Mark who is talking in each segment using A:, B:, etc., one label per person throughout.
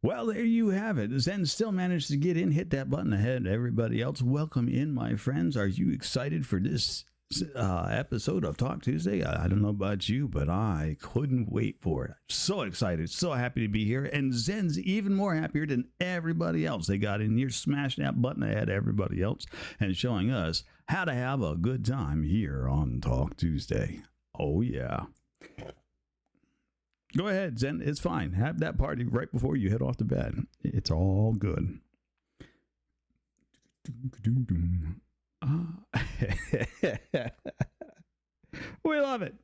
A: Well, there you have it. Zen still managed to get in, hit that button ahead of everybody else. Welcome in, my friends. Are you excited for this episode of Talk Tuesday? I don't know about you, but I couldn't wait for it. So excited, so happy to be here. And Zen's even more happier than everybody else. They got in here, smashed that button ahead of everybody else, and showing us how to have a good time here on Talk Tuesday. Oh, yeah. Go ahead, Zen. It's fine. Have that party right before you head off to bed. It's all good. We love it.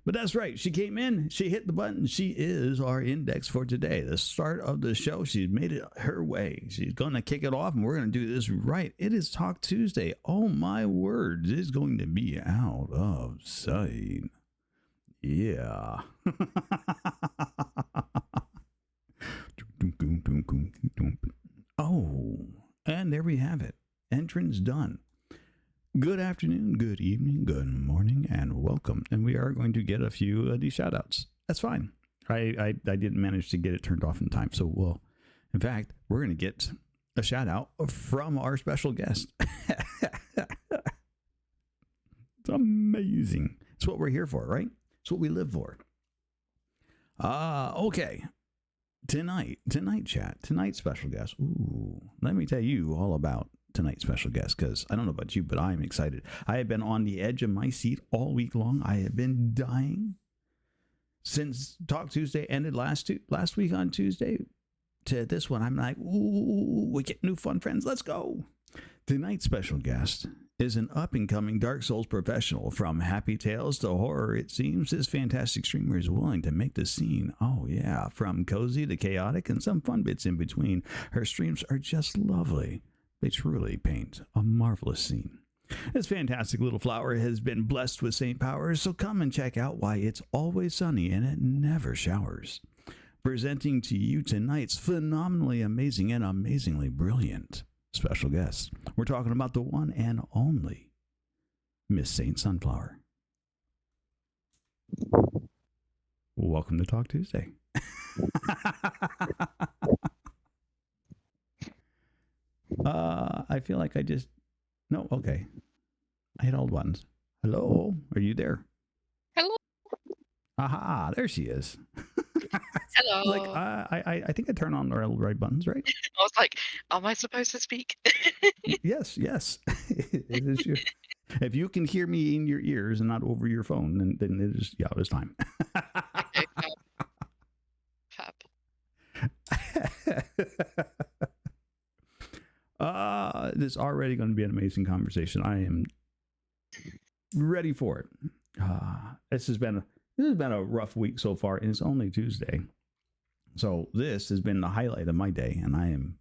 A: But that's right. She came in. She hit the button. She is our index for today. The start of the show. She's made it her way. She's going to kick it off, and we're going to do this right. It is Talk Tuesday. Oh, my word. It's going to be out of sight. Yeah. Oh, and there we have it. Entrance done. Good afternoon, good evening, good morning, and welcome. And we are going to get a few of these shout outs. That's fine. I didn't manage to get it turned off in time. So we'll, in fact, we're going to get a shout out from our special guest. It's amazing. It's what we're here for, right? It's what we live for. Okay. Tonight chat, tonight's special guest. Ooh, let me tell you all about tonight's special guest, because I don't know about you, but I'm excited. I have been on the edge of my seat all week long. I have been dying since Talk Tuesday ended last week on Tuesday to this one. I'm like, ooh, we get new fun friends. Let's go. Tonight's special guest is an up-and-coming Dark Souls professional. From happy tales to horror, it seems this fantastic streamer is willing to make the scene. Oh yeah, from cozy to chaotic and some fun bits in between. Her streams are just lovely. They truly paint a marvelous scene. This fantastic little flower has been blessed with saint powers, so come and check out why it's always sunny and it never showers. Presenting to you tonight's phenomenally amazing and amazingly brilliant special guest. We're talking about the one and only Miss Saint Sunflower. Welcome to Talk Tuesday. I feel like no, okay. I hit all the buttons. Hello, are you there?
B: Hello.
A: Aha, there she is.
B: Hello.
A: Like, I think I turned on the right buttons, right?
B: I was like, am I supposed to speak?
A: Yes. It is you. If you can hear me in your ears and not over your phone, then it is, yeah, it's time.
B: Okay, fab.
A: This is already going to be an amazing conversation. I am ready for it. This has been a rough week so far, and it's only Tuesday. So this has been the highlight of my day, and I am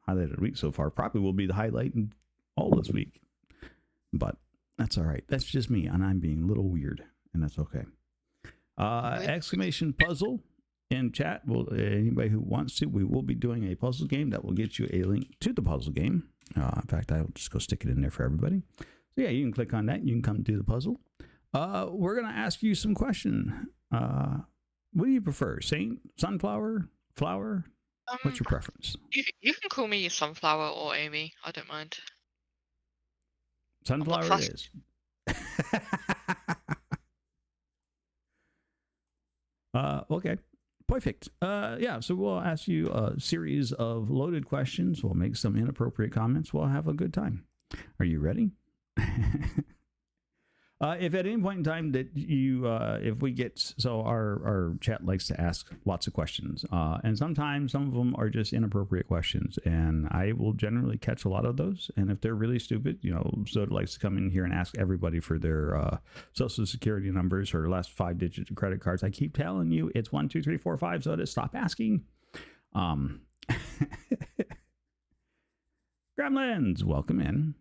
A: highlight of the week so far. Probably will be the highlight in all this week. But that's all right. That's just me, and I'm being a little weird, and that's okay. Exclamation puzzle in chat. Well, anybody who wants to, we will be doing a puzzle game that will get you a link to the puzzle game. In fact, I'll just go stick it in there for everybody. So yeah, you can click on that. You can come do the puzzle. We're going to ask you some question. What do you prefer? Saint, sunflower, flower? What's your preference?
B: You can call me Sunflower or Amy. I don't mind.
A: Sunflower it is. Okay. Perfect. Yeah, so we'll ask you a series of loaded questions. We'll make some inappropriate comments. We'll have a good time. Are you ready? If at any point in time that you, if we get, so our chat likes to ask lots of questions, and sometimes some of them are just inappropriate questions, and I will generally catch a lot of those. And if they're really stupid, Soda likes to come in here and ask everybody for their social security numbers or last 5 digits of credit cards. I keep telling you, it's 1, 2, 3, 4, 5. Soda, stop asking. Gremlins, welcome in.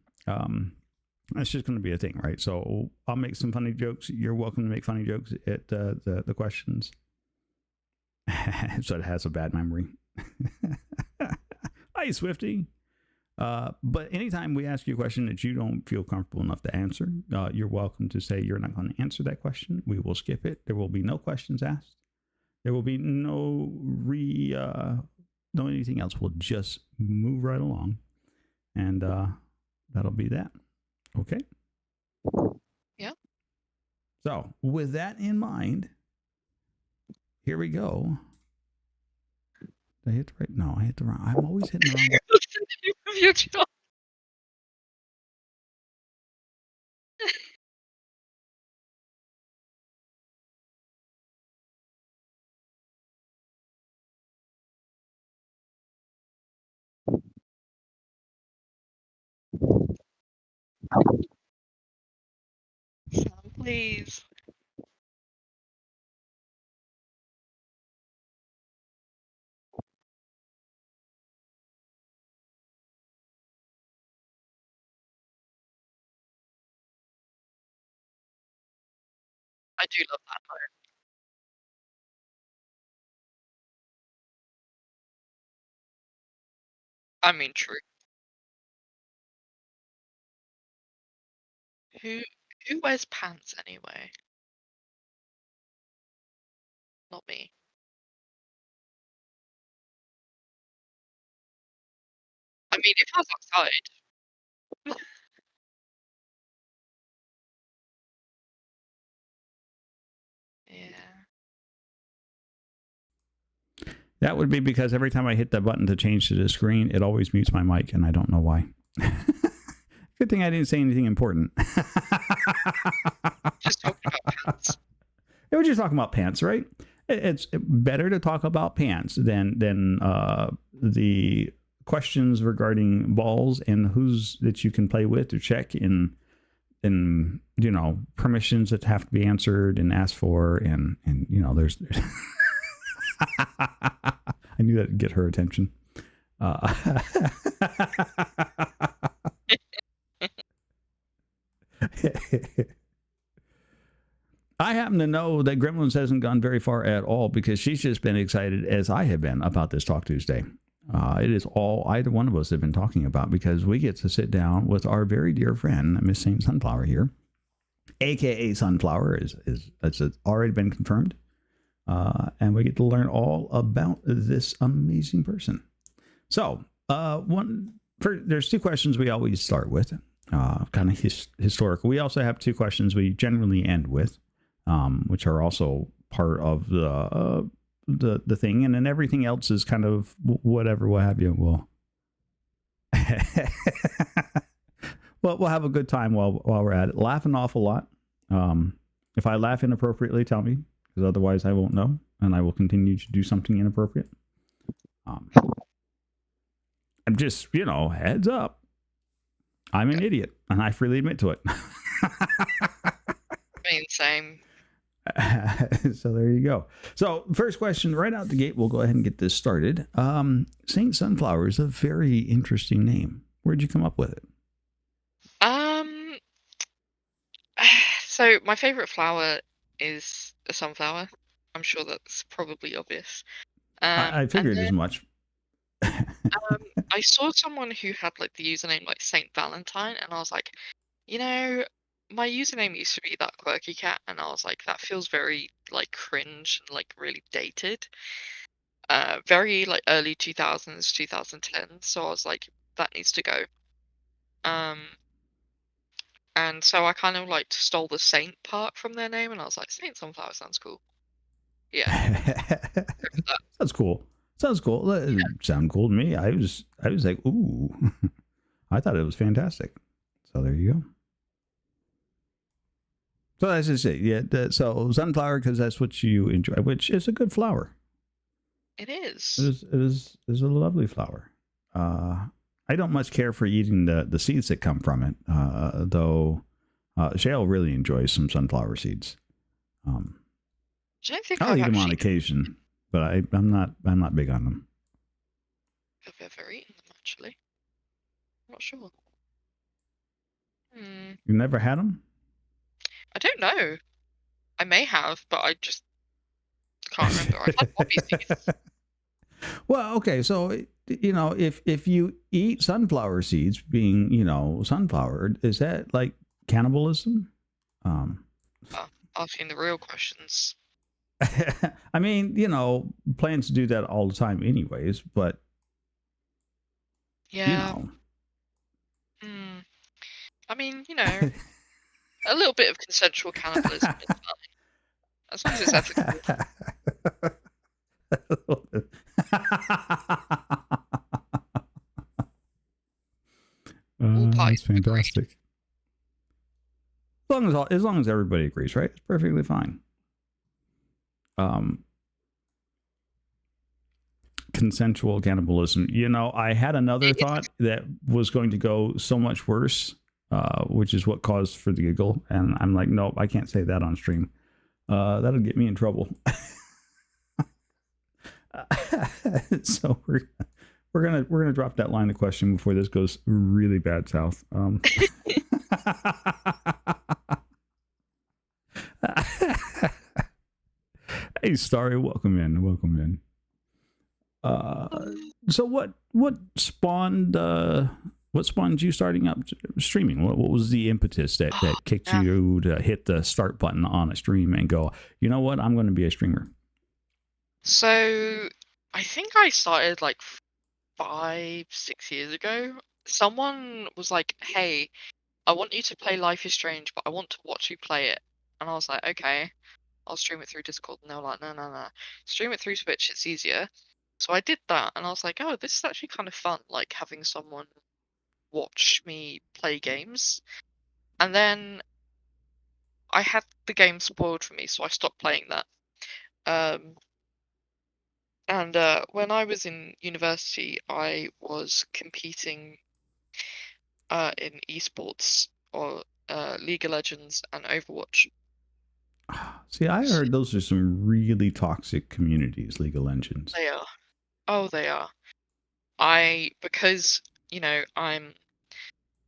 A: That's just going to be a thing, right? So I'll make some funny jokes. You're welcome to make funny jokes at the questions. So it has a bad memory. Hi, Swifty. But anytime we ask you a question that you don't feel comfortable enough to answer, you're welcome to say you're not going to answer that question. We will skip it. There will be no questions asked. There will be no know anything else, we'll just move right along, and that'll be that. Okay.
B: Yeah.
A: So with that in mind, here we go. Did I hit the right? No, I hit the wrong. I'm always hitting the wrong button.
B: What's the name of your job? Sam, please. I do love that though. I mean, true. Who who wears pants anyway? Not me. I mean, if I was outside. Yeah.
A: That would be because every time I hit that button to change to the screen, it always mutes my mic, and I don't know why. Good thing I didn't say anything important.
B: Just talking about pants.
A: It was just talking about pants, right? It's better to talk about pants than the questions regarding balls and who's that you can play with to check in permissions that have to be answered and asked for and there's I knew that'd get her attention. I happen to know that Gremlins hasn't gone very far at all because she's just been excited as I have been about this Talk Tuesday. It is all either one of us have been talking about because we get to sit down with our very dear friend, Miss Saint Sunflower here, aka Sunflower, it's already been confirmed. And we get to learn all about this amazing person. So, there's two questions we always start with, kind of historical. We also have two questions we generally end with, which are also part of the thing, and then everything else is kind of whatever, what have you. We'll have a good time while we're at it. Laugh an awful lot. If I laugh inappropriately, tell me, because otherwise I won't know, and I will continue to do something inappropriate. I'm just, heads up. I'm an idiot, and I freely admit to it.
B: I mean, same.
A: So there you go. So first question right out the gate, we'll go ahead and get this started. Saint Sunflower is a very interesting name. Where'd you come up with it?
B: So my favorite flower is a sunflower. I'm sure that's probably obvious.
A: I figured as much.
B: I saw someone who had like the username like Saint Valentine, and I was like, my username used to be that quirky cat, and I was like, that feels very like cringe and like really dated. Very like early 2000s, 2010. So I was like, that needs to go. And so I kind of like stole the Saint part from their name, and I was like, Saint Sunflower sounds cool. Yeah.
A: Sounds cool. Sounds cool. It sounded cool to me. I was like, ooh. I thought it was fantastic. So there you go. So that's just it. Yeah. So sunflower, because that's what you enjoy, which is a good flower.
B: It is.
A: It is a lovely flower. I don't much care for eating the seeds that come from it, though. Shale really enjoys some sunflower seeds.
B: I don't think
A: I'll eat them on occasion, but I'm not big on them.
B: Have you ever eaten them actually? I'm not sure.
A: You never had them?
B: I don't know. I may have, but I just can't remember. I've had poppy seeds.
A: Well, okay, so if you eat sunflower seeds, being sunflower, is that like cannibalism?
B: Asking the real questions.
A: I mean, plans to do that all the time, anyways. But you
B: Yeah.
A: know,
B: I mean, a little bit of consensual cannibalism is fine, as long as it's ethical. All parties
A: That's
B: agreed.
A: fantastic. As long as everybody agrees, right? It's perfectly fine. Consensual cannibalism. I had another thought that was going to go so much worse, which is what caused for the giggle, and I'm like, nope, I can't say that on stream. That'll get me in trouble. So we're gonna drop that line of question before this goes really bad south. Hey, Starry, welcome in. So what spawned you starting up streaming? What was the impetus that kicked you to hit the start button on a stream and go, you know what, I'm going to be a streamer?
B: So I think I started like 5-6 years ago. Someone was like, "Hey, I want you to play Life is Strange, but I want to watch you play it." And I was like, "Okay, I'll stream it through Discord." And they were like, "No, no, no, stream it through Twitch. It's easier." So I did that, and I was like, "Oh, this is actually kind of fun, like having someone watch me play games." And then I had the game spoiled for me, so I stopped playing that. And when I was in university, I was competing in esports or League of Legends and Overwatch.
A: See, I heard those are some really toxic communities, League of Legends.
B: They are. Oh, they are. Because, I'm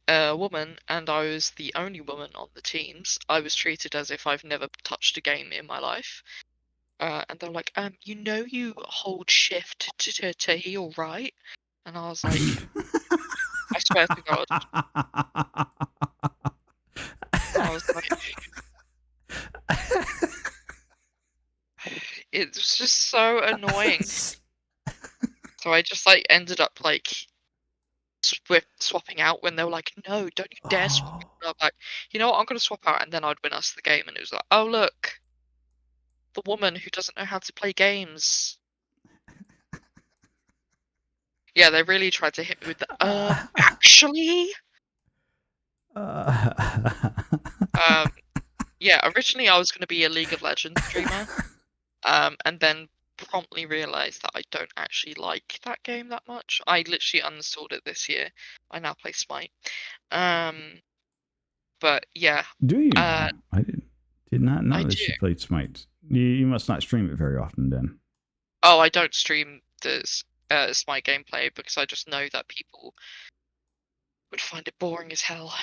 B: a woman and I was the only woman on the teams, I was treated as if I've never touched a game in my life. And they're like, you hold shift to heal, right? And I was like, I swear to God. I was like, it's just so annoying. So I just like ended up like swapping out when they were like, "No, don't you dare swap." And I'm like, you know what? I'm gonna swap out, and then I'd win us the game, and it was like, oh look, the woman who doesn't know how to play games. Yeah, they really tried to hit me with the actually. Yeah, originally I was gonna be a League of Legends streamer, and then promptly realized that I don't actually like that game that much. I literally uninstalled it this year. I now play Smite. But yeah.
A: Do you now? I did not know
B: I
A: that
B: do.
A: you played Smite. You must not stream it very often then.
B: Oh, I don't stream this Smite gameplay because I just know that people would find it boring as hell.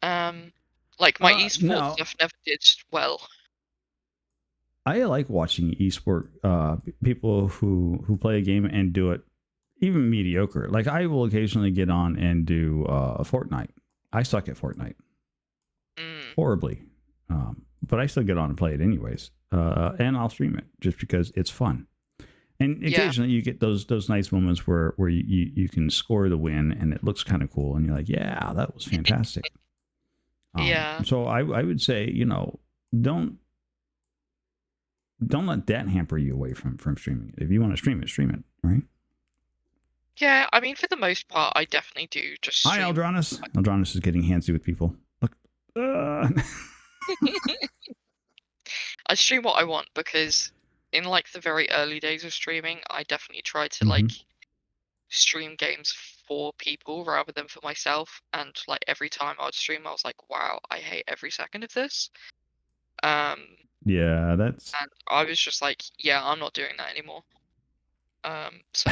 B: Like my esports
A: no.
B: stuff never did well.
A: I like watching esport people who play a game and do it even mediocre. Like I will occasionally get on and do Fortnite. I suck at Fortnite horribly, but I still get on and play it anyways, and I'll stream it just because it's fun. And occasionally you get those nice moments where you can score the win and it looks kind of cool, and you're like, yeah, that was fantastic.
B: Yeah.
A: So I would say, don't let that hamper you away from streaming it. If you want to stream it, right?
B: Yeah, I mean, for the most part, I definitely do just stream.
A: Hi, Aldronus. Aldronus is getting handsy with people. Look.
B: I stream what I want because in like the very early days of streaming, I definitely tried to like stream games for people rather than for myself. And like every time I would stream, I was like, wow, I hate every second of this.
A: Yeah, that's.
B: And I was just like, yeah, I'm not doing that anymore. So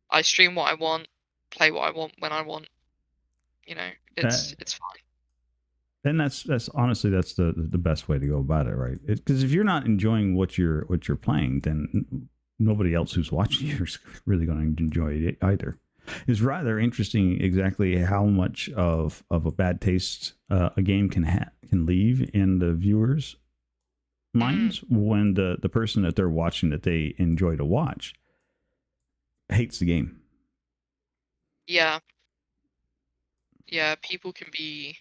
B: I stream what I want, play what I want when I want. It's fine.
A: And that's honestly that's the best way to go about it, right? Because if you're not enjoying what you're playing, then nobody else who's watching you is really going to enjoy it either. It's rather interesting exactly how much of a bad taste a game can leave in the viewers
B: Mm,
A: Mine's when the person that they're watching that they enjoy to watch hates the game.
B: yeah, yeah. People can be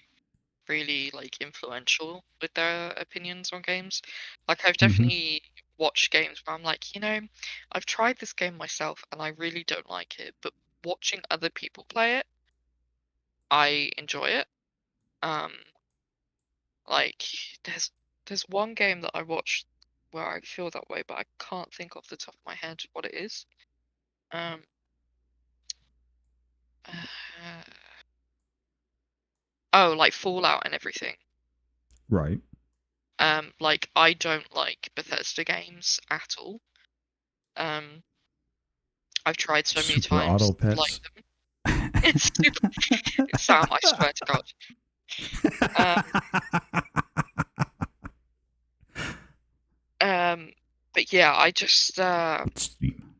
B: really like influential with their opinions on games. Like I've
A: Mm-hmm.
B: definitely watched games where I'm like, I've tried this game myself and I really don't like it, but watching other people play it, I enjoy it. Um, like there's one game that I watched where I feel that way, but I can't think off the top of my head what it is. Um, uh, oh, like Fallout and everything.
A: Right.
B: Like I don't like Bethesda games at all. Um, I've tried so many
A: Super
B: times
A: auto
B: to like
A: pets.
B: them. It's super Sam, I swear to God. Um, but yeah, I just
A: Steam.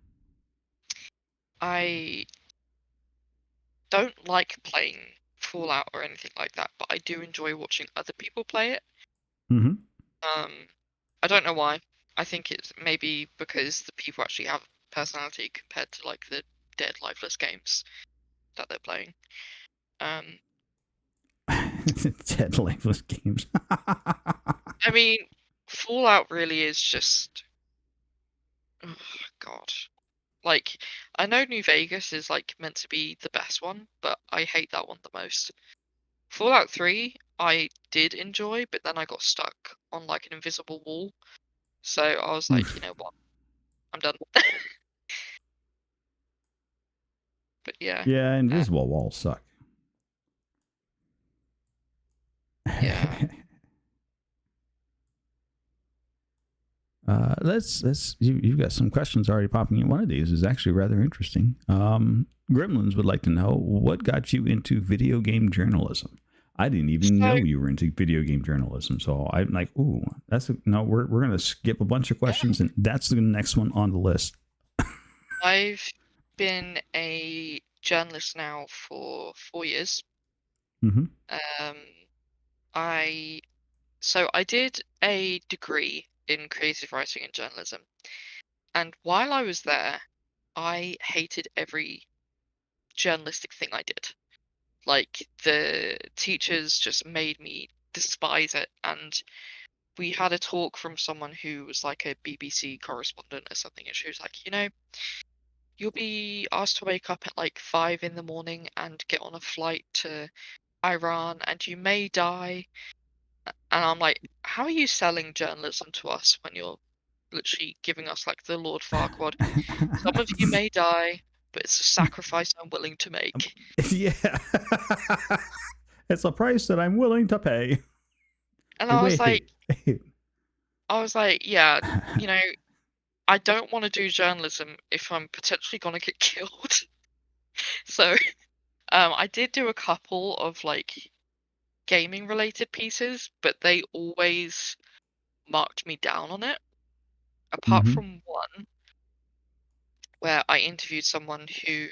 B: I don't like playing Fallout or anything like that, but I do enjoy watching other people play it.
A: Mm-hmm.
B: Um, I don't know why. I think it's maybe because the people actually have personality compared to like the dead, lifeless games that they're playing. Um,
A: Dead lifeless games.
B: I mean, Fallout really is just, oh, God. Like, I know New Vegas is like meant to be the best one, but I hate that one the most. Fallout 3, I did enjoy, but then I got stuck on like an invisible wall. So I was like, you know what? I'm done. But yeah,
A: Yeah,
B: uh,
A: invisible walls suck.
B: yeah.
A: Let's you've got some questions already popping in. One of these is actually rather interesting. Gremlins would like to know what got you into video game journalism. I didn't even
B: So
A: know you were into video game journalism, so I'm like, ooh, no. We're gonna skip a bunch of
B: yeah,
A: questions, and that's the next one on the list.
B: I've been a journalist now for 4 years.
A: Mm-hmm.
B: Um, I so I did a degree in creative writing and journalism, and while I was there, I hated every journalistic thing I did. Like the teachers just made me despise it, and we had a talk from someone who was like a BBC correspondent or something, and she was like, you'll be asked to wake up at like 5 in the morning and get on a flight to Iran, and you may die. And I'm like, how are you selling journalism to us when you're literally giving us like the Lord Farquaad? Some of you may die, but it's a sacrifice I'm willing to make.
A: Yeah, it's a price that I'm willing to pay.
B: And
A: Hey, wait.
B: I was like, yeah, you know, I don't want to do journalism if I'm potentially gonna get killed. So, I did do a couple of like gaming related pieces, but they always marked me down on it. Apart
A: Mm-hmm.
B: from one where I interviewed someone who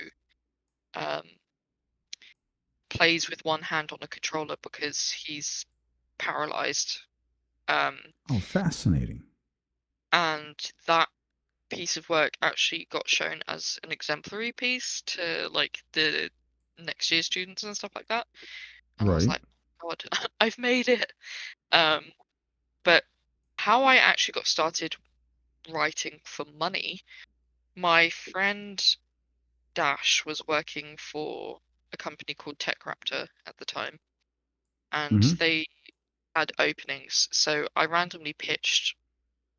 B: um, plays with one hand on a controller because he's paralyzed. Um,
A: Oh, fascinating.
B: and that piece of work actually got shown as an exemplary piece to like the next year students and stuff like that. And I was
A: Right.
B: like, God, I've made it. Um, but how I actually got started writing for money, my friend Dash was working for a company called TechRaptor at the time, and
A: Mm-hmm.
B: they had openings. So I randomly pitched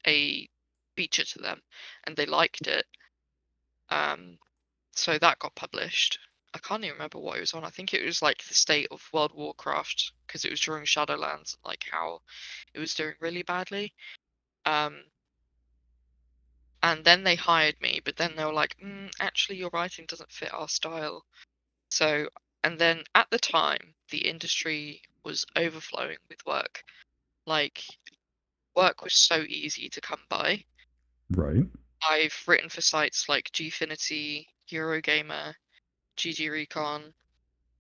B: a feature to them, and they liked it. Um, so that got published. I can't even remember what it was on. I think it was like the state of World of Warcraft because it was during Shadowlands and like how it was doing really badly. Um, and then they hired me, but then they were like, actually, your writing doesn't fit our style. So, and then at the time, the industry was overflowing with work. Like, work was so easy to come by.
A: Right.
B: I've written for sites like Gfinity, Eurogamer, GG Recon,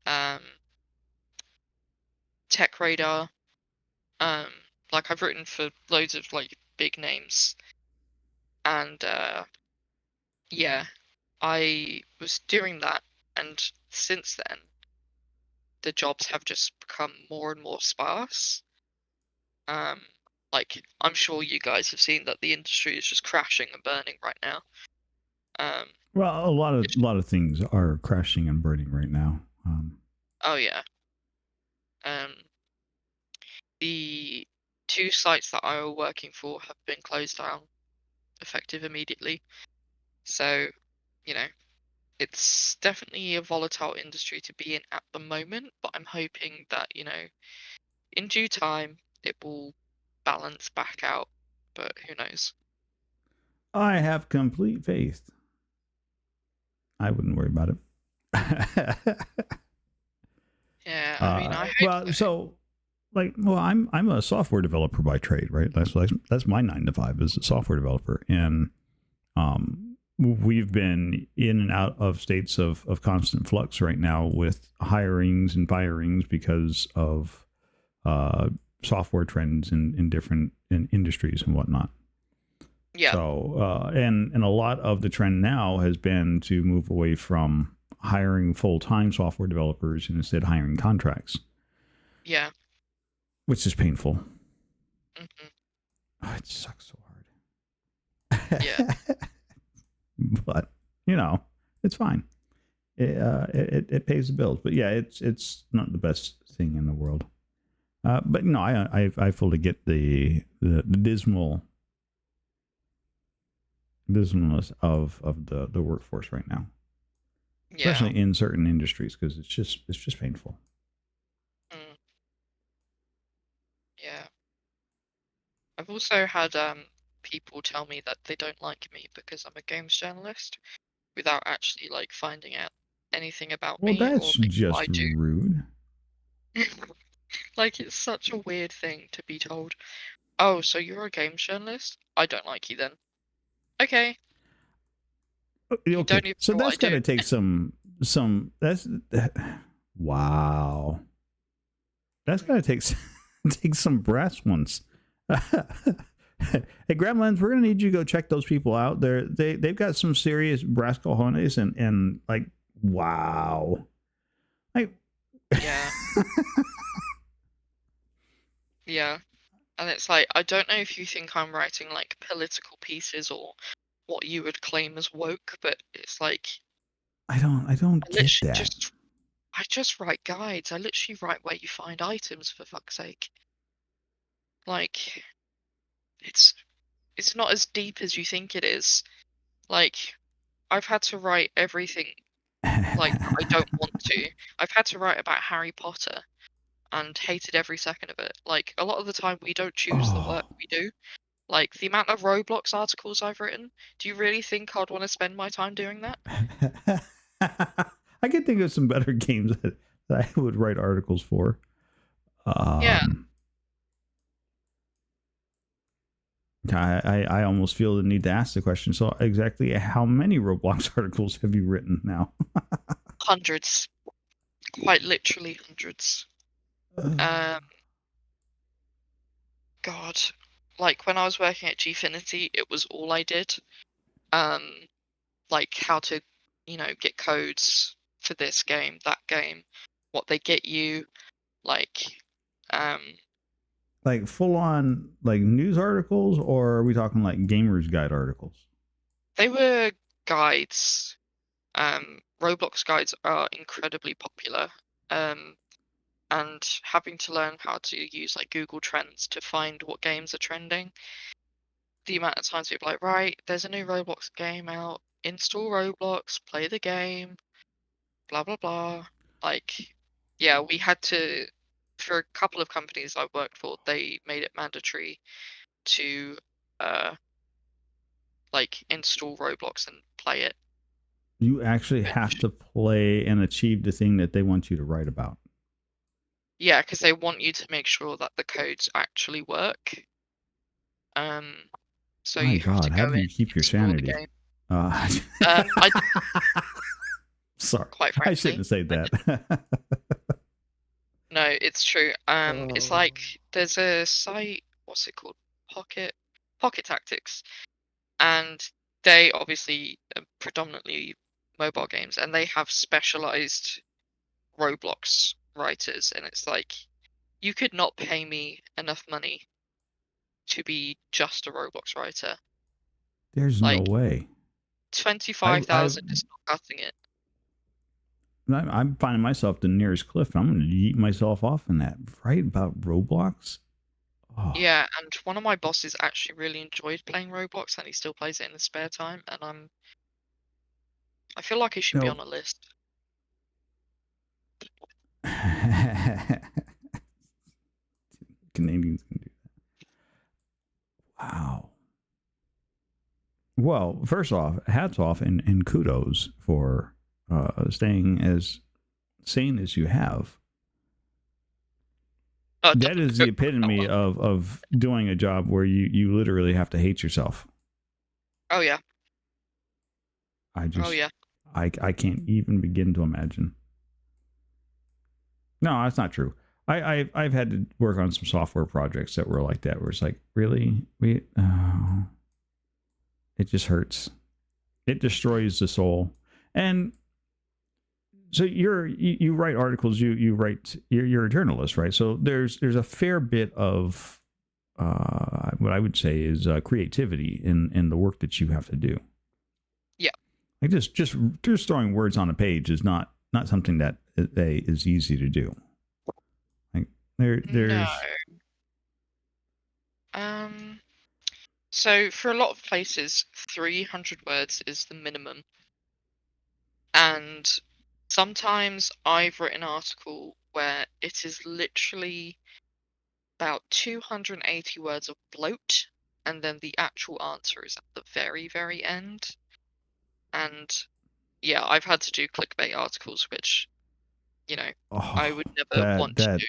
B: um, TechRadar. Um, like I've written for loads of like big names. And yeah, I was doing that, and since then, the jobs have just become more and more sparse. Um, like I'm sure you guys have seen that the industry is just crashing and burning right now. Um,
A: Well,
B: it's,
A: a lot of things are crashing and burning right now.
B: oh yeah. Um, the two sites that I was working for have been closed down, effective immediately. So, you know, it's definitely a volatile industry to be in at the moment, but I'm hoping that, in due time it will balance back out, but who knows?
A: I have complete faith. I wouldn't worry about it.
B: Yeah, I mean, I hope
A: Well,
B: so.
A: so I'm a software developer by trade, right? That's my 9 to 5 as a software developer, and we've been in and out of states of constant flux right now with hirings and firings because of software trends in different industries and whatnot.
B: Yeah,
A: So, and a lot of the trend now has been to move away from hiring full time software developers and instead hiring contracts,
B: yeah,
A: which is painful.
B: hmm,
A: Oh, it sucks so
B: yeah,
A: hard. But it's fine. It pays the bills. But yeah, it's not the best thing in the world. But I fully get the dismalness of the workforce right now,
B: yeah,
A: especially in certain industries, because it's just painful.
B: mm, yeah. I've also had people tell me that they don't like me because I'm a games journalist without actually like finding out anything about
A: Well,
B: me
A: that's
B: or like what
A: just
B: I
A: rude.
B: do. Like it's such a weird thing to be told. Oh, so you're a games journalist? I don't like you then. Okay, you
A: Okay,
B: don't even
A: so
B: know what I
A: that's got
B: do.
A: to take some that's wow. That's got to take take some brass ones. Hey, Gremlins, we're gonna need you to go check those people out. They've got some serious brass cojones and like wow, like
B: Yeah, yeah. And it's like, I don't know if you think I'm writing like political pieces or what you would claim as woke, but it's like
A: I don't
B: I
A: get
B: literally
A: that.
B: just I just write guides. I literally write where you find items for fuck's sake. Like it's it's not as deep as you think it is. Like I've had to write everything like that I don't want to. I've had to write about Harry Potter and hated every second of it. Like a lot of the time we don't choose the work
A: Oh,
B: we do. Like the amount of Roblox articles I've written, do you really think I'd want to spend my time doing that?
A: I can think of some better games that I would write articles for.
B: Yeah,
A: Um, I almost feel the need to ask the question. So, exactly how many Roblox articles have you written now?
B: hundreds, quite literally hundreds. Um, God, like when I was working at Gfinity, it was all I did. Um, like how to, get codes for this game, that game, what they get you, like, um,
A: Like full on like news articles, or are we talking like gamers guide articles?
B: they were guides. Roblox guides are incredibly popular. Um, and having to learn how to use like Google Trends to find what games are trending. The amount of times people are like, right, there's a new Roblox game out, install Roblox, play the game, blah blah blah. Like, yeah, we had to for a couple of companies I worked for, they made it mandatory to uh like install Roblox and play it.
A: You actually have
B: Which
A: to play and achieve the thing that they want you to write about.
B: yeah, because they want you to make sure that the codes actually work. Um, so
A: My
B: you have to
A: God, how
B: go
A: do
B: in,
A: you keep your
B: install the
A: sanity?
B: game.
A: Uh,
B: I
A: sorry,
B: quite
A: I shouldn't
B: frankly,
A: have said
B: I did.
A: that.
B: No, it's true. It's
A: Oh.
B: like there's a site, what's it called? Pocket. Pocket Tactics, and they obviously are predominantly mobile games, and they have specialized Roblox writers, and it's like you could not pay me enough money to be just a Roblox writer.
A: There's no
B: Like
A: way.
B: 25,000 is not cutting it.
A: I'm finding myself the nearest cliff. I'm going to eat myself off in that. Right about Roblox. Oh.
B: Yeah, and one of my bosses actually really enjoyed playing Roblox, and he still plays it in his spare time. And I feel like he should be on a list.
A: Canadians can do that. Wow. Well, first off, hats off and kudos for staying as sane as you have. That is the epitome of doing a job where you literally have to hate yourself.
B: Oh yeah.
A: I can't even begin to imagine. No, that's not true. I've had to work on some software projects that were like that, where it's like, really, it just hurts. It destroys the soul. And so you write articles, you're a journalist, right? So there's a fair bit of what I would say is creativity in the work that you have to do.
B: Yeah.
A: Like just throwing words on a page is not something that is easy to do. Like there's
B: no. So for a lot of places, 300 words is the minimum. And sometimes I've written an article where it is literally about 280 words of bloat, and then the actual answer is at the very, very end. And yeah, I've had to do clickbait articles, which, I would never want to do.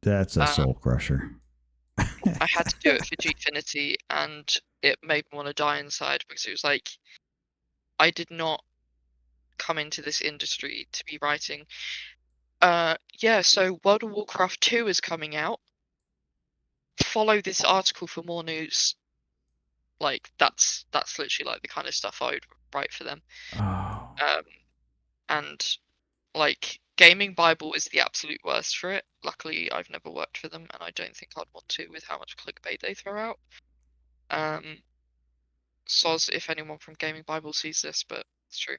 A: That's a soul crusher.
B: I had to do it for Gfinity, and it made me want to die inside, because it was like, I did not come into this industry to be writing. So World of Warcraft 2 is coming out. Follow this article for more news. Like that's literally like the kind of stuff I would write for them.
A: Oh.
B: And like Gaming Bible is the absolute worst for it. Luckily, I've never worked for them, and I don't think I'd want to with how much clickbait they throw out. Soz if anyone from Gaming Bible sees this, but it's true.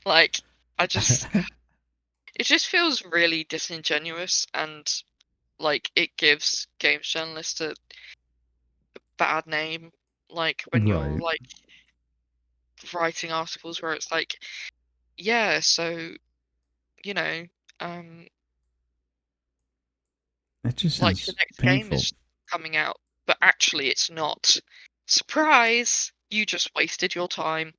B: Like it just feels really disingenuous, and like it gives games journalists a bad name. Like when you're like writing articles where it's like, yeah, so it
A: just
B: like
A: sounds
B: the next
A: painful.
B: game is coming out, but actually it's not. Surprise! You just wasted your time.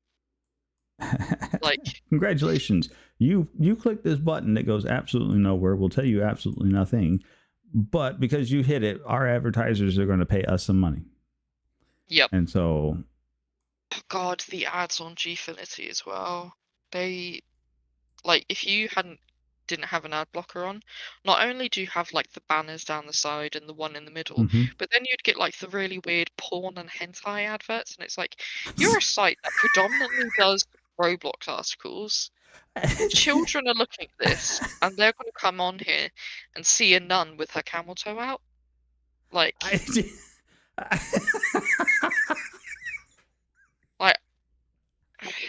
B: Like,
A: congratulations, you click this button that goes absolutely nowhere, will tell you absolutely nothing, but because you hit it, our advertisers are going to pay us some money.
B: Yep.
A: And so,
B: oh god, the ads on Gfinity as well. They, like, if you didn't have an ad blocker on, not only do you have like the banners down the side and the one in the middle, but then you'd get like the really weird porn and hentai adverts, and it's like, you're a site that predominantly does Roblox articles. Children are looking at this, and they're going to come on here and see a nun with her camel toe out. Like, like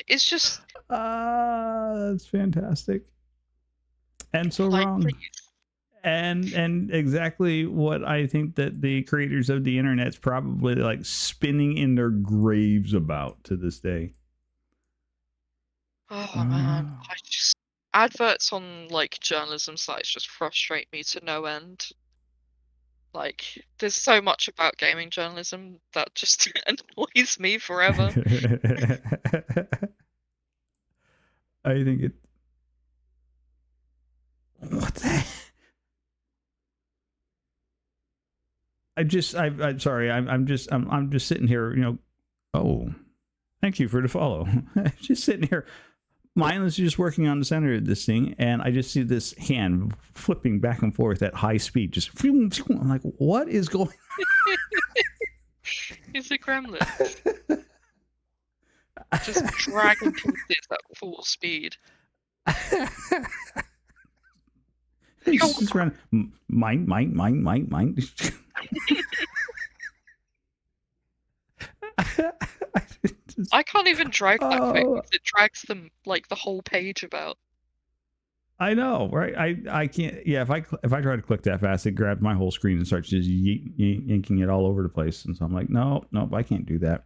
B: it's just.
A: That's fantastic. And so
B: like,
A: wrong.
B: Please.
A: And exactly what I think that the creators of the internet's probably like spinning in their graves about to this day.
B: Oh man, adverts on like journalism sites just frustrate me to no end. Like, there's so much about gaming journalism that just annoys me forever.
A: I think it. What the? I'm sorry. I'm just sitting here. Oh, thank you for the follow. I'm just sitting here mindlessly just working on the center of this thing, and I just see this hand flipping back and forth at high speed. Just, I'm like, what is going?
B: It's a gremlin. Just dragging pieces at full speed.
A: He's just running. Mine.
B: I can't even drag that quick because it drags them like the whole page about.
A: I know, right? I can't. Yeah, if I try to click that fast, it grabs my whole screen and starts just yanking it all over the place. And so I'm like, no, I can't do that.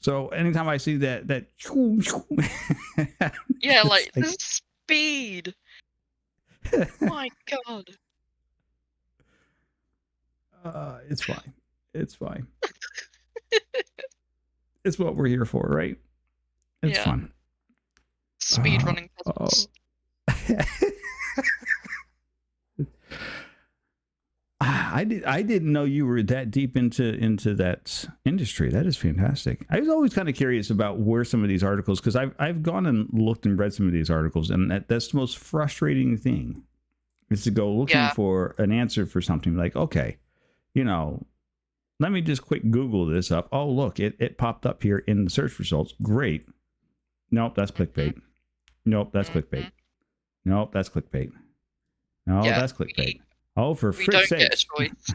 A: So anytime I see that
B: yeah, like the speed. My God.
A: It's fine. It's fine. It's what we're here for, right? It's fun.
B: Speed running puzzles.
A: I didn't know you were that deep into that industry. That is fantastic. I was always kind of curious about where some of these articles, because I've gone and looked and read some of these articles, and that's the most frustrating thing is to go looking for an answer for something like, okay, let me just quick Google this up. Oh, look, it popped up here in the search results. Great. Nope, that's clickbait. Nope, that's clickbait. Nope, that's clickbait. No, that's clickbait. Oh, for frick's sake. We don't get a choice.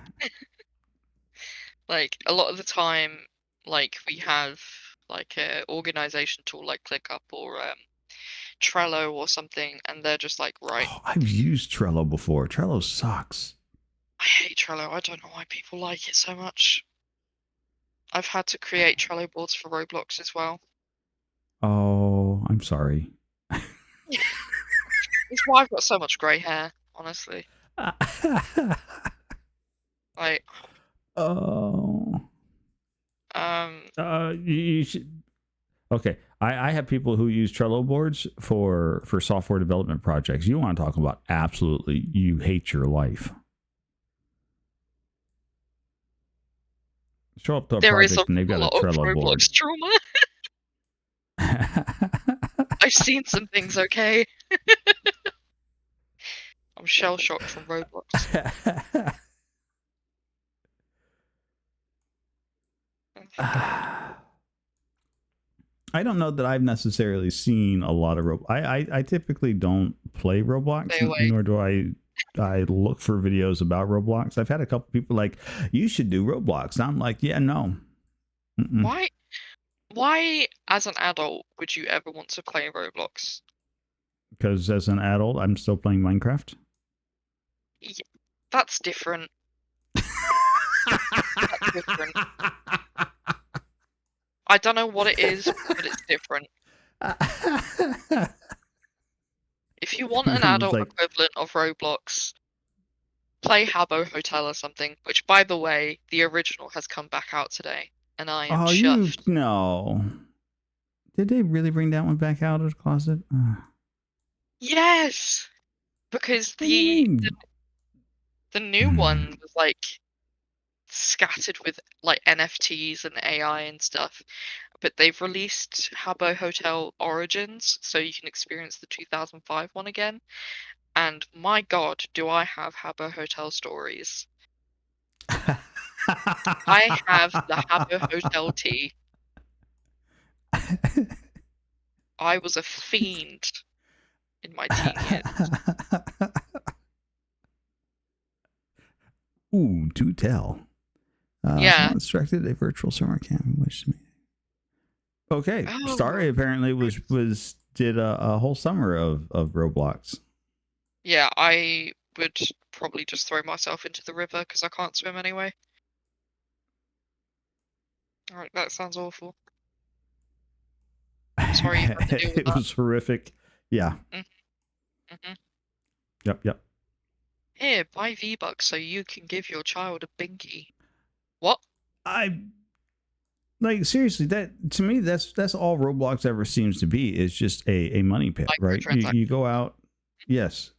B: Like, a lot of the time, like, we have, like, an organization tool like ClickUp or Trello or something, and they're just like, right.
A: Oh, I've used Trello before. Trello sucks.
B: I hate Trello. I don't know why people like it so much. I've had to create Trello boards for Roblox as well.
A: Oh, I'm sorry.
B: It's why I've got so much grey hair, honestly. Like.
A: Oh. You should. Okay, I have people who use Trello boards for software development projects. You want to talk about absolutely you hate your life. Show up to a project and they've got a Trello board.
B: Trauma. I've seen some things, okay? I'm shell shocked from Roblox.
A: I don't know that I've necessarily seen a lot of Roblox. I typically don't play Roblox, nor do I look for videos about Roblox. I've had a couple people like, you should do Roblox. And I'm like, yeah, no.
B: Mm-mm. Why, as an adult, would you ever want to play Roblox?
A: Because as an adult, I'm still playing Minecraft.
B: Yeah, that's different. That's different. I don't know what it is, but it's different. If you want an adult equivalent of Roblox, play Habbo Hotel or something, which, by the way, the original has come back out today, and I am chuffed.
A: No. Did they really bring that one back out of the closet?
B: Yes! Because the new one was, like, scattered with, like, NFTs and AI and stuff. But they've released Habbo Hotel Origins, so you can experience the 2005 one again. And my God, do I have Habbo Hotel stories. I have the Habbo Hotel tea. I was a fiend in my teen years.
A: Ooh, do tell.
B: Yeah.
A: Instructed a virtual summer camp in which to me. Okay, Starry apparently did a whole summer of Roblox.
B: Yeah, I would probably just throw myself into the river because I can't swim anyway. Alright, that sounds awful. Sorry you had to deal with
A: it was horrific. Yeah.
B: Mm-hmm.
A: Yep.
B: Here, buy V-Bucks so you can give your child a binky. What?
A: Like, seriously, that to me, that's all Roblox ever seems to be, is just a money pit, right? You go out. Yes.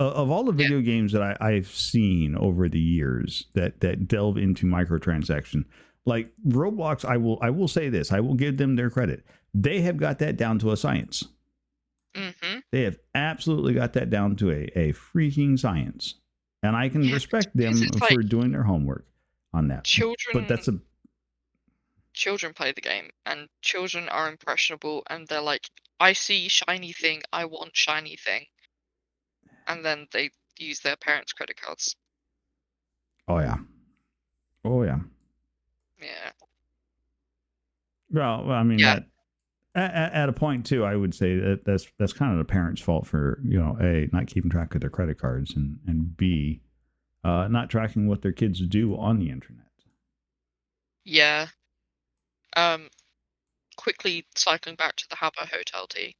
A: Of all the video games that I've seen over the years that delve into microtransaction, like Roblox, I will say this, I will give them their credit. They have got that down to a science.
B: Mm-hmm.
A: They have absolutely got that down to a freaking science. And I can
B: Yeah,
A: respect
B: because
A: them
B: it's like
A: for doing their homework on that. But
B: children
A: that's a
B: children play the game, and children are impressionable, and they're like, I see shiny thing, I want shiny thing, and then they use their parents' credit cards.
A: oh yeah. Oh yeah.
B: Yeah.
A: Well, I mean
B: Yeah.
A: that at a point too, I would say that that's kind of the parents' fault for a not keeping track of their credit cards and b not tracking what their kids do on the internet.
B: Yeah. Um, quickly cycling back to the Habbo Hotel tea.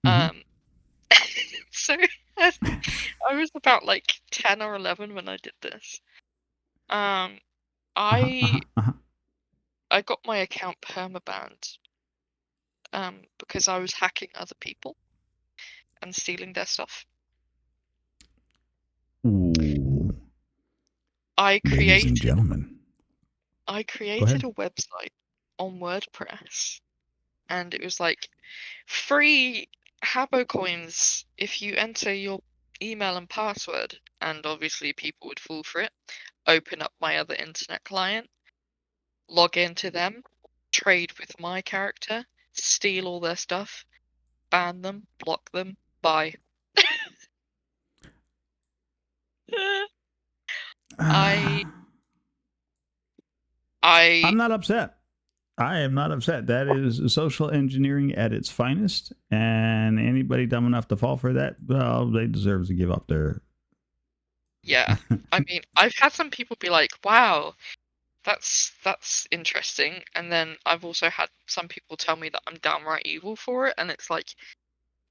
A: Mm-hmm.
B: Um, so I was about like 10 or 11 when I did this. Um,
A: Uh-huh, uh-huh,
B: I
A: uh-huh.
B: I got my account permabanned because I was hacking other people and stealing their stuff.
A: Ooh,
B: I
A: ladies and
B: created
A: gentlemen,
B: I
A: go
B: created
A: ahead.
B: a website on WordPress, and it was like free Habbo coins if you enter your email and password. And obviously, people would fall for it. Open up my other internet client, log into them, trade with my character, steal all their stuff, ban them, block them, bye. I I
A: I'm not upset. I am not upset. That is social engineering at its finest, and anybody dumb enough to fall for that, well, they deserve to give up their.
B: yeah. I mean, I've had some people be like, "Wow, that's interesting," and then I've also had some people tell me that I'm downright evil for it, and it's like,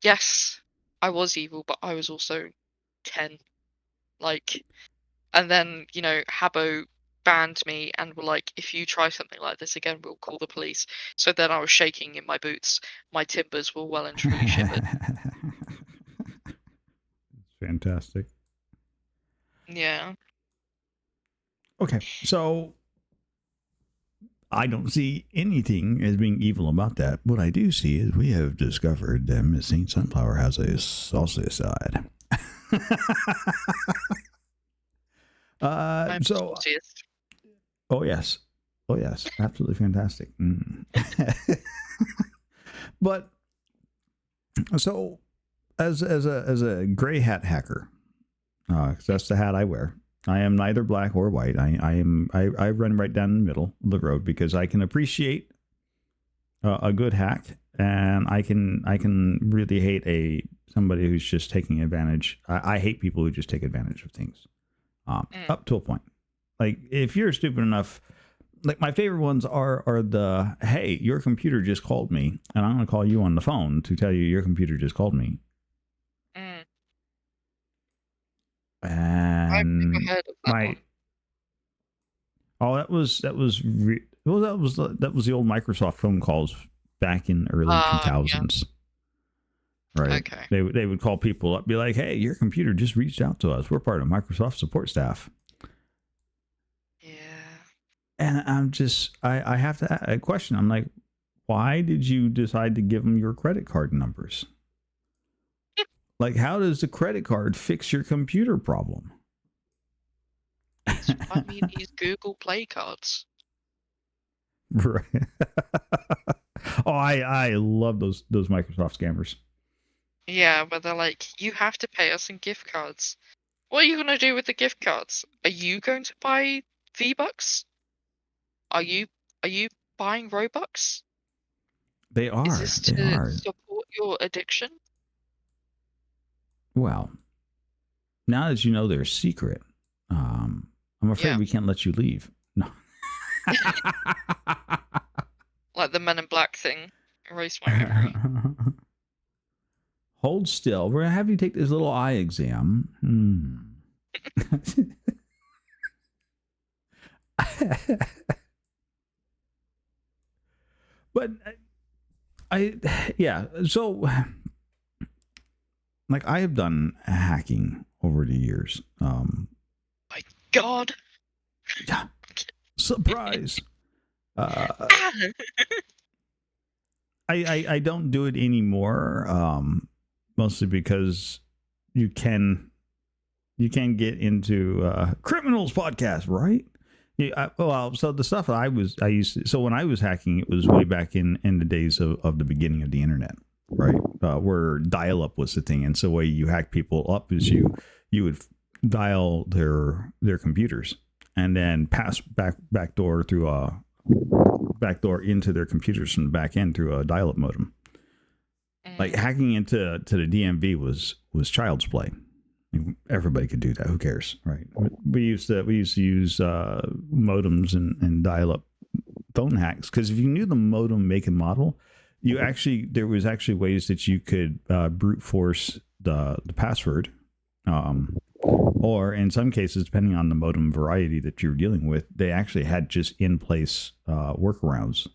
B: yes, I was evil, but I was also 10. Like, and then Habbo banned me and were like, if you try something like this again, we'll call the police. So then I was shaking in my boots. My timbers were well and truly shivered.
A: Fantastic.
B: Yeah.
A: Okay, so I don't see anything as being evil about that. What I do see is we have discovered that Miss Saint Sunflower has a saucy side.
B: I'm the
A: So,
B: sauciest.
A: oh yes, oh yes, absolutely fantastic. But so, as a gray hat hacker, 'cause that's the hat I wear. I am neither black or white. I run right down the middle of the road because I can appreciate a good hack, and I can really hate somebody who's just taking advantage. I hate people who just take advantage of things, up to a point. Like if you're stupid enough, like my favorite ones are the hey, your computer just called me, and I'm going to call you on the phone to tell you your computer just called me,
B: Mm. I've never
A: and
B: heard of that
A: my
B: one.
A: oh well, that was the old Microsoft phone calls back in early
B: Yeah.
A: 2000s. Right.
B: Okay.
A: They would call people up, be like, "Hey, your computer just reached out to us. We're part of Microsoft support staff."
B: Yeah.
A: And I have to ask a question. I'm like, why did you decide to give them your credit card numbers? Like, how does the credit card fix your computer problem?
B: Please find me these Google Play cards.
A: Right. Oh, I love those Microsoft scammers.
B: Yeah, where they're like, you have to pay us in gift cards. What are you gonna do with the gift cards? Are you going to buy V-Bucks? Are you buying Robux?
A: They
B: Is
A: are.
B: this
A: They
B: to
A: are.
B: support your addiction?
A: Well, now that you know their secret, I'm afraid
B: Yeah,
A: we can't let you leave. No.
B: like the Men in Black thing. Erase my memory.
A: Hold still. We're gonna have you take this little eye exam. But yeah. So, like, I have done hacking over the years.
B: My God.
A: Yeah. Surprise. Uh,
B: Ah!
A: I don't do it anymore. mostly because you can get into criminals podcast, right? Yeah, well, so the stuff so when I was hacking, it was way back in the days of the beginning of the internet, right? Where dial-up was the thing, and so the way you hack people up is you would dial their computers and then pass backdoor through a backdoor into their computers from the back end through a dial-up modem. Like hacking into the DMV was child's play. Everybody could do that. Who cares, right? We used to use modems and dial-up phone hacks because if you knew the modem make and model, there was actually ways that you could brute force the password, or in some cases, depending on the modem variety that you're dealing with, they actually had just in place workarounds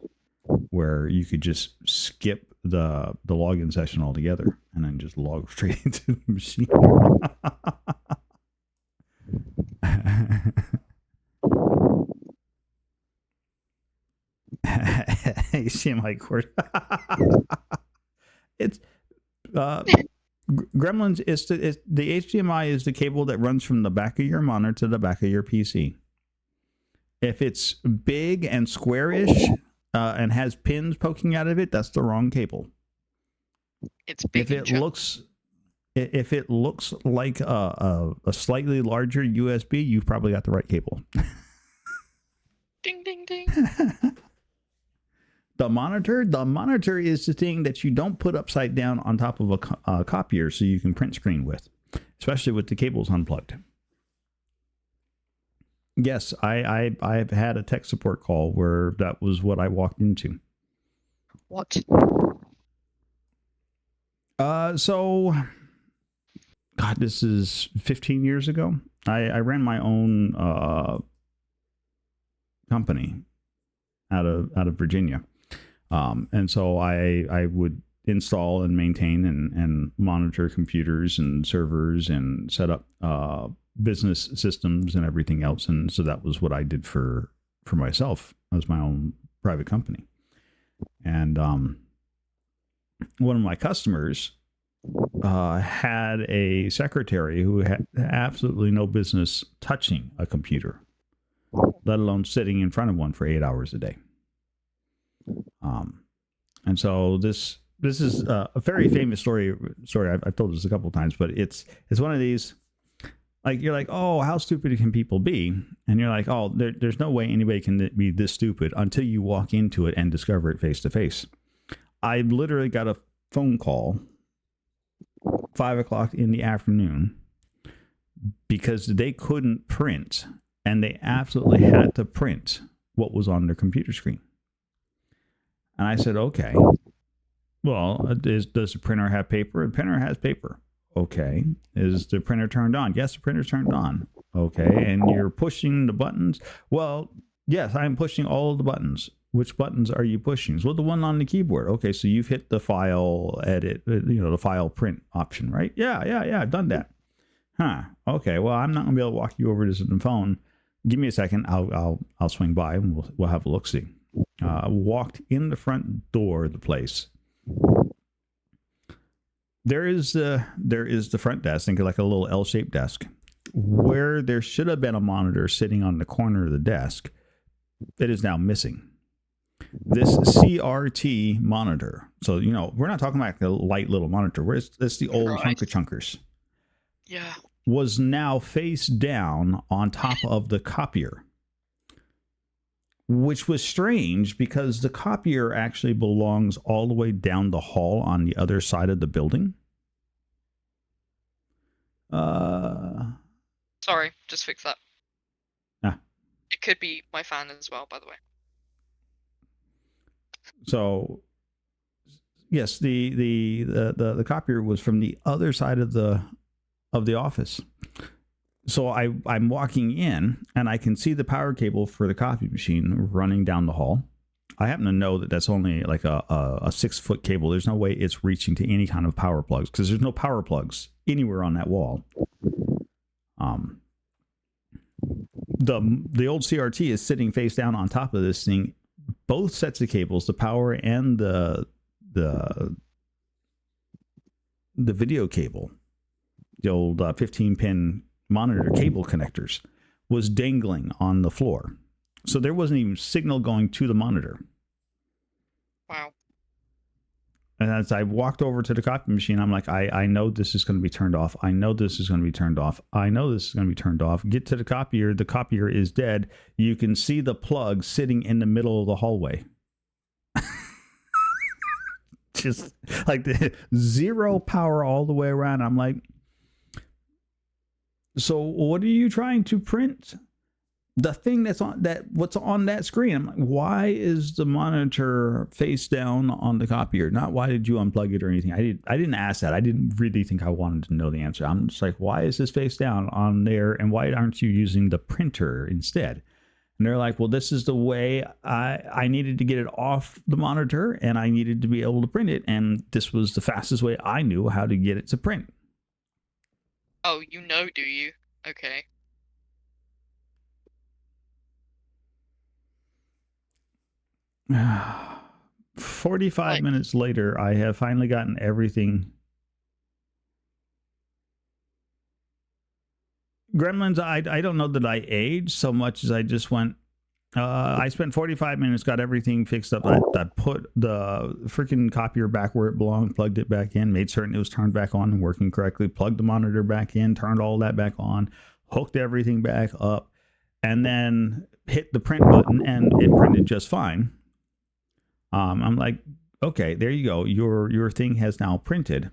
A: where you could just skip the login session altogether and then just log straight into the machine. You see my cord. It's Gremlins is the HDMI is the cable that runs from the back of your monitor to the back of your PC. If it's big and squarish and has pins poking out of it, that's the wrong cable.
B: It's big.
A: If it looks like a slightly larger USB, you've probably got the right cable.
B: Ding ding ding.
A: The monitor is the thing that you don't put upside down on top of a copier so you can print screen with, especially with the cables unplugged. Yes, I've had a tech support call where that was what I walked into.
B: What?
A: So, God, this is 15 years ago. I ran my own company out of Virginia. And so I would install and maintain and monitor computers and servers and set up business systems and everything else. And so that was what I did for myself. I was my own private company. And one of my customers had a secretary who had absolutely no business touching a computer, let alone sitting in front of one for 8 hours a day. And so this is a very famous story. I've told this a couple of times, but it's one of these, like, you're like, oh, how stupid can people be? And you're like, oh, there's no way anybody can be this stupid until you walk into it and discover it face to face. I literally got a phone call 5 o'clock in the afternoon because they couldn't print and they absolutely had to print what was on their computer screen. And I said, okay, well, does the printer have paper? The printer has paper. Okay. Is the printer turned on? Yes, the printer's turned on. Okay. And you're pushing the buttons? Well, yes, I'm pushing all of the buttons. Which buttons are you pushing? Well, the one on the keyboard. Okay, so you've hit the file edit, the file print option, right? Yeah, I've done that. Huh. Okay, well, I'm not going to be able to walk you over this on the phone. Give me a second. I'll swing by and we'll have a look-see. Walked in the front door of the place. There is the front desk, think of like a little L-shaped desk, where there should have been a monitor sitting on the corner of the desk. It is now missing. This CRT monitor. So, we're not talking about the light little monitor. It's the old chunkers.
B: Yeah.
A: Was now face down on top of the copier. Which was strange because the copier actually belongs all the way down the hall on the other side of the building.
B: Sorry, just fix that.
A: Ah.
B: It could be my fan as well, by the way.
A: So, yes, the copier was from the other side of the office. So I'm walking in and I can see the power cable for the copy machine running down the hall. I happen to know that that's only like a 6-foot cable. There's no way it's reaching to any kind of power plugs because there's no power plugs anywhere on that wall. The old CRT is sitting face down on top of this thing. Both sets of cables, the power and the the video cable, the old 15-pin monitor cable connectors, was dangling on the floor. So there wasn't even signal going to the monitor.
B: Wow.
A: And as I walked over to the copy machine, I'm like, I know this is going to be turned off. I know this is going to be turned off. I know this is going to be turned off. Get to the copier is dead. You can see the plug sitting in the middle of the hallway. Just like the zero power all the way around. I'm like, so what are you trying to print? The thing that's on that, what's on that screen? I'm like, why is the monitor face down on the copier? Not why did you unplug it or anything. I didn't ask that. I didn't really think I wanted to know the answer. I'm just like, why is this face down on there? And why aren't you using the printer instead? And they're like, well, this is the way I needed to get it off the monitor and I needed to be able to print it. And this was the fastest way I knew how to get it to print.
B: Oh, you know, do you? Okay.
A: 45 minutes later, I have finally gotten everything. Gremlins, I don't know that I aged so much as I just went. I spent 45 minutes, got everything fixed up. I put the freaking copier back where it belonged, plugged it back in, made certain it was turned back on and working correctly, plugged the monitor back in, turned all that back on, hooked everything back up, and then hit the print button, and it printed just fine. I'm like, okay, there you go. Your thing has now printed.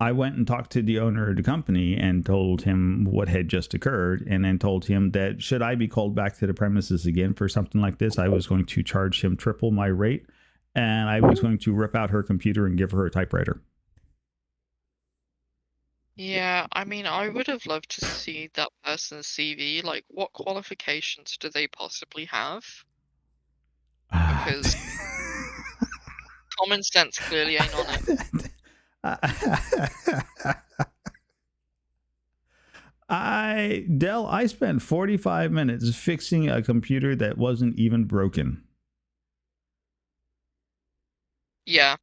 A: I went and talked to the owner of the company and told him what had just occurred, and then told him that should I be called back to the premises again for something like this, I was going to charge him triple my rate, and I was going to rip out her computer and give her a typewriter.
B: Yeah, I mean, I would have loved to see that person's CV. Like, what qualifications do they possibly have? Because common sense clearly ain't on it.
A: I spent 45 minutes fixing a computer that wasn't even broken.
B: Yeah,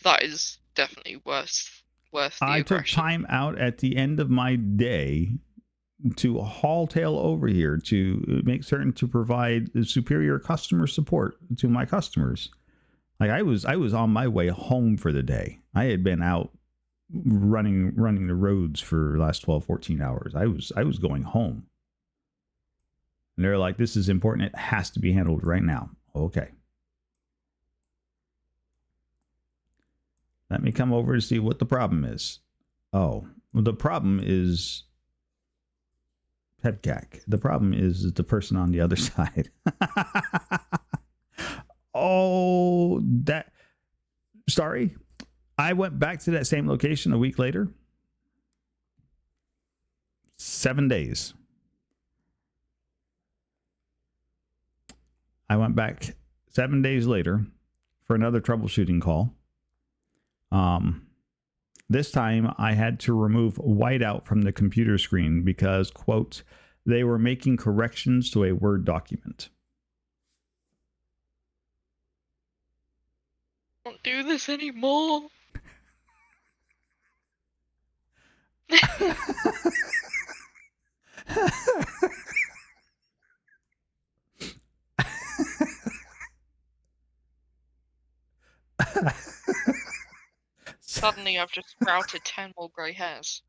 B: that is definitely worth the
A: I took
B: aggression.
A: time out at the end of my day to haul tail over here to make certain to provide superior customer support to my customers. Like I was on my way home for the day. I had been out running the roads for the last 12, 14 hours. I was going home. And they're like, this is important. It has to be handled right now. Okay. Let me come over to see what the problem is. Oh, well, the problem is Pepcac. The problem is the person on the other side. Oh, that. Sorry. I went back to that same location a week later. 7 days. I went back 7 days later for another troubleshooting call. This time I had to remove whiteout from the computer screen because, quote, they were making corrections to a Word document.
B: Don't do this anymore. Suddenly I've just sprouted 10 more grey hairs.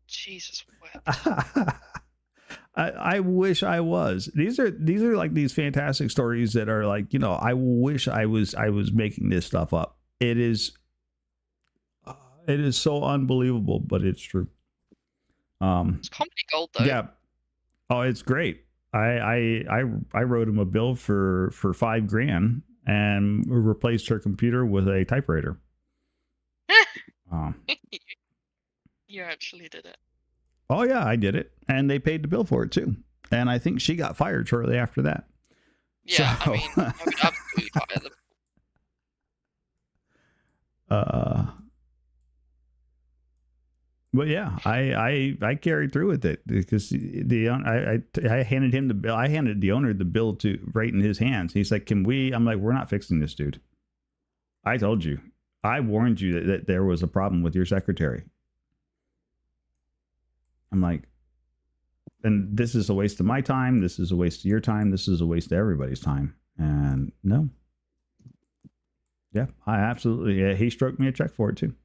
B: Jesus wept.
A: I wish I was. These are like these fantastic stories that are like, you know, I wish I was making this stuff up. It is so unbelievable, but it's true.
B: It's comedy gold though.
A: Yeah. Oh, it's great. I wrote him a bill for $5,000 and replaced her computer with a typewriter.
B: You actually did it.
A: Oh yeah, I did it, and they paid the bill for it too. And I think she got fired shortly after that.
B: Yeah, so... I mean, I would absolutely fire them.
A: But yeah, I carried through with it because I handed him the bill. I handed the owner the bill to right in his hands. He's like, "Can we?" I'm like, "We're not fixing this, dude. I told you. I warned you that there was a problem with your secretary." I'm like, and this is a waste of my time. This is a waste of your time. This is a waste of everybody's time. And no, yeah, I absolutely. Yeah, he stroked me a check for it too.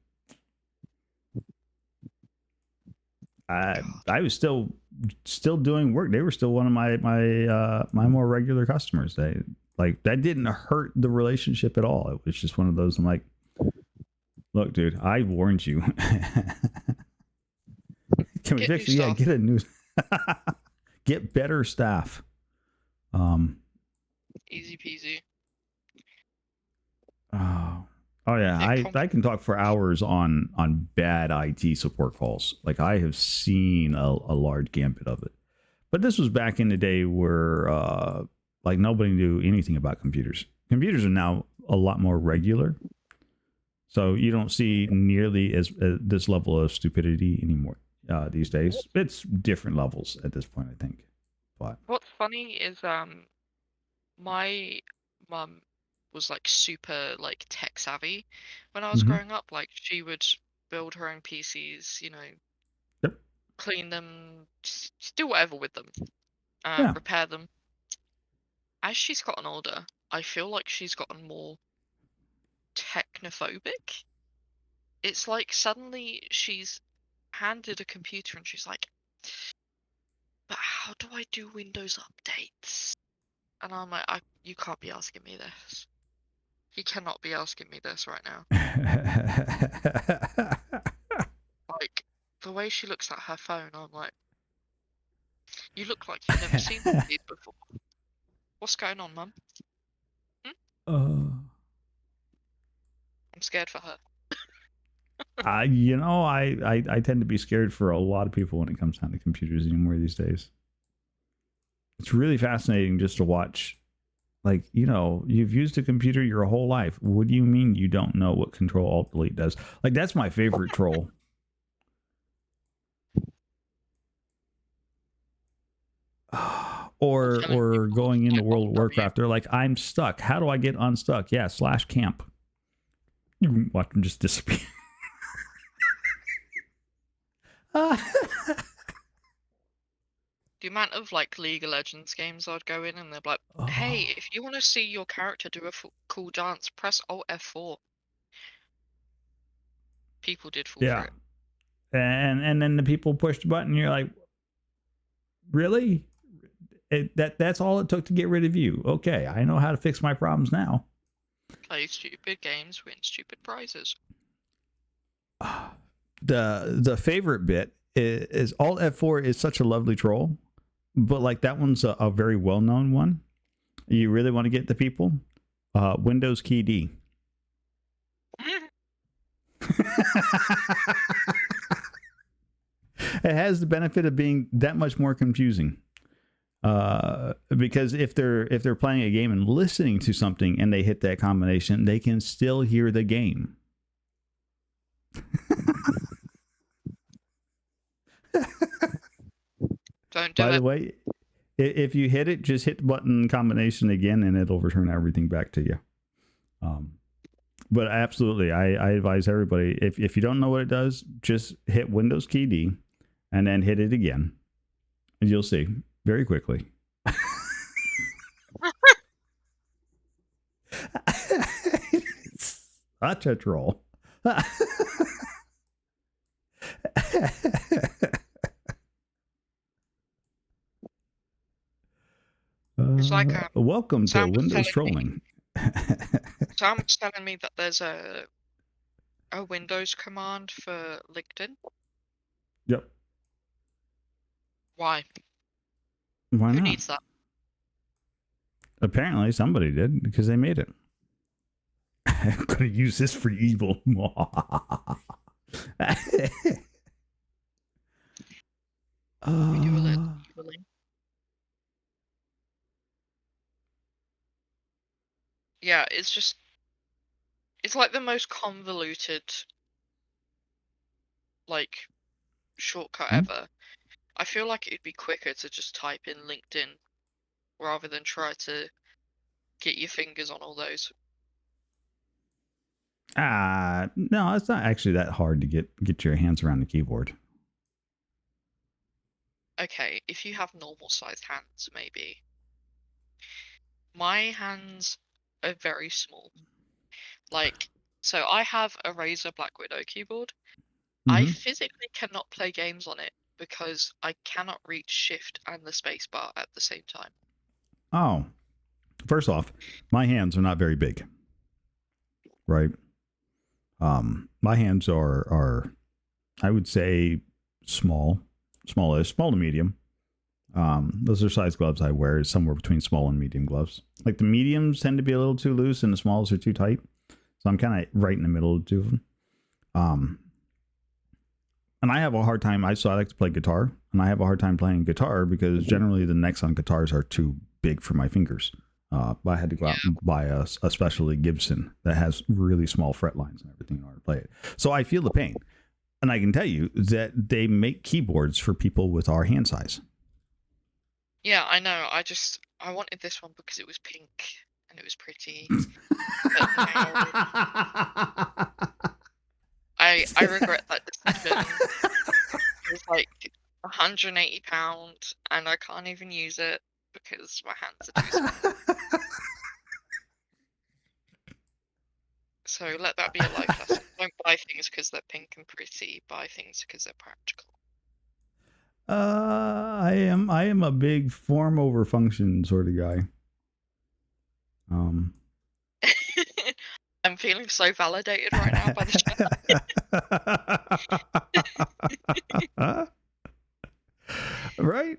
A: I was still doing work. They were still one of my more regular customers. They like that didn't hurt the relationship at all. It was just one of those. I'm like, look, dude, I warned you. Can we fix it? Yeah, get a new, get better staff.
B: Easy peasy.
A: Oh yeah, I can talk for hours on bad IT support calls. Like I have seen a large gambit of it. But this was back in the day where like nobody knew anything about computers. Computers are now a lot more regular. So you don't see nearly as this level of stupidity anymore these days. It's different levels at this point, I think. But
B: what's funny is my mum was like super like tech savvy when I was growing up. Like she would build her own PCs,
A: yep.
B: clean them, just do whatever with them,
A: Yeah.
B: repair them. As she's gotten older, I feel like she's gotten more technophobic. It's like suddenly she's handed a computer and she's like, but how do I do Windows updates? And I'm like, you can't be asking me this. You cannot be asking me this right now. Like, the way she looks at her phone, I'm like, you look like you've never seen one of these before. What's going on, Mum? I'm scared for her.
A: I tend to be scared for a lot of people when it comes down to computers anymore these days. It's really fascinating just to watch. Like, you've used a computer your whole life. What do you mean you don't know what Control Alt Delete does? Like, that's my favorite troll. or going into World of Warcraft, they're like, I'm stuck. How do I get unstuck? Yeah, /camp. You can watch them just disappear.
B: The amount of like League of Legends games I'd go in and they're like, hey, if you want to see your character do a cool dance, press Alt F4. People did fall for it.
A: And then the people push the button and you're like, really? That's all it took to get rid of you. Okay, I know how to fix my problems now.
B: Play stupid games, win stupid prizes.
A: The favorite bit is Alt F4 is such a lovely troll, but like that one's a very well-known one. You really want to get the people? Windows key D. It has the benefit of being that much more confusing. Because if they're playing a game and listening to something and they hit that combination, they can still hear the game.
B: Don't do it.
A: By the way, if you hit it, just hit the button combination again and it'll return everything back to you. But absolutely, I advise everybody, if you don't know what it does, just hit Windows key D and then hit it again. And you'll see very quickly. Such a troll.
B: It's like
A: welcome to Windows trolling.
B: Sam was telling me that there's a Windows command for LinkedIn.
A: Yep.
B: Why?
A: Why
B: Who
A: not?
B: needs that?
A: Apparently somebody did because they made it. I'm going to use this for evil.
B: Yeah, it's like the most convoluted like shortcut
A: Hmm?
B: ever, I feel like it'd be quicker to just type in LinkedIn rather than try to get your fingers on all those.
A: No, it's not actually that hard to get your hands around the keyboard.
B: Okay, if you have normal sized hands, maybe. My hands are very small. Like, so I have a Razer Black Widow keyboard. I
A: Hmm.
B: physically cannot play games on it because I cannot reach Shift and the space bar at the same time.
A: Oh, first off, my hands are not very big, right? My hands are I would say smallish, small to medium. Those are size gloves I wear, is somewhere between small and medium gloves. Like the mediums tend to be a little too loose and the smalls are too tight. So I'm kind of right in the middle of the two of them. And I have a hard time. So I like to play guitar, and I have a hard time playing guitar because generally the necks on guitars are too big for my fingers. I had to go out
B: Yeah,
A: and buy a specialty Gibson that has really small fret lines and everything in order to play it. So I feel the pain. And I can tell you that they make keyboards for people with our hand size.
B: yeah, I know. I wanted this one because it was pink and it was pretty, but now I regret that decision. It was like £180 and I can't even use it because my hands are too small. So let that be a life lesson. Don't buy things because they're pink and pretty. Buy things because they're practical.
A: I am a big form over function sort of guy. Um,
B: I'm feeling so validated right now by the chat.
A: Right?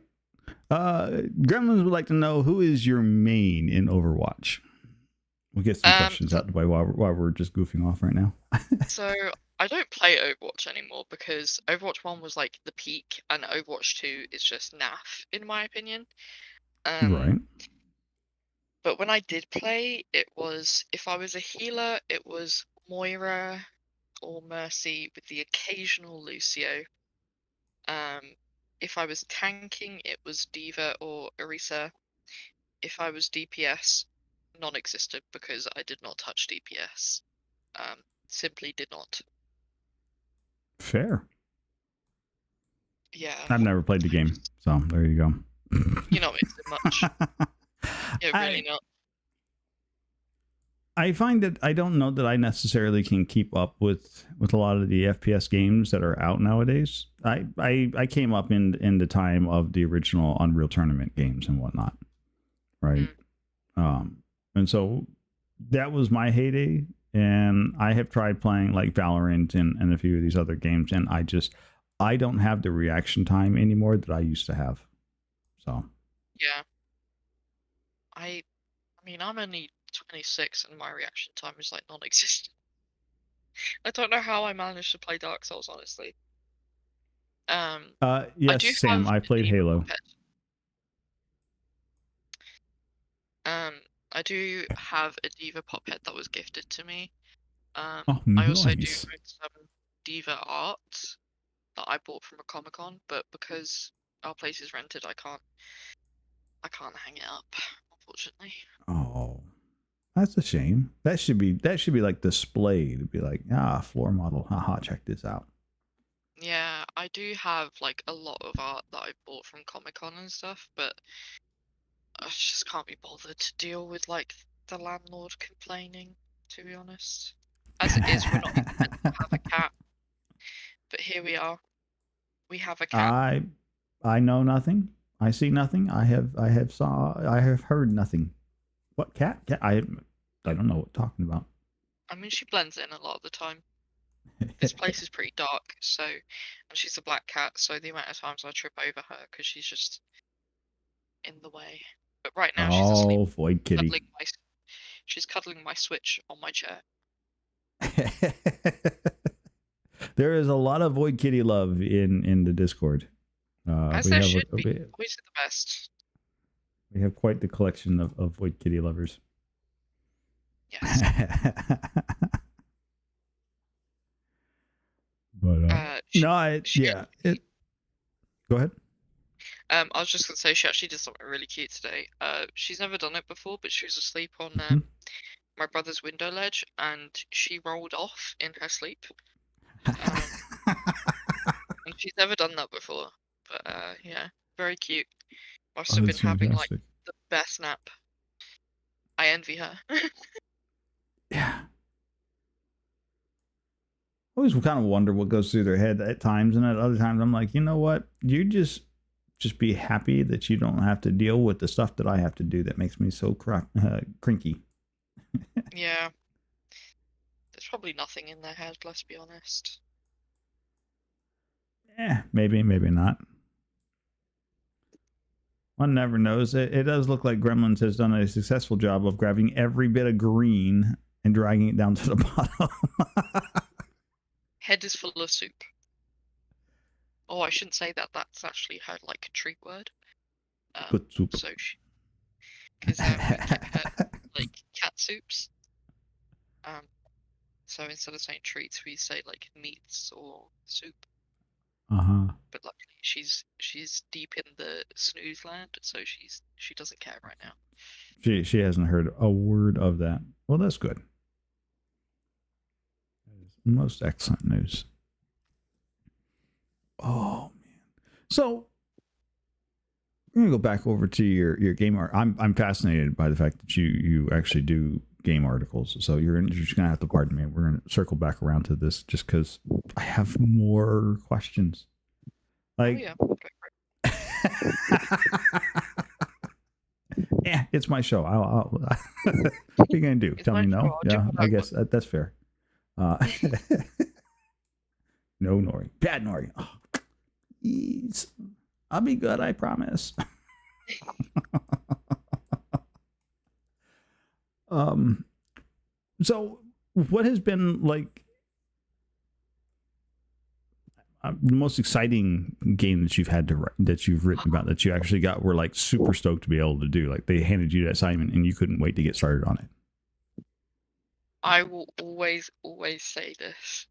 A: Gremlins would like to know, who is your main in Overwatch? We'll get some questions
B: So,
A: out of the way while we're just goofing off right now.
B: so I don't play Overwatch anymore because Overwatch 1 was like the peak and Overwatch 2 is just naff in my opinion.
A: Right.
B: But when I did play, it was, if I was a healer, it was Moira or Mercy with the occasional Lucio. If I was tanking, it was Diva or Orisa. If I was DPS, non-existent because I did not touch DPS. Simply did not.
A: Fair.
B: Yeah,
A: I've never played the game, so there you go.
B: you're not missing much. You're really
A: I
B: not.
A: I find that I don't know that I necessarily can keep up with a lot of the FPS games that are out nowadays. I came up in the time of the original Unreal Tournament games and whatnot, right?
B: Mm.
A: And so that was my heyday. And I have tried playing like Valorant and a few of these other games, and I don't have the reaction time anymore that I used to have. So
B: Yeah, I mean, I'm only 26 and my reaction time is like non-existent. I don't know how I managed to play Dark Souls, honestly. I
A: yes,
B: do
A: Sam,
B: have
A: I
B: a
A: played
B: Diva
A: Halo.
B: Puppet. I do have a Diva Puppet that was gifted to me.
A: Oh,
B: I also do
A: nice.
B: own some Diva art that I bought from a Comic Con, but because our place is rented, I can't hang it up, unfortunately.
A: Oh, that's a shame. That should be like displayed. It'd be like, floor model. Haha, check this out.
B: Yeah, I do have like a lot of art that I bought from Comic Con and stuff, but I just can't be bothered to deal with like the landlord complaining, to be honest. As it is, we're not even meant to have a cat, but here we are. We have a cat.
A: I I know nothing. I see nothing. I have heard nothing. What cat? Cat? I don't know what you're talking about.
B: I mean, she blends in a lot of the time. This place is pretty dark, so, and she's a black cat, so the amount of times I trip over her because she's just in the way. But right now she's asleep,
A: Oh, Void Kitty.
B: cuddling my, she's cuddling my Switch on my chair.
A: There is a lot of Void Kitty love in the Discord.
B: As
A: We
B: there
A: have
B: should be. Always the best.
A: we have quite the collection of Void Kitty lovers.
B: Yes.
A: But
B: She,
A: no,
B: she,
A: yeah, it Go ahead.
B: I was just gonna say she actually did something really cute today. She's never done it before, but she was asleep on
A: Mhm.
B: my brother's window ledge, and she rolled off in her sleep. Um, and she's never done that before. But yeah, very cute. Must
A: Oh,
B: have been
A: that's
B: having like
A: fantastic.
B: the best nap. I envy her.
A: Yeah. I always kind of wonder what goes through their head at times, and at other times I'm like, you know what? You just be happy that you don't have to deal with the stuff that I have to do that makes me so crinky.
B: Yeah, there's probably nothing in their head, let's be honest.
A: Maybe, maybe not. One never knows. It does look like Gremlins has done a successful job of grabbing every bit of green and dragging it down to the bottom.
B: Head is full of soup. Oh, I shouldn't say that. That's actually her like treat word.
A: Good soup.
B: So she, because we get her like cat soups. Um, so instead of saying treats, we say like meats or soup.
A: Uh-huh.
B: But luckily, she's deep in the snooze land, so she doesn't care right now.
A: She hasn't heard a word of that. Well, that's good. That is most excellent news. Oh man. So we're gonna go back over to your game art. I'm fascinated by the fact that you actually do game articles. So you're just gonna have to pardon me. We're gonna circle back around to this just because I have more questions.
B: Oh
A: Like,
B: yeah, go for it.
A: yeah, it's my show. What are you gonna do?
B: It's
A: Tell
B: my
A: me
B: show.
A: no?
B: I'll do
A: Yeah,
B: what
A: I
B: I want.
A: guess that's fair. Uh, no Nori, bad Nori. Oh, please. I'll be good. I promise. um. So, what has been like the most exciting game that you've had to write, that you've written about, that you actually were like super stoked to be able to do? Like they handed you that assignment and you couldn't wait to get started on it.
B: I will always say this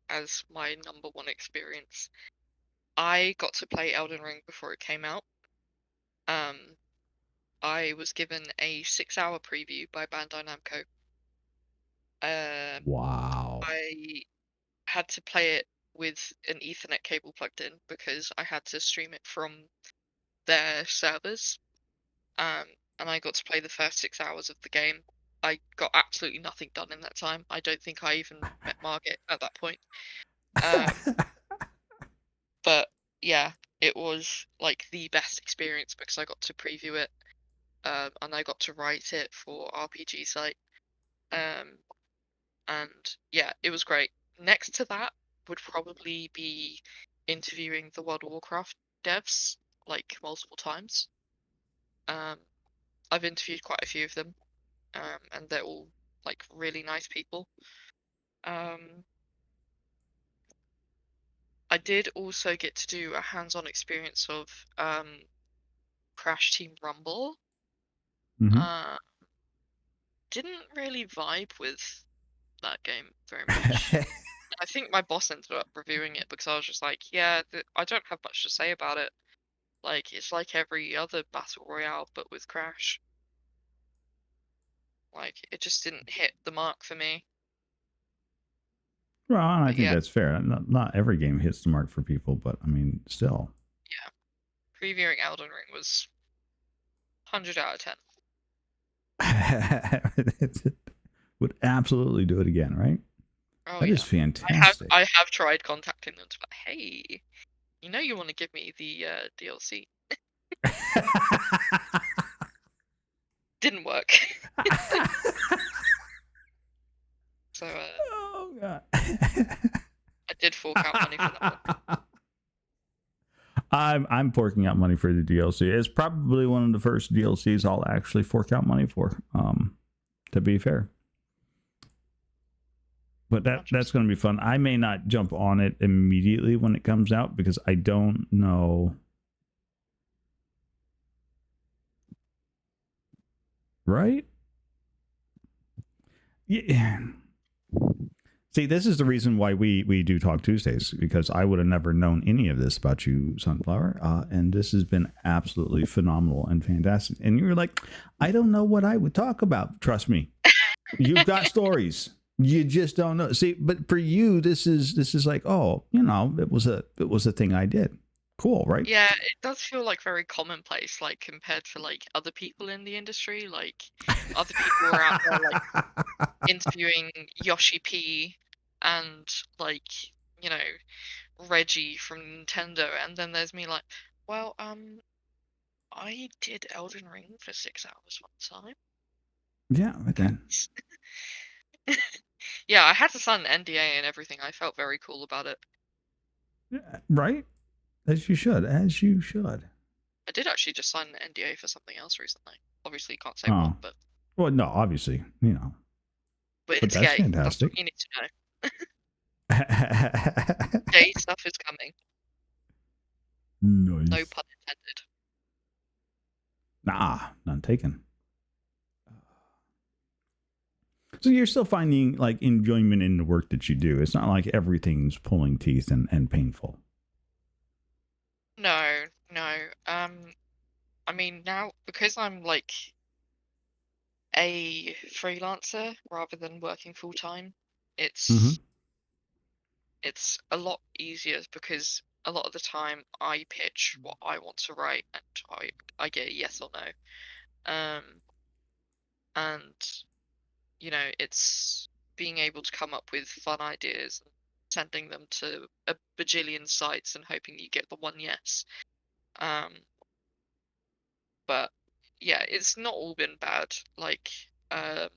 B: as my number one experience. I got to play Elden Ring before it came out. Um, I was given a 6-hour preview by Bandai Namco.
A: Wow.
B: I had to play it with an Ethernet cable plugged in because I had to stream it from their servers. Um, and I got to play the first 6 hours of the game. I got absolutely nothing done in that time. I don't think I even met Margit at that point. Um, but yeah, it was like the best experience because I got to preview it, and I got to write it for RPG Site. Um, and yeah, it was great. Next to that would probably be interviewing the World of Warcraft devs like multiple times. Um, I've interviewed quite a few of them, and they're all like really nice people. Um, I did also get to do a hands-on experience of Crash Team Rumble.
A: Mm-hmm.
B: Uh, didn't really vibe with that game very much. I think my boss ended up reviewing it because I was just like, yeah, I don't have much to say about it. Like, it's like every other battle royale, but with Crash. Like, it just didn't hit the mark for me.
A: Well, I
B: But
A: think
B: yeah,
A: that's fair. Not every game hits the mark for people, but I mean, still.
B: yeah, previewing Elden Ring was 100 out of 10.
A: Would absolutely do it again, right?
B: Oh
A: That is
B: yeah. I have
A: fantastic.
B: I have tried contacting them to be like, hey, you want to give me the DLC. Didn't work. So
A: Oh god.
B: I did fork out money for that one.
A: I'm forking out money for the DLC. It's probably one of the first DLCs I'll actually fork out money for. To be fair, but that's going to be fun. I may not jump on it immediately when it comes out because I don't know. Right? Yeah. See, this is the reason why we do Talk Tuesdays, because I would have never known any of this about you, Sunflower. And this has been absolutely phenomenal and fantastic. And you were like, I don't know what I would talk about. Trust me, you've got stories. You just don't know. See, but for you, this is like, oh, it was a thing I did. Cool, right?
B: Yeah, it does feel like very commonplace, like compared to like other people in the industry. Like other people are out there like interviewing Yoshi P and like, you know, Reggie from Nintendo, and then there's me like, well, I did Elden Ring for 6 hours one time.
A: Yeah, but then.
B: Yeah, I had to sign an NDA and everything. I felt very cool about it.
A: Right? As you should. As you should.
B: I did actually just sign an NDA for something else recently. Obviously, can't say
A: Oh.
B: what, but.
A: Well, no, obviously,
B: But
A: But
B: it's
A: that's
B: gay.
A: fantastic.
B: That's what you need to know. Gay stuff is coming.
A: Nice.
B: No pun intended.
A: Nah, none taken. So you're still finding like enjoyment in the work that you do. It's not like everything's pulling teeth and painful.
B: No. I mean, now because I'm like a freelancer rather than working full time, it's a lot easier because a lot of the time I pitch what I want to write and I get a yes or no. And it's being able to come up with fun ideas and sending them to a bajillion sites and hoping you get the one yes. But yeah, it's not all been bad. Like, I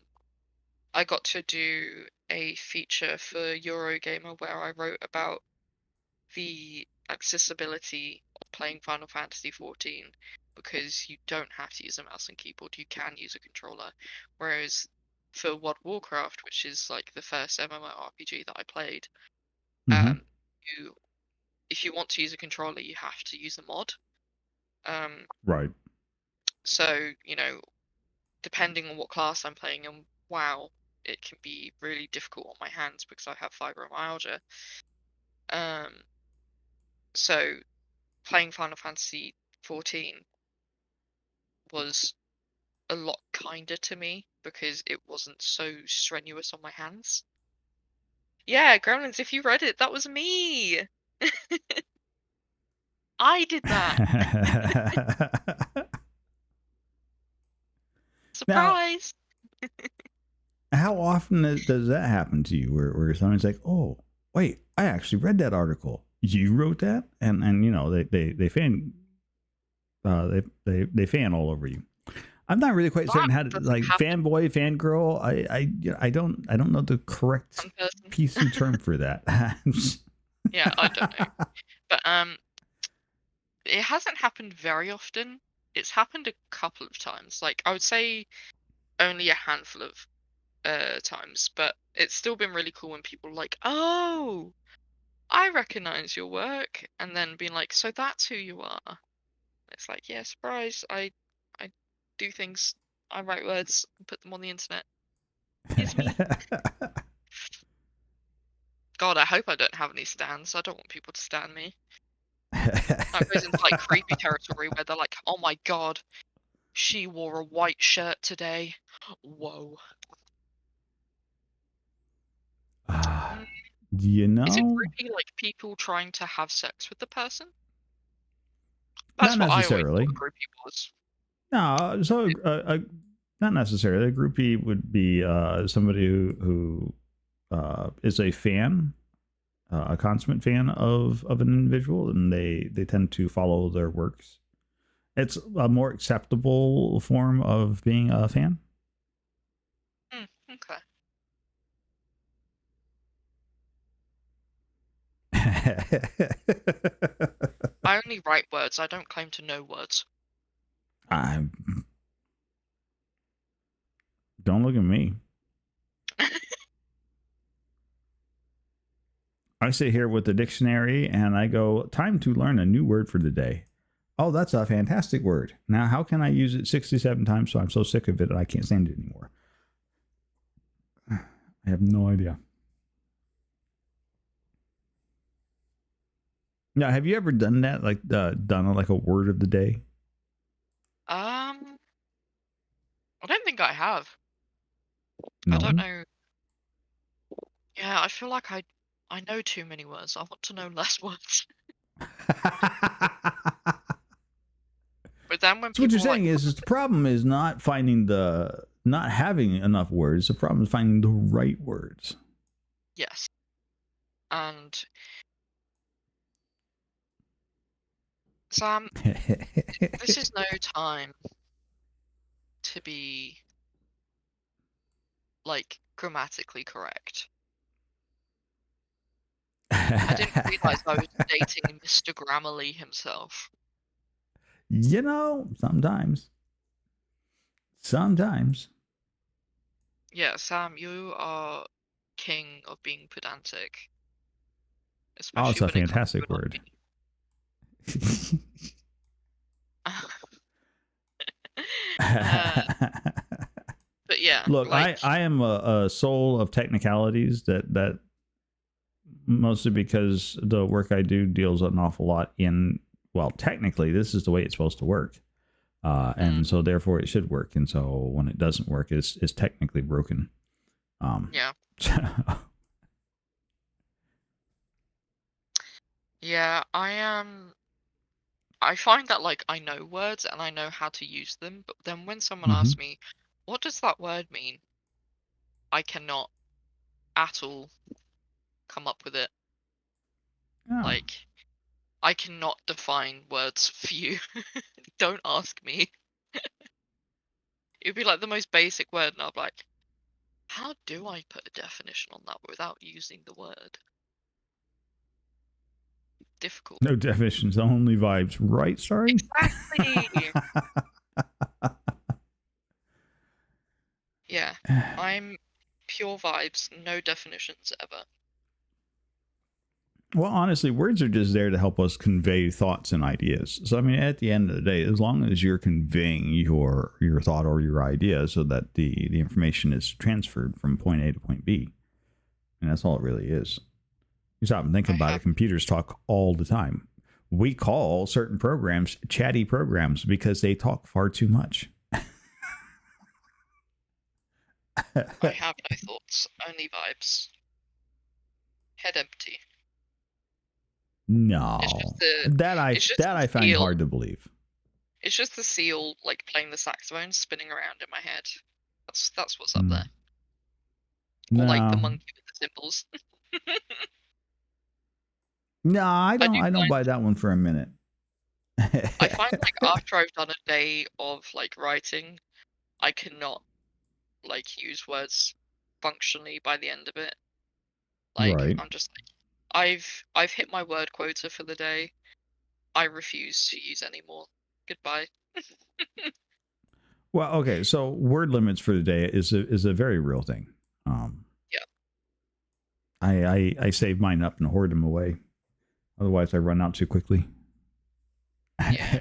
B: got to do a feature for Eurogamer where I wrote about the accessibility of playing Final Fantasy XIV, because you don't have to use a mouse and keyboard, you can use a controller. Whereas for World of Warcraft, which is like the first MMORPG that I played, if you want to use a controller, you have to use a mod.
A: Right.
B: So, depending on what class I'm playing in WoW, it can be really difficult on my hands because I have fibromyalgia. So playing Final Fantasy XIV was a lot kinder to me because it wasn't so strenuous on my hands. Yeah, Gremlins, if you read it, that was me. I did that. Surprise.
A: Now, how often does that happen to you where someone's like, oh, wait, I actually read that article. You wrote that? And they fan they fan all over you. I'm not really quite certain how to like fanboy, fangirl. I don't know the correct PC term for that.
B: Yeah, I don't know. But it hasn't happened very often. It's happened a couple of times. Like, I would say only a handful of times, but it's still been really cool when people are like, oh, I recognize your work, and then being like, so that's who you are. It's like, yeah, surprise, I do things, I write words and put them on the internet. It's me. God, I hope I don't have any stans. I don't want people to stan me. That goes into like creepy territory where they're like, oh my god, she wore a white shirt today. Whoa.
A: You know?
B: Is it creepy, like people trying to have sex with the person?
A: That's not necessarily.
B: I always thought a groupie was.
A: No, so not necessarily. A groupie would be somebody who is a fan, a consummate fan of an individual, and they tend to follow their works. It's a more acceptable form of being a fan.
B: Okay. I only write words. I don't claim to know words.
A: Don't look at me. I sit here with the dictionary and I go, time to learn a new word for the day. Oh, that's a fantastic word. Now, how can I use it 67 times so I'm so sick of it that I can't stand it anymore? I have no idea. Now, have you ever done that? Like done like a word of the day?
B: I don't think I have. I don't
A: No.
B: know. Yeah, I feel like I know too many words. I want to know less words. But then when
A: So what you're
B: people like,
A: saying is the problem is not not having enough words. The problem is finding the right words.
B: yes, and Sam, this is no time to be like grammatically correct. I didn't realize I was dating Mr. Grammarly himself.
A: You know, sometimes.
B: Yeah, Sam, you are king of being pedantic,
A: Oh, it's
B: especially
A: a
B: when it comes to
A: fantastic word.
B: an uh, but yeah,
A: Look,
B: like,
A: I am a soul of technicalities that mostly because the work I do deals an awful lot in, well, technically this is the way it's supposed to work.
B: mm,
A: And so therefore it should work. And so when it doesn't work, it's technically broken.
B: yeah, yeah, I find that like I know words and I know how to use them, but then when someone
A: hmm
B: asks me, what does that word mean? I cannot at all come up with it.
A: Oh,
B: Like, I cannot define words for you. Don't ask me. It'd be like the most basic word, and I'm like, how do I put a definition on that without using the word? Difficult.
A: no definitions, only vibes. Right? Sorry.
B: Exactly. Yeah, I'm pure vibes, no definitions ever.
A: Well, honestly, words are just there to help us convey thoughts and ideas. So, I mean, at the end of the day, as long as you're conveying your thought or your idea, so that the information is transferred from point A to point B, and that's all it really is. You stop and think
B: I
A: about it.
B: have,
A: Computers talk all the time. We call certain programs chatty programs because they talk far too much.
B: I have no thoughts, only vibes. Head empty. It's just
A: No,
B: the, it's just
A: that
B: the
A: I find
B: seal.
A: hard to believe.
B: It's just the seal, like playing the saxophone, spinning around in my head. That's what's up there.
A: Mm.
B: Or like the
A: No,
B: monkey with the cymbals.
A: no, I
B: I do
A: don't
B: find
A: buy that one for a minute.
B: I find like after I've done a day of like writing, I cannot like use words functionally by the end of it. Like
A: Right.
B: I'm just like I've hit my word quota for the day. I refuse to use any more. Goodbye.
A: Well, okay. So word limits for the day is a very real thing. Um,
B: Yeah.
A: I save mine up and hoard them away. Otherwise, I run out too quickly.
B: Yeah.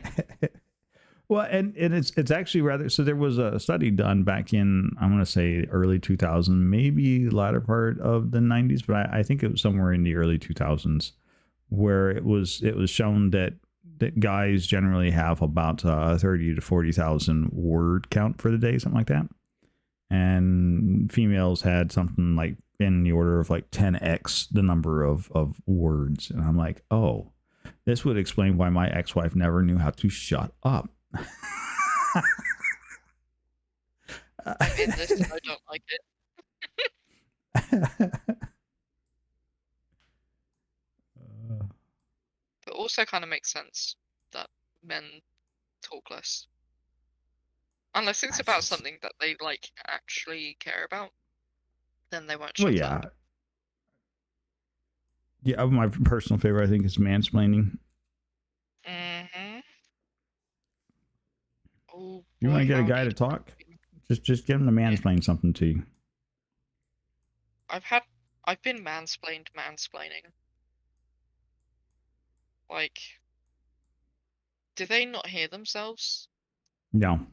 A: Well, and it's actually rather. So there was a study done back in, I'm going to say early 2000, maybe latter part of the 90s, but I think it was somewhere in the early 2000s, where it was shown that guys generally have about 30 to 40,000 word count for the day, something like that, and females had something like in the order of like 10x the number of words. And I'm like, oh, this would explain why my ex-wife never knew how to shut up.
B: I'm in this and I don't like it. But also kind of makes sense that men talk less. Unless it's about
A: Just,
B: something that they like actually care about, then they won't
A: well,
B: shut up.
A: yeah. Yeah, my personal favorite, I think, is mansplaining.
B: Mm-hmm. Oh
A: You want
B: boy,
A: to get a guy
B: howdy.
A: to talk? Just get him to
B: Yeah.
A: mansplain something to you.
B: I've been mansplaining. Like, do they not hear themselves?
A: No.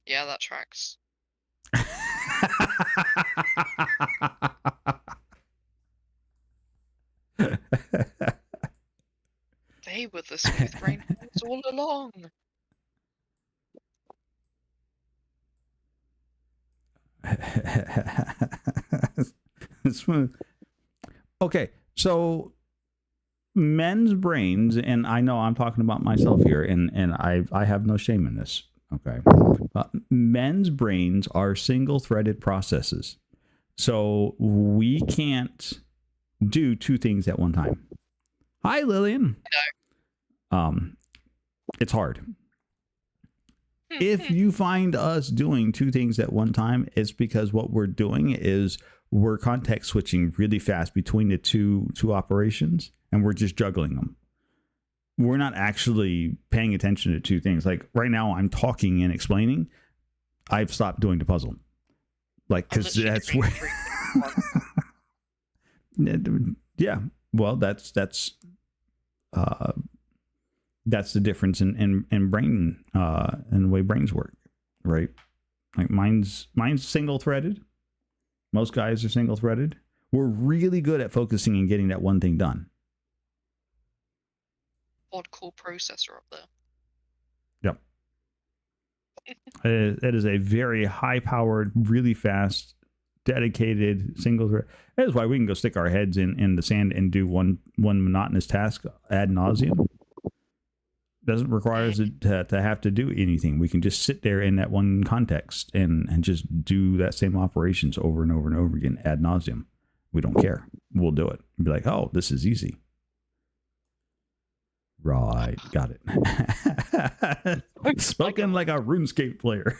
B: Yeah, that tracks. were the smooth brain ones all along.
A: Smooth. Okay, so men's brains, and I know I'm talking about myself here, and I have no shame in this. Okay, men's brains are single-threaded processes, so we can't do two things at one time. Hi, Lillian. It's hard. If you find us doing two things at one time, it's because what we're doing is we're context switching really fast between the two operations, and we're just juggling them. We're not actually paying attention to two things. Like right now, I'm talking and explaining. I've stopped doing the puzzle, like because that's where. Yeah, well, that's the difference in brain and the way brains work, right? Like mine's single threaded. Most guys are single threaded. We're really good at focusing and getting that one thing done.
B: Odd core processor up there.
A: Yep. It is a very high powered, really fast, dedicated single thread. That is why we can go stick our heads in the sand and do one monotonous task ad nauseum. Doesn't require us to have to do anything. We can just sit there in that one context and just do that same operations over and over and over again ad nauseum. We don't care. We'll do it. Be like, oh, this is easy. Right, got it. Spoken like a RuneScape player.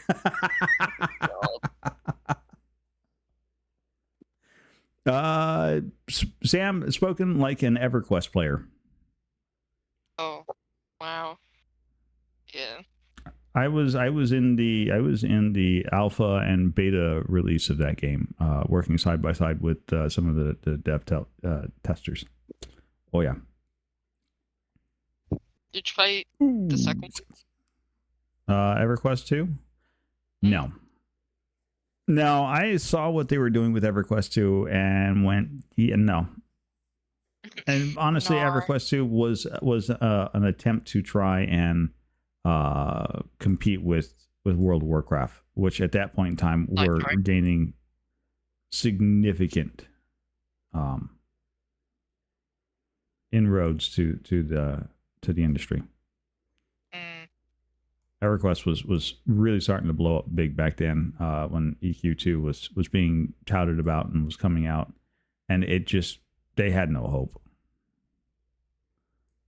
A: Sam, spoken like an EverQuest player.
B: Oh, wow. Yeah.
A: I was in the alpha and beta release of that game, working side by side with some of the dev testers. Oh yeah.
B: Did you play the second one?
A: EverQuest 2? No. No, I saw what they were doing with EverQuest 2 and went, yeah, no. And honestly, no. EverQuest 2 was an attempt to try and compete with World of Warcraft, which at that point in time were gaining significant inroads to the industry. EverQuest was really starting to blow up big back then when EQ2 was being touted about and was coming out, and they had no hope.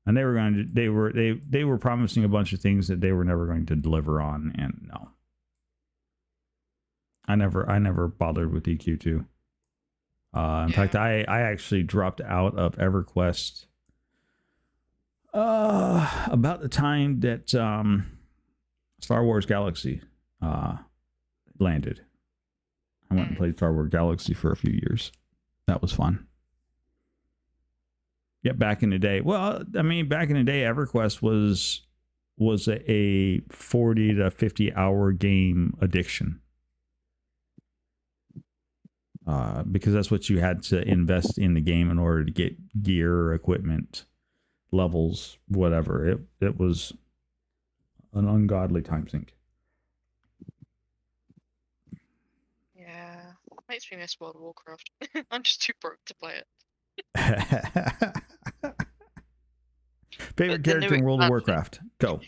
A: And they were promising a bunch of things that they were never going to deliver on, and no. I never bothered with EQ2. In fact, I actually dropped out of EverQuest about the time that Star Wars Galaxy landed. I went and played Star Wars Galaxy for a few years. That was fun. Yeah, back in the day. Well, I mean, back in the day, EverQuest was a 40 to 50 hour game addiction. Because that's what you had to invest in the game in order to get gear, equipment, levels, whatever. It was an ungodly time sink.
B: Yeah, makes me miss World of Warcraft. I'm just too broke to play it.
A: Favorite character in World of Warcraft? Go.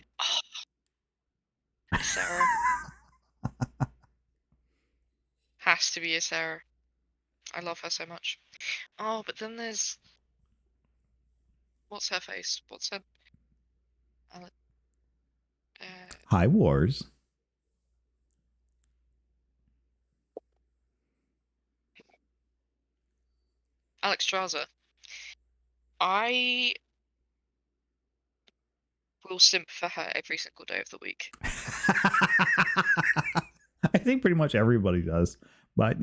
B: Sarah. Has to be a Sarah. I love her so much. Oh, but then there's... What's her face? What's her...
A: High Wars.
B: Alexstrasza. I will simp for her every single day of the week.
A: I think pretty much everybody does, but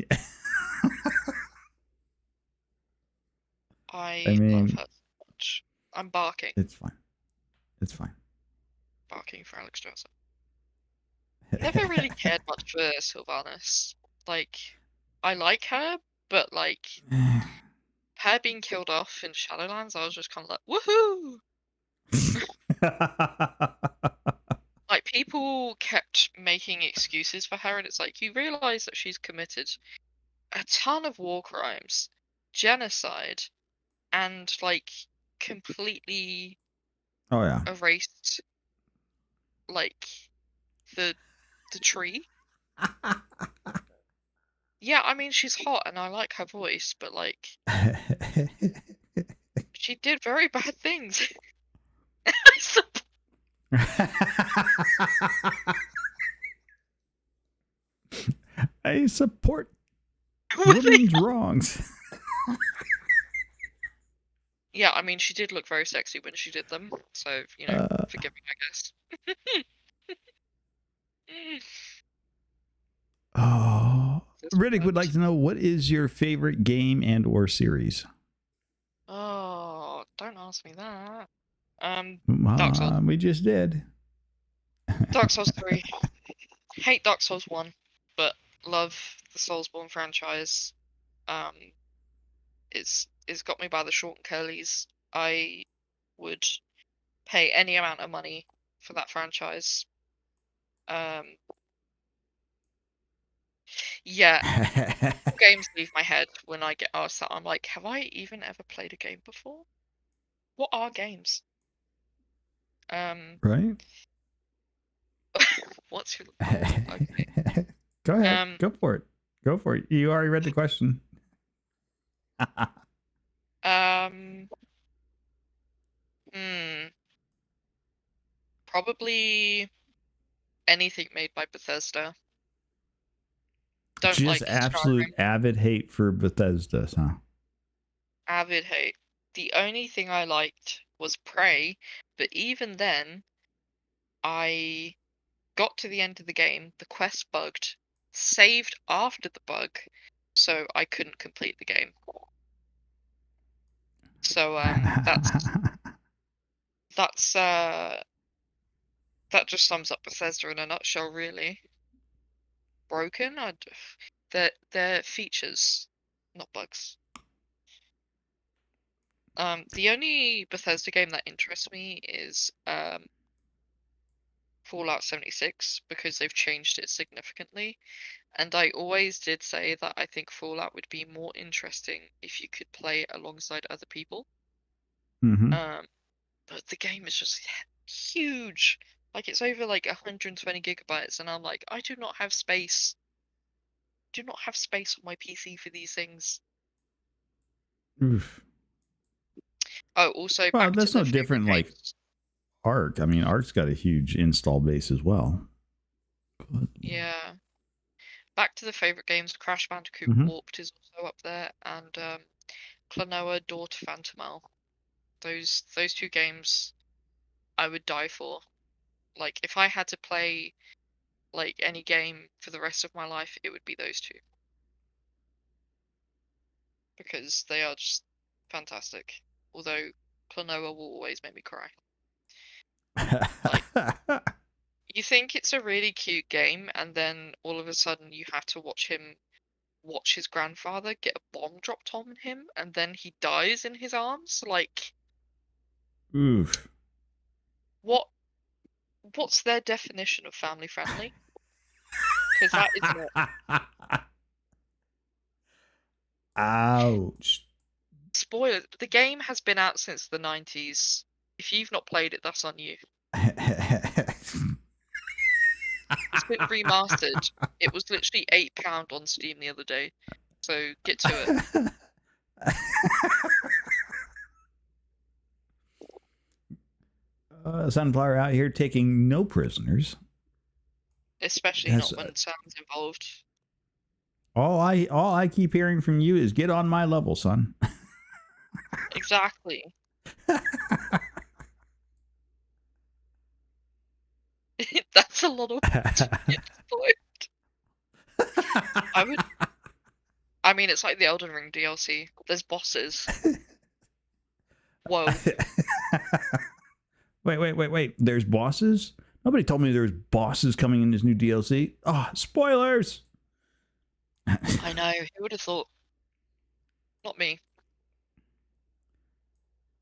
B: I mean, love her so much. I'm barking.
A: It's fine. It's fine.
B: Barking for Alexstrasza. Never really cared much for Sylvanas. Like, I like her, but like her being killed off in Shadowlands, I was just kind of like, woohoo! Like, people kept making excuses for her, and it's like, you realize that she's committed a ton of war crimes, genocide, and, like, completely
A: Oh yeah.
B: erased, like, the tree. Yeah, I mean, she's hot and I like her voice, but, like, she did very bad things. I sup-
A: I support
B: With it.
A: women's wrongs.
B: Yeah, I mean, she did look very sexy when she did them, so,
A: Uh,
B: forgive me, I guess.
A: oh,
B: This
A: Riddick would like
B: word.
A: to know, what is your favorite game and or series?
B: Oh, don't ask me that. Dark Souls.
A: We just did.
B: Dark Souls 3. Hate Dark Souls 1, but love the Soulsborne franchise. Um, it's got me by the short and curlies. I would pay any amount of money for that franchise. Um, yeah, games leave my head when I get asked that. I'm like, have I even ever played a game before? What are games? Um,
A: Right?
B: what's your oh, okay.
A: Go ahead.
B: Um,
A: Go for it. Go for it. You already read the question.
B: um, hmm, probably anything made by Bethesda. Don't
A: Just
B: like
A: absolute
B: Skyrim.
A: avid hate for Bethesda, huh?
B: Avid hate. The only thing I liked was Prey, but even then, I got to the end of the game, the quest bugged, saved after the bug, so I couldn't complete the game. So that's that just sums up Bethesda in a nutshell, really. Broken? They're features, not bugs. The only Bethesda game that interests me is Fallout 76 because they've changed it significantly. And I always did say that I think Fallout would be more interesting if you could play alongside other people.
A: Mm-hmm.
B: Um, but the game is just huge. Like it's over like 120 gigabytes, and I'm like, I do not have space on my PC for these things.
A: Oof.
B: Oh, also
A: Well,
B: back to
A: that's
B: the
A: no
B: favorite
A: different like
B: games.
A: Ark. I mean, Ark's got a huge install base as well.
B: Yeah, back to the favorite games. Crash Bandicoot
A: Mm-hmm.
B: Warped is also up there, and Klonoa Door to Phantomile. Those two games I would die for. Like if I had to play like any game for the rest of my life, it would be those two because they are just fantastic. Although Klonoa will always make me cry. Like you think it's a really cute game, and then all of a sudden you have to watch his grandfather get a bomb dropped on him, and then he dies in his arms. Like
A: Oof.
B: what? What's their definition of family friendly? Because that is not.
A: Ouch.
B: Spoiler, the game has been out since the 90s. If you've not played it, that's on you. It's been remastered. It was literally £8 on Steam the other day. So get to it.
A: Sunflower out here taking no prisoners.
B: Especially
A: That's
B: not when sound's involved.
A: all I keep hearing from you is get on my level, son.
B: Exactly. That's a lot of to be explored. I would. I mean, it's like the Elden Ring DLC. There's bosses. Whoa.
A: Wait. There's bosses? Nobody told me there was bosses coming in this new DLC. Oh, spoilers!
B: I know. Who would have thought? Not me.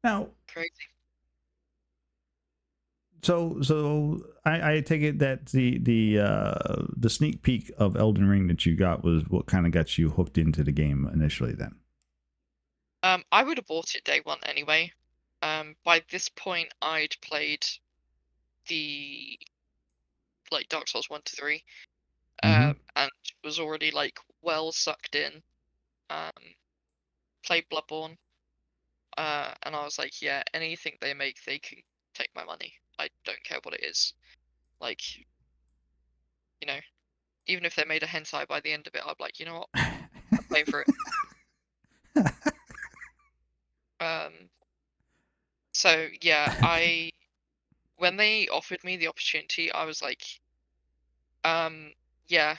A: Now,
B: Crazy.
A: So I take it that the sneak peek of Elden Ring that you got was what kind of got you hooked into the game initially. Then.
B: I would have bought it day one anyway. By this point, I'd played the like Dark Souls 1 to 3,
A: Mm-hmm.
B: and was already like well sucked in. Um, played Bloodborne, and I was like, yeah, anything they make, they can take my money. I don't care what it is. Like, you know, even if they made a hentai by the end of it, I'd be like, you know what, I'm paying for it. So yeah, when they offered me the opportunity, I was like, yeah,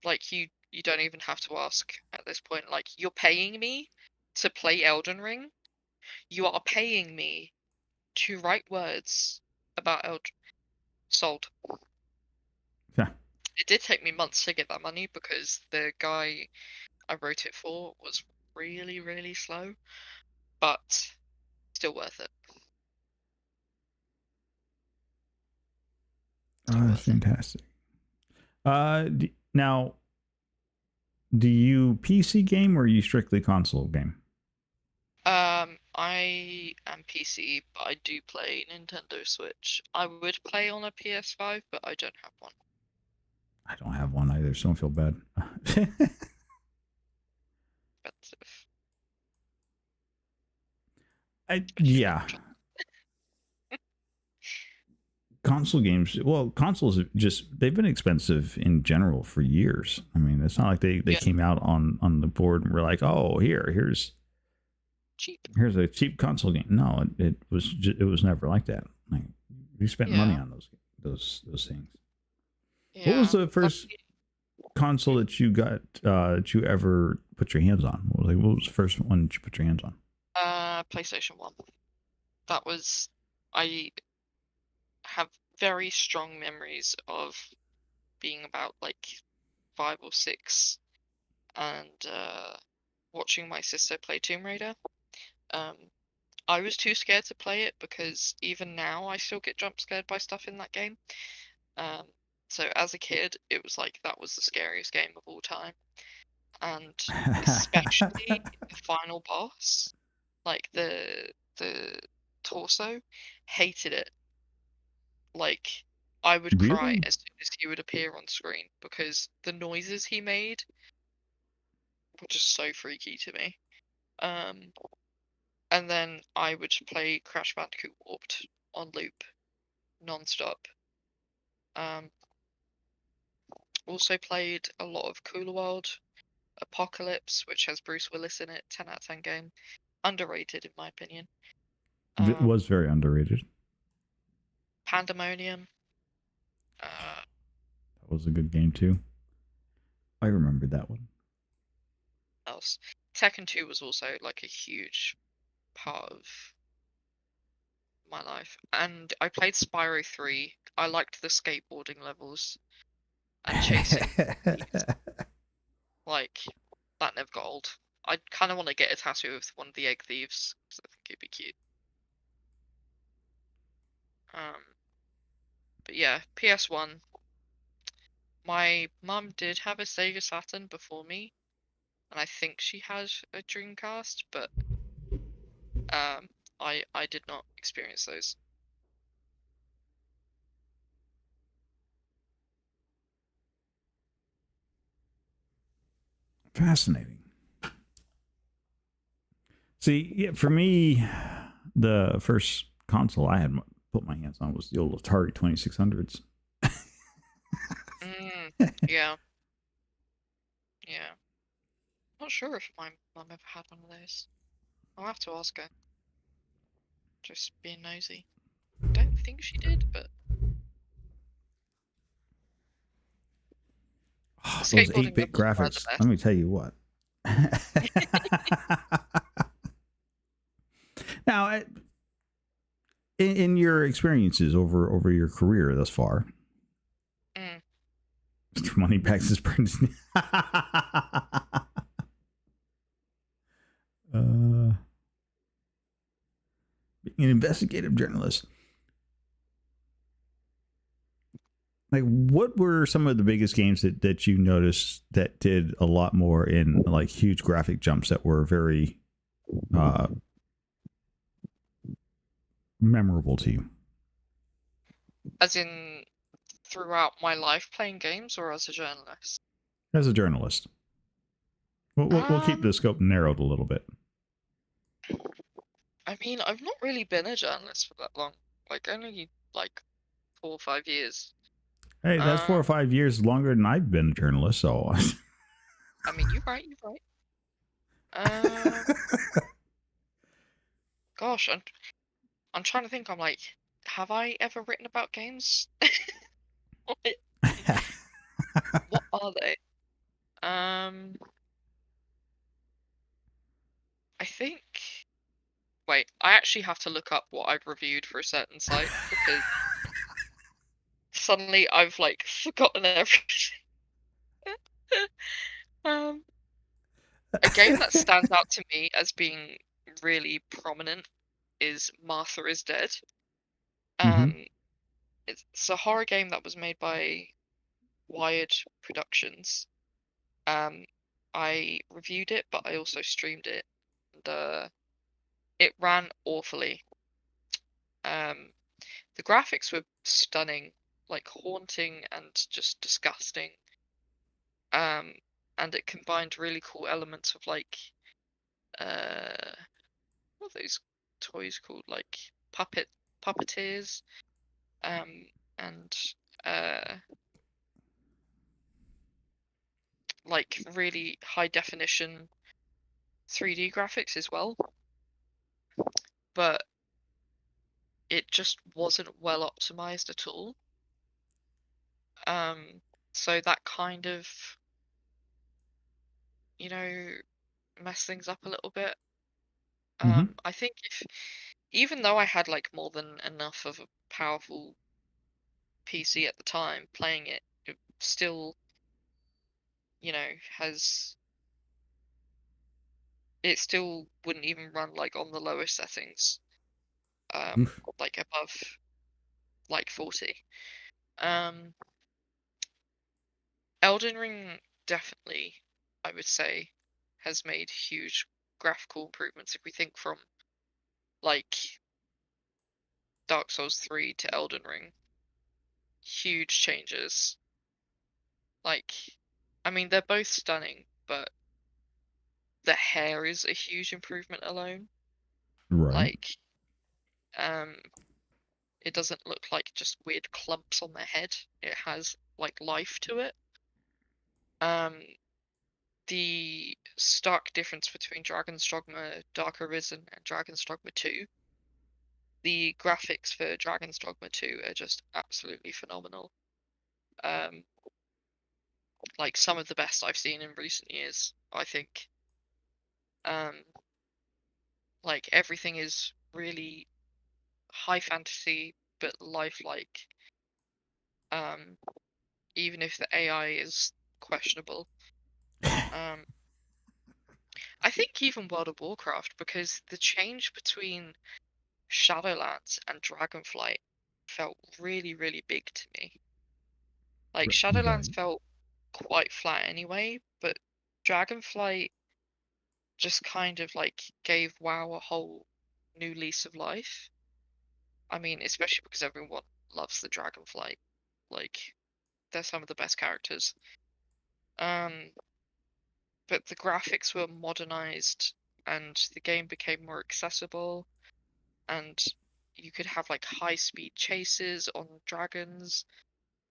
B: like you don't even have to ask at this point. Like, you're paying me to play Elden Ring. You are paying me to write words about Elden. Sold.
A: Yeah.
B: It did take me months to get that money because the guy I wrote it for was really, really slow, but still worth it. Still
A: That's
B: worth it.
A: fantastic. Now, do you PC game or are you strictly console game?
B: I am PC, but I do play Nintendo Switch. I would play on a PS5, but I don't have one.
A: I don't have one either, so don't feel bad.
B: Expensive. Which you
A: Yeah, console games. Well, consoles they've been expensive in general for years. I mean, it's not like they
B: yeah,
A: came out on the board and were like, oh,
B: cheap.
A: here's a cheap console game. No, it was never like that. Like, you spent money
B: Yeah,
A: on those things. What was
B: yeah.
A: the first
B: Lucky,
A: console that you got that you ever put your hands on? What was the first one that you put your hands on?
B: PlayStation 1. That was I have very strong memories of being about like 5 or 6 and watching my sister play Tomb Raider. Um, I was too scared to play it because even now I still get jump scared by stuff in that game. Um, so as a kid, it was like that was the scariest game of all time, and especially the final boss, like the torso, hated it. Like, I would cry
A: Really?
B: as soon as he would appear on screen because the noises he made were just so freaky to me. Um, and then I would play Crash Bandicoot Warped on loop, non-stop. Um, also played a lot of Cooler World, Apocalypse, which has Bruce Willis in it, 10 out of 10 game. Underrated in my opinion.
A: It
B: Um,
A: was very underrated.
B: Pandemonium. Uh,
A: That was a good game too. I remember that one.
B: else? Tekken 2 was also like a huge part of my life. And I played Spyro 3. I liked the skateboarding levels and chasing thieves. Like, that never got old. I kind of want to get a tattoo of one of the egg thieves because I think it'd be cute. Um, but yeah, PS1. My mum did have a Sega Saturn before me, and I think she had a Dreamcast, but I did not experience those.
A: Fascinating. See, yeah, for me, the first console I had put my hands on was the old Atari 2600s.
B: Mm, yeah, yeah. Not sure if my mum ever had one of those. I'll have to ask her. Just being nosy. Don't think she did, but
A: Oh,
B: the
A: those
B: skateboarding
A: 8-bit
B: levels were the
A: graphics. Let
B: best.
A: me tell you what. Now, in your experiences over your career thus far,
B: Mm.
A: Mr. Moneybags is pretty. Being an investigative journalist, Like, what were some of the biggest games that you noticed that did a lot more in like huge graphic jumps that were very uh, memorable to you
B: As in throughout my life playing games or as a journalist?
A: as a journalist? We'll keep
B: Um,
A: the scope narrowed a little bit.
B: I mean, I've not really been a journalist for that long. Like only like 4 or 5 years.
A: Hey, that's 4 or 5 years longer than I've been a journalist. So,
B: I mean, you're right, you're right. Um, gosh, I'm trying to think. I'm like, have I ever written about games? What what are they? Um, I think. Wait, I actually have to look up what I've reviewed for a certain site because suddenly I've like forgotten everything. Um, a game that stands out to me as being really prominent is Martha is Dead.
A: mm-hmm.
B: Um, it's a horror game that was made by Wired Productions. Um, I reviewed it, but I also streamed it. And, it ran awfully. Um, the graphics were stunning, like haunting and just disgusting. Um, and it combined really cool elements of like uh, what are those toys called? Like puppeteers, um, and uh, like really high definition 3D graphics as well. But it just wasn't well optimized at all. Um, so that kind of, you know, messed things up a little bit.
A: Mm-hmm.
B: I think if even though I had like more than enough of a powerful PC at the time playing it, it still, has it still wouldn't even run like on the lowest settings, like above like 40. Um, Elden Ring definitely, I would say, has made huge graphical improvements if we think from like Dark Souls 3 to Elden Ring. Huge changes. Like, I mean, they're both stunning, but the hair is a huge improvement alone.
A: Right.
B: Like, um, it doesn't look like just weird clumps on their head. It has like life to it. Um, the stark difference between Dragon's Dogma Dark Arisen and Dragon's Dogma 2. The graphics for Dragon's Dogma 2 are just absolutely phenomenal. Um, like some of the best I've seen in recent years, I think. Um, like everything is really high fantasy but lifelike. Um, even if the AI is questionable. Um, I think even World of Warcraft, because the change between Shadowlands and Dragonflight felt really, really big to me. Like
A: Right.
B: Shadowlands felt quite flat anyway, but Dragonflight just kind of like gave WoW a whole new lease of life. I mean, especially because everyone loves the Dragonflight. Like, they're some of the best characters. Um, but the graphics were modernized and the game became more accessible and you could have like high speed chases on dragons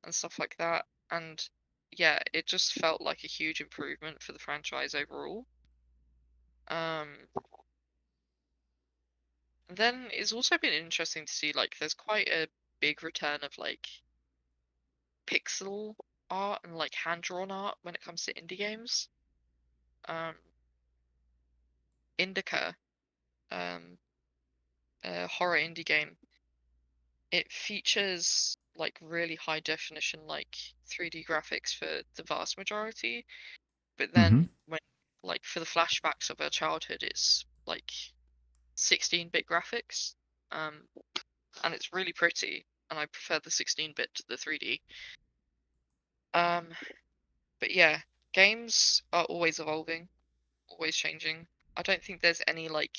B: and stuff like that. And yeah, it just felt like a huge improvement for the franchise overall. Um, then it's also been interesting to see like there's quite a big return of like pixel art and like hand drawn art when it comes to indie games. Um, Indica, um, a horror indie game, it features like really high definition like 3D graphics for the vast majority, but
A: Mm-hmm.
B: then when like for the flashbacks of her childhood, it's like 16-bit graphics. Um, and it's really pretty, and I prefer the 16-bit to the 3D. Um, but yeah, games are always evolving, always changing. I don't think there's any like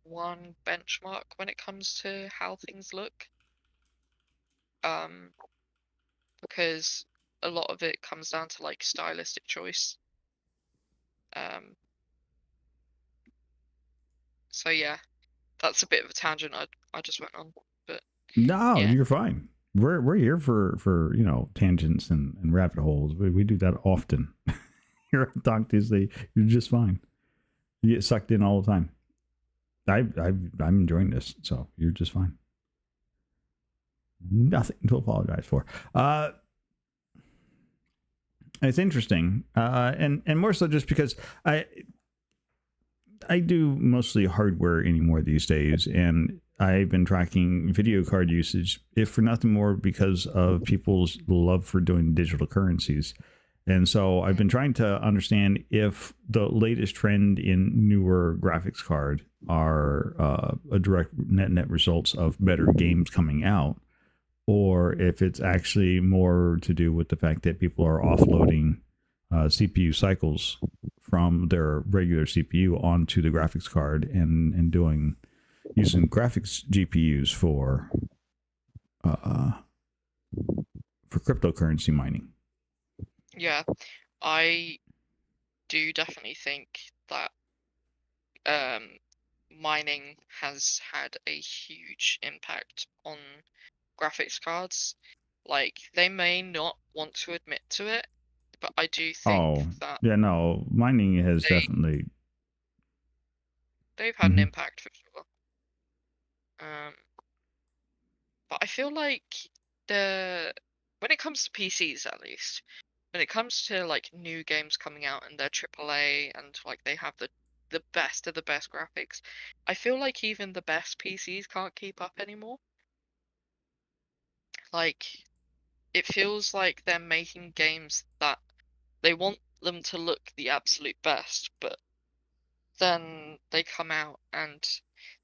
B: one benchmark when it comes to how things look. Um, because a lot of it comes down to like stylistic choice. Um, so yeah, that's a bit of a tangent I just went on, but
A: No,
B: yeah,
A: you're fine. We're here for tangents and rabbit holes. We do that often. Here on Talk Tuesday, you're just fine. You get sucked in all the time. I'm enjoying this, so you're just fine. Nothing to apologize for. It's interesting, and more so just because I do mostly hardware anymore these days, and I've been tracking video card usage, if for nothing more, because of people's love for doing digital currencies. And so I've been trying to understand if the latest trend in newer graphics card are a direct net results of better games coming out, or if it's actually more to do with the fact that people are offloading CPU cycles from their regular CPU onto the graphics card and doing using graphics GPUs uh, for cryptocurrency mining.
B: yeah, I do definitely think that um, mining has had a huge impact on graphics cards. Like, they may not want to admit to it, but I do think
A: Oh,
B: that
A: yeah, no, mining has
B: they
A: definitely.
B: they've had an
A: Mhm.
B: impact for sure. Um, but I feel like the when it comes to PCs at least, when it comes to like new games coming out and they're AAA and like they have the best of the best graphics, I feel like even the best PCs can't keep up anymore. Like, it feels like they're making games that they want them to look the absolute best, but then they come out and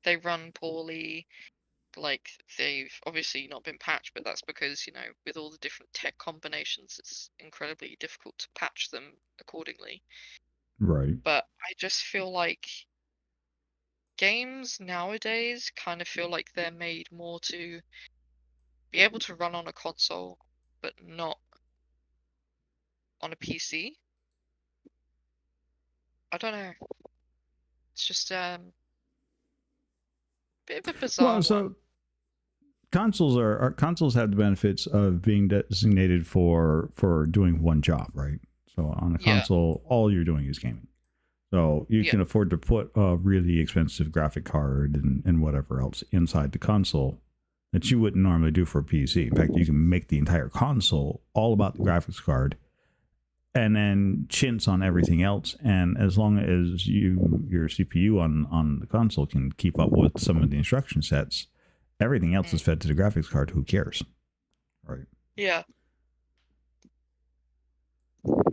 B: they run poorly. Like, they've obviously not been patched, but that's because, with all the different tech combinations, it's incredibly difficult to patch them accordingly.
A: Right.
B: But I just feel like games nowadays kind of feel like they're made more to be able to run on a console, but not on a PC. I don't know. It's just bit of a bizarre
A: Well,
B: one.
A: so consoles have the benefits of being designated for doing one job, right? So on a
B: Yeah,
A: console, all you're doing is gaming. So you
B: yeah,
A: can afford to put a really expensive graphic card and whatever else inside the console that you wouldn't normally do for a PC. In fact, you can make the entire console all about the graphics card and then chintz on everything else. And as long as your CPU on the console can keep up with some of the instruction sets, everything else
B: mm,
A: is fed to the graphics card. Who cares, right?
B: yeah,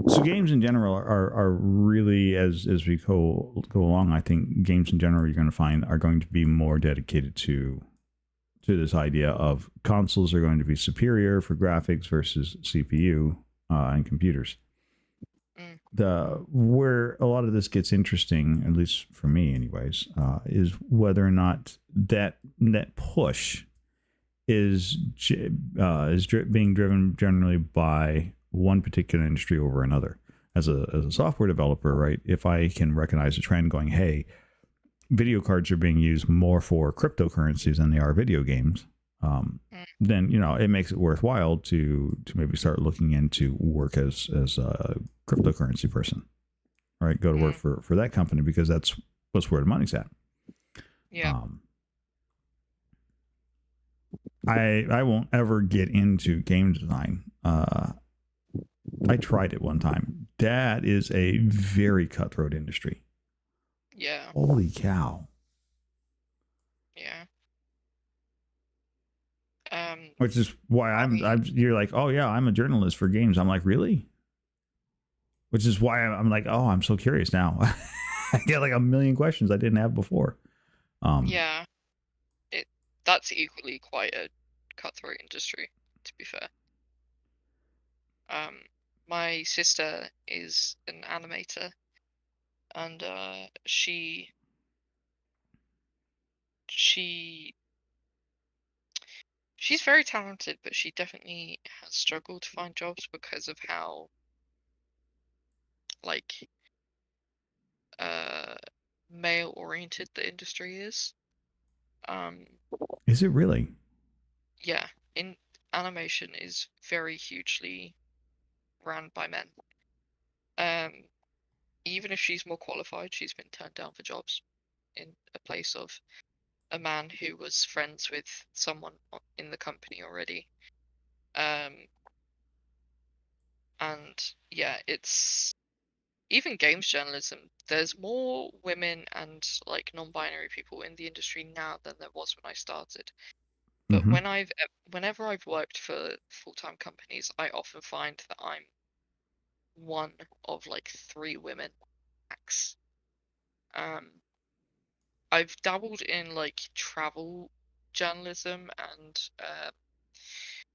A: So games in general are really as we go along. I think games in general you're going to find are going to be more dedicated to this idea of consoles are going to be superior for graphics versus CPU and computers.
B: mm,
A: The where a lot of this gets interesting, at least for me, anyways, is whether or not that push is being driven generally by one particular industry over another. As a software developer, right? If I can recognize a trend going, hey, video cards are being used more for cryptocurrencies than they are video games,
B: mm,
A: then it makes it worthwhile to maybe start looking into work as a cryptocurrency person, right? Go to work
B: mm,
A: for that company because that's where the money's at.
B: yeah,
A: Um, I won't ever get into game design. I tried it one time. That is a very cutthroat industry.
B: yeah,
A: Holy cow!
B: yeah.
A: Which is why
B: I mean,
A: you're like, oh yeah, I'm a journalist for games. I'm like, really? Which is why I'm like, oh, I'm so curious now. I get like a million questions I didn't have before. Um,
B: yeah, it that's equally quite a cutthroat industry, to be fair. My sister is an animator, and she she's very talented, but she definitely has struggled to find jobs because of how like uh male oriented the industry is. Um,
A: Is it really?
B: yeah, in animation is very hugely ran by men. Um, Even if she's more qualified, she's been turned down for jobs in a place of a man who was friends with someone in the company already. Um, and yeah, it's even games journalism. There's more women and like non-binary people in the industry now than there was when I started. But
A: Mm-hmm.
B: whenever I've worked for full-time companies, I often find that I'm one of like three women max. Um, I've dabbled in like travel journalism and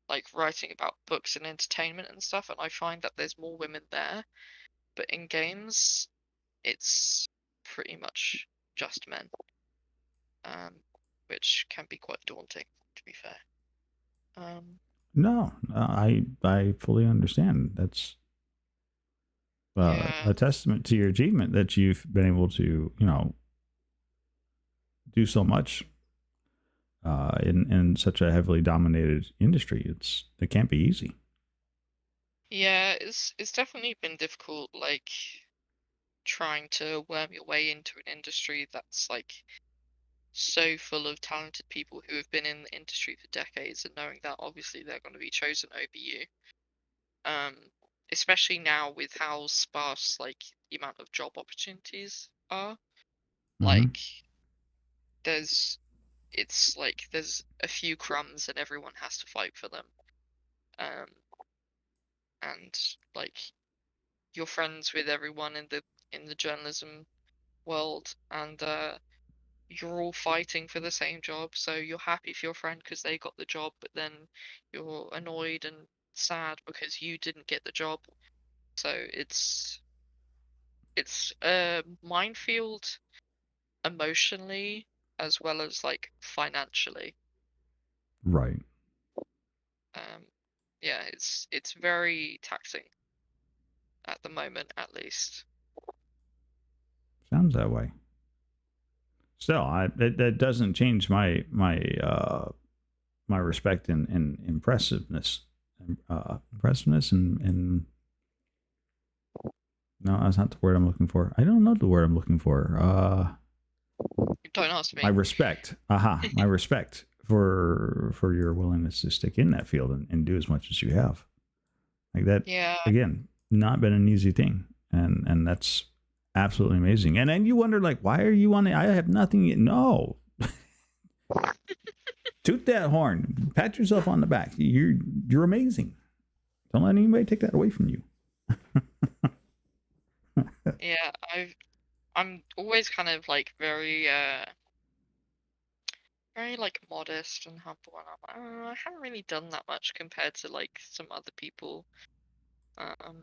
B: like writing about books and entertainment and stuff, and I find that there's more women there. But in games, it's pretty much just men, um, which can be quite daunting, to be fair. Um,
A: No, I fully understand. That's
B: yeah,
A: a testament to your achievement that you've been able to, do so much in such a heavily dominated industry. It can't be easy.
B: yeah, it's definitely been difficult, like trying to worm your way into an industry that's like so full of talented people who have been in the industry for decades and knowing that obviously they're going to be chosen over you. Um, Especially now with how sparse like the amount of job opportunities are.
A: Mm-hmm.
B: Like there's it's like there's a few crumbs and everyone has to fight for them. Um, and like you're friends with everyone in the journalism world, and you're all fighting for the same job, so you're happy for your friend because they got the job, but then you're annoyed and sad because you didn't get the job. So it's a minefield emotionally as well as like financially.
A: Right.
B: Um, yeah, it's very taxing at the moment, at least.
A: Sounds that way. Still, that doesn't change my respect and impressiveness, impressiveness and no, that's not the word I'm looking for. I don't know the word I'm looking for.
B: Don't ask
A: My
B: me.
A: respect. Aha, my respect for your willingness to stick in that field and do as much as you have. Like that
B: Yeah,
A: again, not been an easy thing, and that's absolutely amazing. And then you wonder like, why are you on it? I have nothing. No, toot that horn, pat yourself on the back. You're amazing. Don't let anybody take that away from you.
B: yeah, I'm always kind of like very like modest and humble, and I'm like, I haven't really done that much compared to like some other people. Um,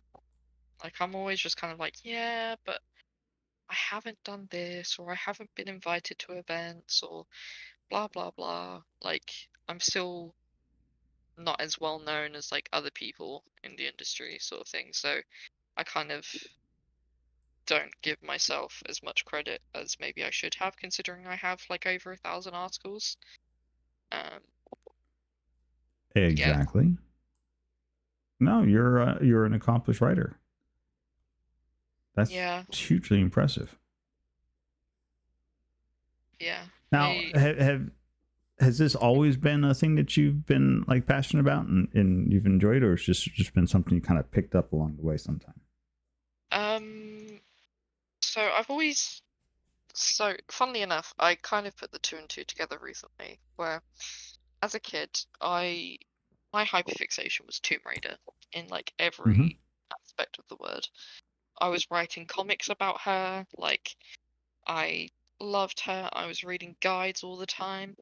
B: like I'm always just kind of like, yeah, but I haven't done this, or I haven't been invited to events, or blah blah blah. Like I'm still not as well known as like other people in the industry, sort of thing. So I kind of don't give myself as much credit as maybe I should have, considering I have like over 1,000 articles. Um, yeah,
A: Exactly. No, you're an accomplished writer. That's
B: yeah,
A: hugely impressive.
B: yeah.
A: Now,
B: I
A: has this always been a thing that you've been like passionate about and you've enjoyed, or it's just been something you kind of picked up along the way sometime?
B: um. So I've always so funnily enough, I kind of put the two and two together recently, where as a kid, I my hyperfixation was Tomb Raider in like
A: Mm-hmm.
B: every aspect of the word. I was writing comics about her, like I loved her. I was reading guides all the time.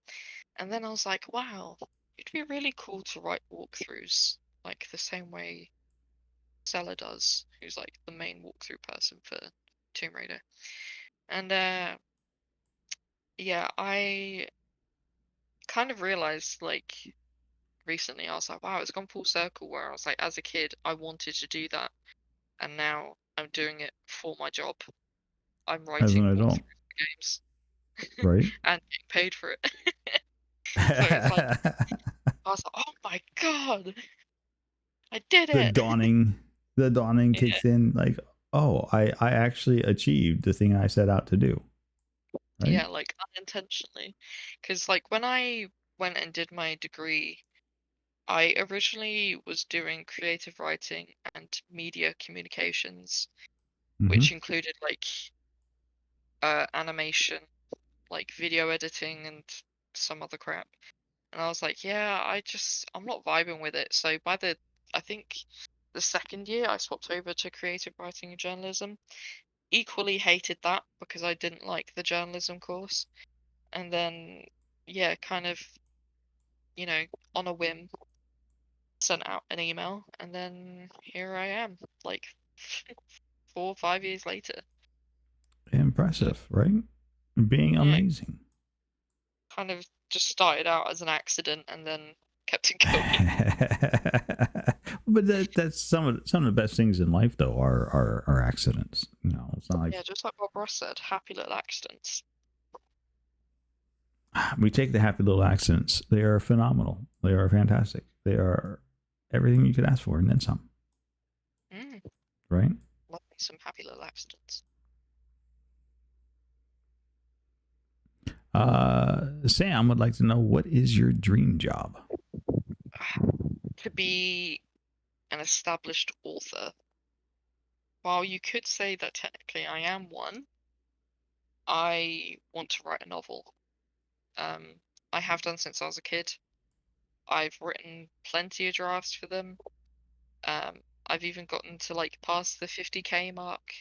B: And then I was like, wow, it'd be really cool to write walkthroughs like the same way. Sella does, who's like the main walkthrough person for Tomb Raider. And yeah, I kind of realized like recently, I was like, wow, it's gone full circle where I was like, as a kid, I wanted to do that, and now I'm doing it for my job. I'm
A: as an
B: writing walkthroughs
A: adult,
B: for games
A: right?
B: and getting paid for it. So it's like I was like, oh my God, I did
A: the
B: it.
A: dawning the dawning
B: Yeah,
A: kicks in, like, oh, I actually achieved the thing I set out to do, right?
B: yeah, like unintentionally. Because like when I went and did my degree, I originally was doing creative writing and media communications,
A: Mm-hmm.
B: which included like animation, like video editing and some other crap. And I was like, yeah, I'm not vibing with it. So I think the second year I swapped over to creative writing and journalism. Equally hated that because I didn't like the journalism course. And then, yeah, kind of, you know, on a whim, sent out an email, and then here I am, like 4 or 5 years later. So,
A: Impressive, right? Being
B: yeah,
A: amazing.
B: kind of just started out as an accident and then kept it going.
A: But that's some of the best things in life, though, are accidents. You know, it's not like
B: Yeah, just like Bob Ross said, happy little accidents.
A: we take the happy little accidents. They are phenomenal. They are fantastic. They are everything you could ask for and then some,
B: Mm,
A: right?
B: love me some happy little accidents.
A: Sam would like to know, what is your dream job?
B: To be an established author. While you could say that technically I am one, I want to write a novel. Um, I have done since I was a kid. I've written plenty of drafts for them. I've even gotten to like past the 50K mark.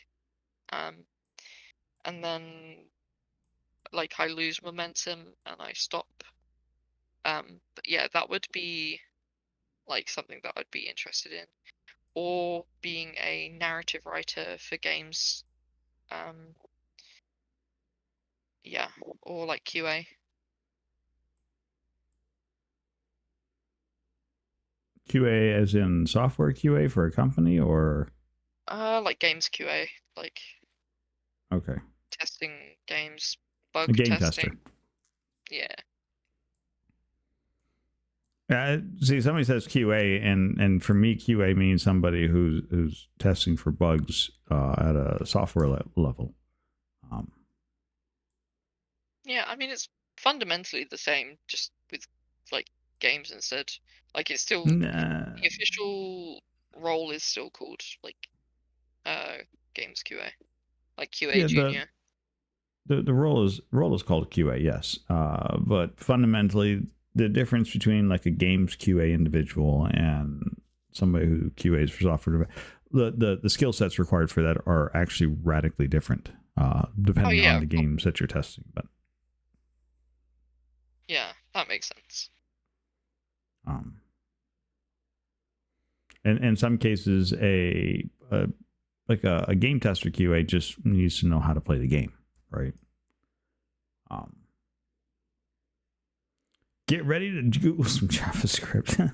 B: Um, and then like I lose momentum and I stop. But yeah, that would be like something that I'd be interested in. Or being a narrative writer for games. Um, yeah, or like QA.
A: QA as in software QA for a company, or
B: Like games QA, like
A: okay,
B: testing games,
A: a
B: bug
A: game
B: testing.
A: tester.
B: Yeah.
A: See, somebody says QA, and for me, QA means somebody who's testing for bugs at a software level. Um,
B: Yeah, I mean it's fundamentally the same, just with like games instead. Like it's still
A: nah,
B: the official role is still called like uh games QA, like QA
A: yeah,
B: junior.
A: the role is called QA, yes, but fundamentally, the difference between like a games QA individual and somebody who QAs for software, the skill sets required for that are actually radically different,
B: Oh
A: depending on
B: yeah,
A: the games that you're testing. But
B: yeah, that makes sense.
A: um, and in some cases, a game tester QA just needs to know how to play the game, right? Um, get ready to Google some JavaScript.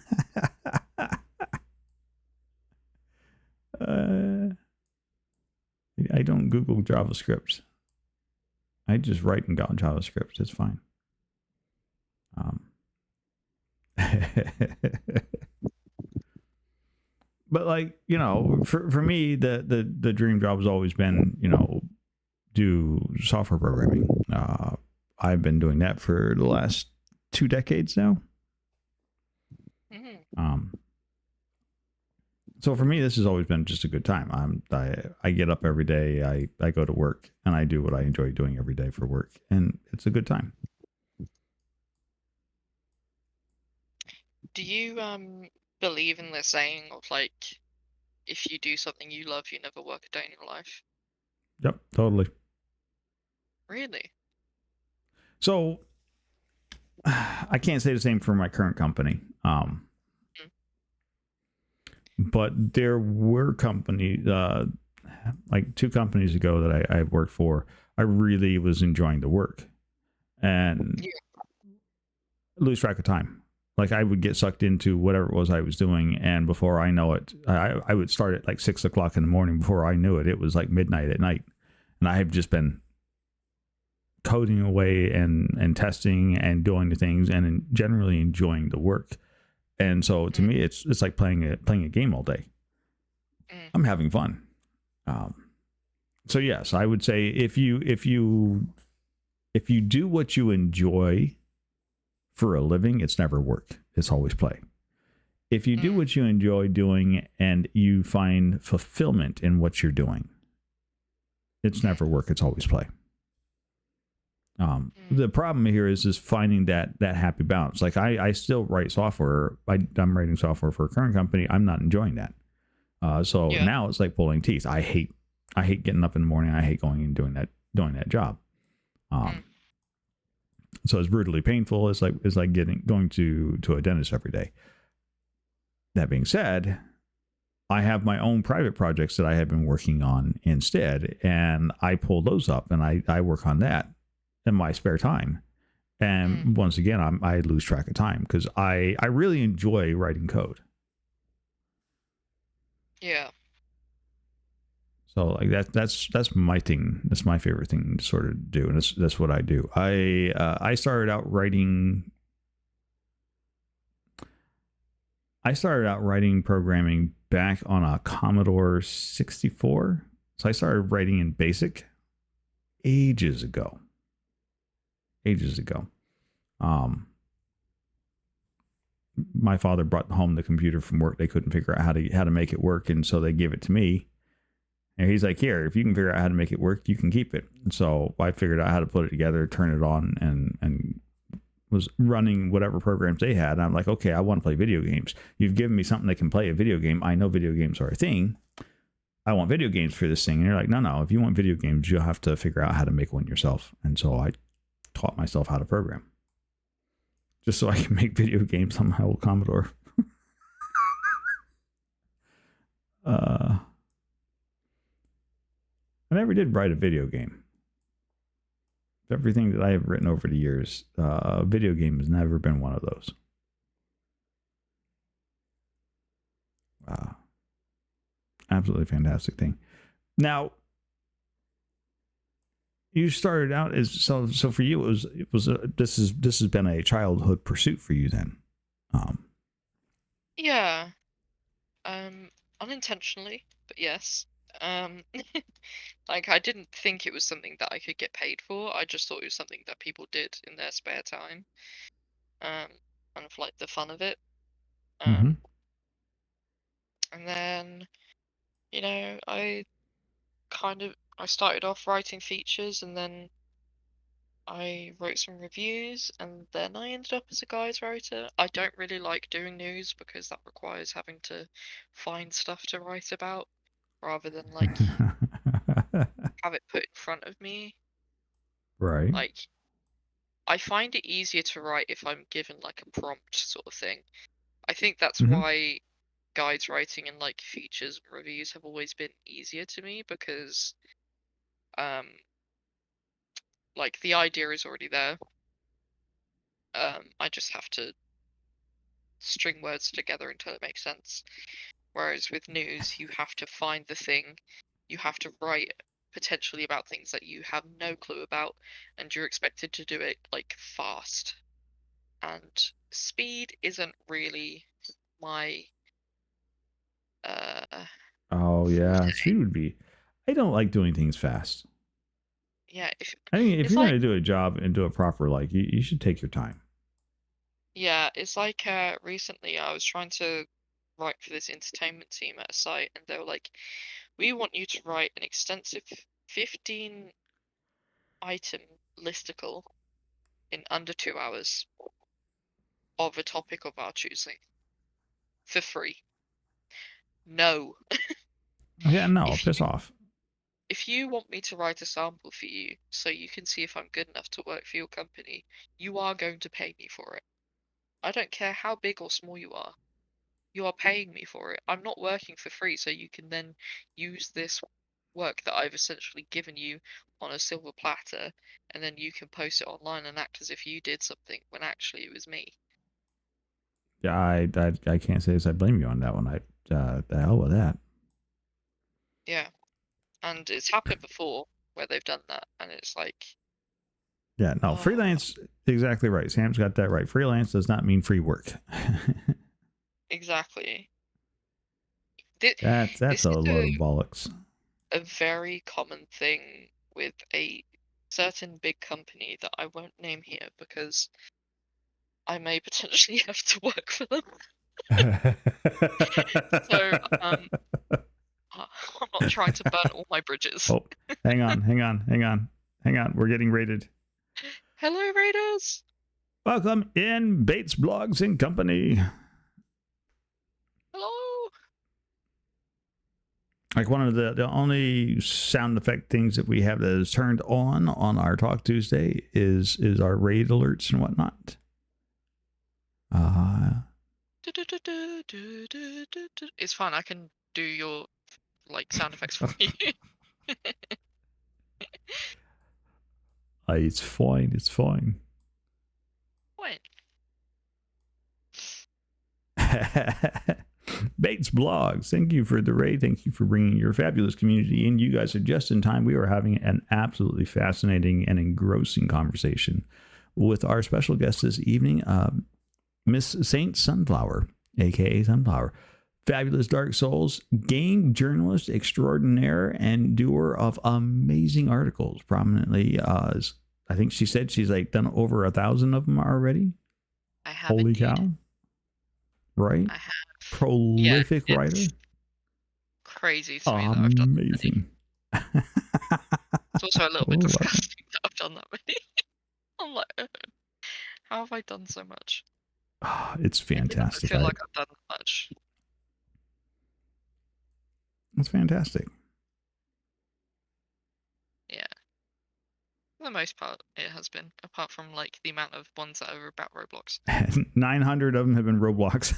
A: uh, I don't Google JavaScript. I just write in JavaScript. It's fine. Um, but like, you know, for me, the dream job has always been, you know, do software programming. I've been doing that for the last 2 decades now.
B: Mm.
A: Um, so for me, this has always been just a good time. I get up every day. I go to work and I do what I enjoy doing every day for work, and it's a good time.
B: Do you believe in the saying of like if you do something you love, you never work a day in your life?
A: Yep, totally.
B: Really?
A: So I can't say the same for my current company.
B: Mm.
A: but there were companies, like two companies ago that I worked for. I really was enjoying the work and
B: Yeah.
A: lose track of time. Like I would get sucked into whatever it was I was doing, and before I know it, I would start at like 6 o'clock in the morning. Before I knew it, it was like midnight at night, and I have just been coding away and testing and doing the things and generally enjoying the work. And so to
B: Mm,
A: me, it's like playing a game all day.
B: mm,
A: I'm having fun. Um, so yes, I would say if you do what you enjoy for a living, it's never work. It's always play. If you do
B: mm,
A: what you enjoy doing and you find fulfillment in what you're doing, it's
B: mm,
A: never work. It's always play.
B: mm.
A: The problem here is finding that happy balance. Like I still write software. I'm writing software for a current company. I'm not enjoying that. So
B: Yeah.
A: now it's like pulling teeth. I hate getting up in the morning. I hate going and doing that job.
B: Mm,
A: Um, so it's brutally painful. It's like going to a dentist every day. That being said, I have my own private projects that I have been working on instead, and I pull those up and I work on that in my spare time.
B: mm.
A: And once again, I lose track of time because I really enjoy writing code.
B: Yeah.
A: So like that's my thing. That's my favorite thing to sort of do, and that's what I do. I started out writing. I started out writing programming back on a Commodore 64. So I started writing in BASIC ages ago. Ages ago. Um, my father brought home the computer from work. They couldn't figure out how to make it work, and so they gave it to me. And he's like, "Here, if you can figure out how to make it work, you can keep it." And so I figured out how to put it together, turn it on, and was running whatever programs they had. And I'm like, "Okay, I want to play video games. You've given me something that can play a video game. I know video games are a thing. I want video games for this thing." And you're like, "No, no. If you want video games, you'll have to figure out how to make one yourself." And so I taught myself how to program just so I can make video games on my old Commodore. uh, I never did write a video game. Everything that I have written over the years, video game has never been one of those. Uh, Absolutely fantastic thing. Now, you started out as so for you it was this has been a childhood pursuit for you then. Um,
B: Yeah. Unintentionally, but yes. Um, like I didn't think it was something that I could get paid for. I just thought it was something that people did in their spare time. Um, kind of like the fun of it.
A: mm-hmm.
B: And then, I started off writing features and then I wrote some reviews and then I ended up as a guides writer. I don't really like doing news because that requires having to find stuff to write about rather than like have it put in front of me.
A: Right.
B: Like I find it easier to write if I'm given like a prompt sort of thing. I think that's
A: Mm-hmm.
B: why guides writing and like features and reviews have always been easier to me because um like the idea is already there. I just have to string words together until it makes sense. Whereas with news, you have to find the thing, you have to write potentially about things that you have no clue about, and you're expected to do it like fast. And speed isn't really my uh
A: Oh yeah,
B: forte.
A: speed would be. I don't like doing things fast.
B: Yeah, if
A: I think if
B: it's
A: you're
B: like
A: going to do a job and do it proper, like you should take your time.
B: yeah, it's like recently I was trying to write for this entertainment team at a site, and they were like, "We want you to write an extensive 15 item listicle in under 2 hours of a topic of our choosing for free." No.
A: Yeah, no,
B: If
A: piss
B: you
A: off.
B: if you want me to write a sample for you so you can see if I'm good enough to work for your company, you are going to pay me for it. I don't care how big or small you are. You are paying me for it. I'm not working for free, so you can then use this work that I've essentially given you on a silver platter, and then you can post it online and act as if you did something when actually it was me.
A: Yeah, I can't say as I blame you on that one. The hell with that.
B: Yeah. And it's happened before where they've done that, and it's like,
A: Yeah, no,
B: oh,
A: freelance, exactly right. Sam's got that right. Freelance does not mean free work.
B: exactly.
A: That's
B: This
A: a
B: is
A: load of bollocks.
B: a very common thing with a certain big company that I won't name here because I may potentially have to work for them. So, I'm not trying to burn all my bridges.
A: Oh, hang on. We're getting rated.
B: Hello, Raiders!
A: Welcome in Bates Blogs and Company.
B: Hello!
A: Like one of the only sound effect things that we have that is turned on our Talk Tuesday is our raid alerts and whatnot.
B: It's fine, I can do your like sound effects for you.
A: It's fine.
B: What?
A: Bates Blogs, thank you for the raid. Thank you for bringing your fabulous community in. You guys are just in time. We are having an absolutely fascinating and engrossing conversation with our special guest this evening, Miss Saint Sunflower, aka Sunflower. Fabulous Dark Souls game journalist extraordinaire and doer of amazing articles. Prominently, I think she said she's like done over 1,000 of them already.
B: I have.
A: Holy
B: indeed.
A: cow! Right?
B: I have.
A: Prolific
B: yeah,
A: writer.
B: Crazy to me that I've done that many.
A: Amazing.
B: It's also a little bit disgusting that I've done that many. I'm like, how have I done so much?
A: It's fantastic.
B: I feel like I've done that much.
A: It's fantastic.
B: Yeah. For the most part, it has been, apart from like the amount of ones that are about Roblox.
A: 900 of them have been Roblox.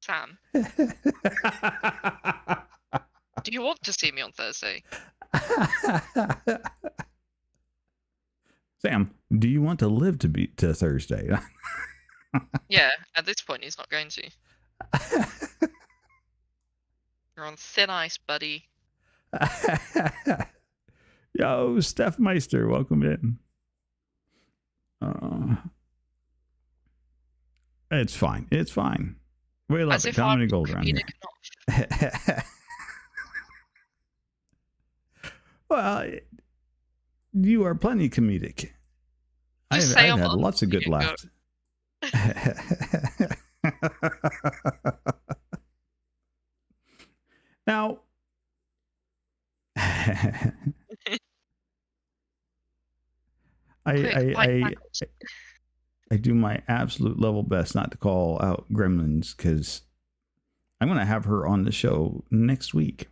B: Sam, do you want to see me on Thursday?
A: Sam, do you want to live to Thursday?
B: Yeah, at this point he's not going to. You're on thin ice, buddy.
A: Yo, Steph Meister, welcome in. It's fine. We love it. Comedy Gold around here. Well, you are plenty comedic. I've had lots of good laughs. Now, I do my absolute level best not to call out Gremlins because I'm going to have her on the show next week.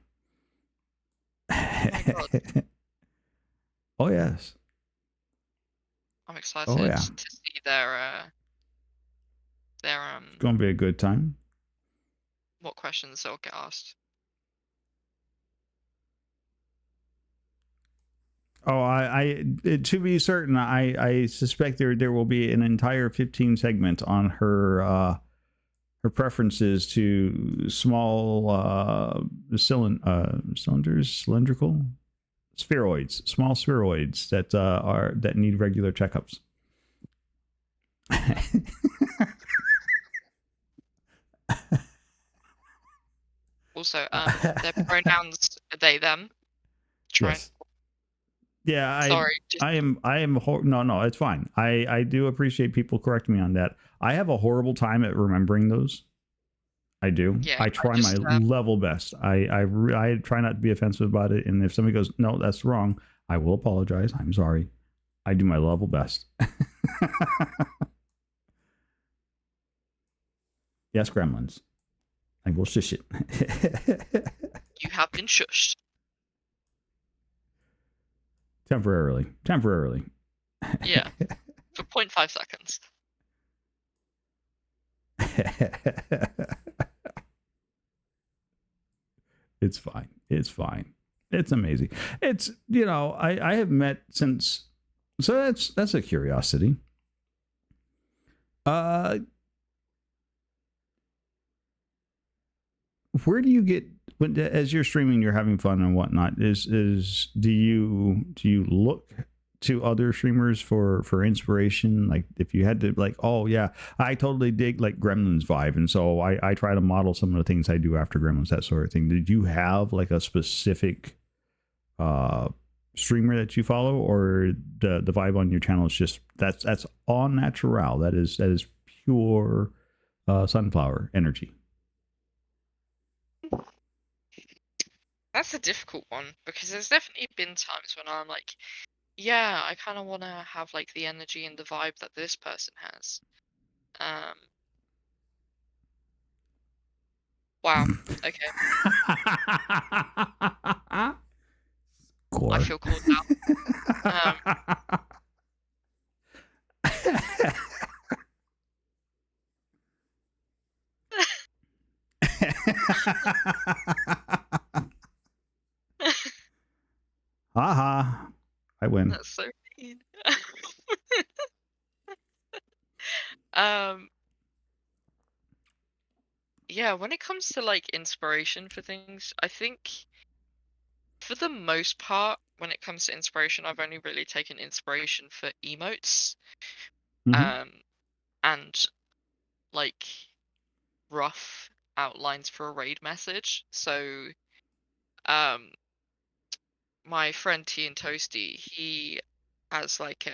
A: Oh yes.
B: I'm excited to see their
A: It's going to be a good time.
B: What questions they'll get asked.
A: Oh, I to be certain, I suspect there will be an entire 15 segment on her preferences to small cylindrical small spheroids that need regular checkups.
B: Also, their pronouns are they them.
A: Yes. Yeah,
B: sorry.
A: I am. No, it's fine. I do appreciate people correcting me on that. I have a horrible time at remembering those. I do.
B: Yeah,
A: I try my level best. I try not to be offensive about it. And if somebody goes, no, that's wrong, I will apologize. I'm sorry. I do my level best. Yes, Gremlins. I will shush it.
B: You have been shushed.
A: Temporarily.
B: Yeah, for 0.5 seconds.
A: It's fine. It's amazing. It's, I have met since, so that's a curiosity. Where do you get, when, as you're streaming, you're having fun and whatnot, do you look to other streamers for inspiration? Like, if you had to, like, oh yeah, I totally dig like Gremlins vibe, and so I try to model some of the things I do after Gremlins, that sort of thing. Did you have like a specific streamer that you follow, or the vibe on your channel is just that's all natural, that is pure sunflower energy?
B: That's a difficult one because there's definitely been times when I'm like, yeah, I kind of want to have like the energy and the vibe that this person has. Wow. Okay. I feel called out.
A: Haha, I win.
B: That's so mean. Yeah, when it comes to like inspiration for things, I think for the most part, when it comes to inspiration, I've only really taken inspiration for emotes, and like rough outlines for a raid message. So, my friend T and Toasty, he has like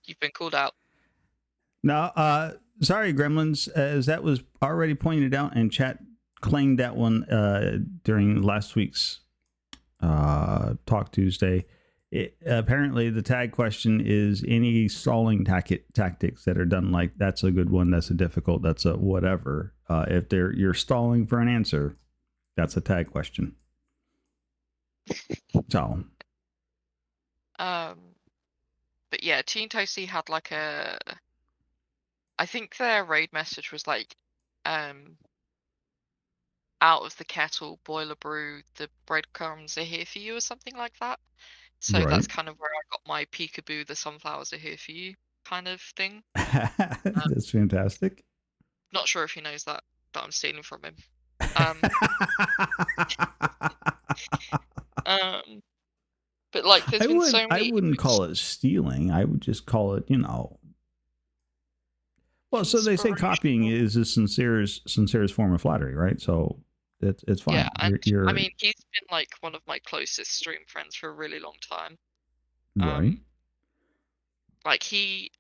B: you've been called out.
A: No, sorry, Gremlins, as that was already pointed out, and chat claimed that one during last week's Talk Tuesday. Apparently, the tag question is any stalling tactics that are done, like that's a good one, that's a difficult, that's a whatever. If you're stalling for an answer, that's a tag question. So,
B: but yeah, Teen Toasty had like I think their raid message was like, out of the kettle, boiler brew, the breadcrumbs are here for you, or something like that. So
A: right.
B: that's kind of where I got my peekaboo, the sunflowers are here for you kind of thing.
A: That's fantastic.
B: Not sure if he knows that I'm stealing from him. But like, there's been so many.
A: I wouldn't call it stealing. I would just call it, Well, so they say copying is the sincerest form of flattery, right? So it's fine.
B: Yeah, and I mean, he's been like one of my closest stream friends for a really long time.
A: Right.
B: Like he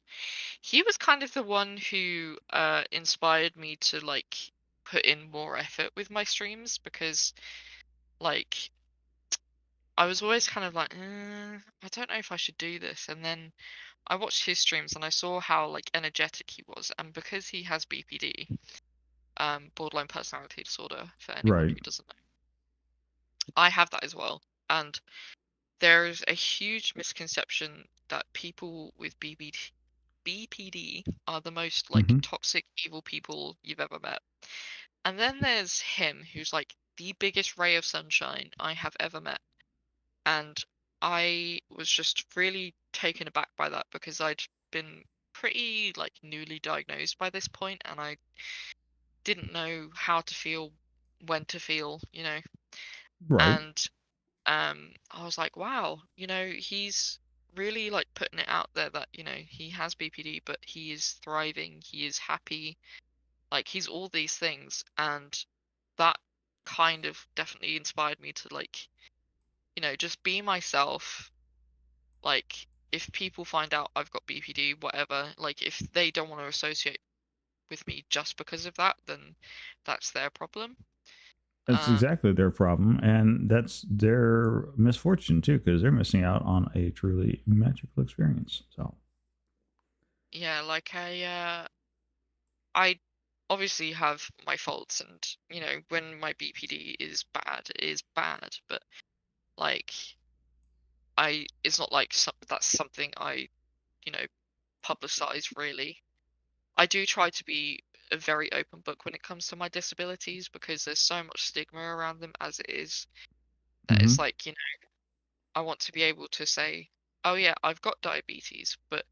B: was kind of the one who inspired me to like put in more effort with my streams, because like I was always kind of like, I don't know if I should do this. And then I watched his streams and I saw how like energetic he was, and because he has BPD, borderline personality disorder, for anyone who doesn't know, I have that as well. And there's a huge misconception that people with BPD are the most like toxic, evil people you've ever met. And then there's him, who's like the biggest ray of sunshine I have ever met. And I was just really taken aback by that, because I'd been pretty like newly diagnosed by this point, and I didn't know how to feel, when to feel,
A: Right.
B: And I was like, wow, he's really like putting it out there that, he has BPD, but he is thriving, he is happy, like he's all these things. And that kind of definitely inspired me to like, just be myself. Like, if people find out I've got BPD, whatever, like if they don't want to associate with me just because of that, then that's their problem.
A: That's exactly their problem, and that's their misfortune too, because they're missing out on a truly magical experience. So
B: yeah, like I obviously have my faults, and when my BPD is bad, it is bad. But like, it's not like that's something I you know publicize really. I do try to be a very open book when it comes to my disabilities because there's so much stigma around them as it is that
A: Mm-hmm.
B: it's like, I want to be able to say, oh yeah, I've got diabetes, but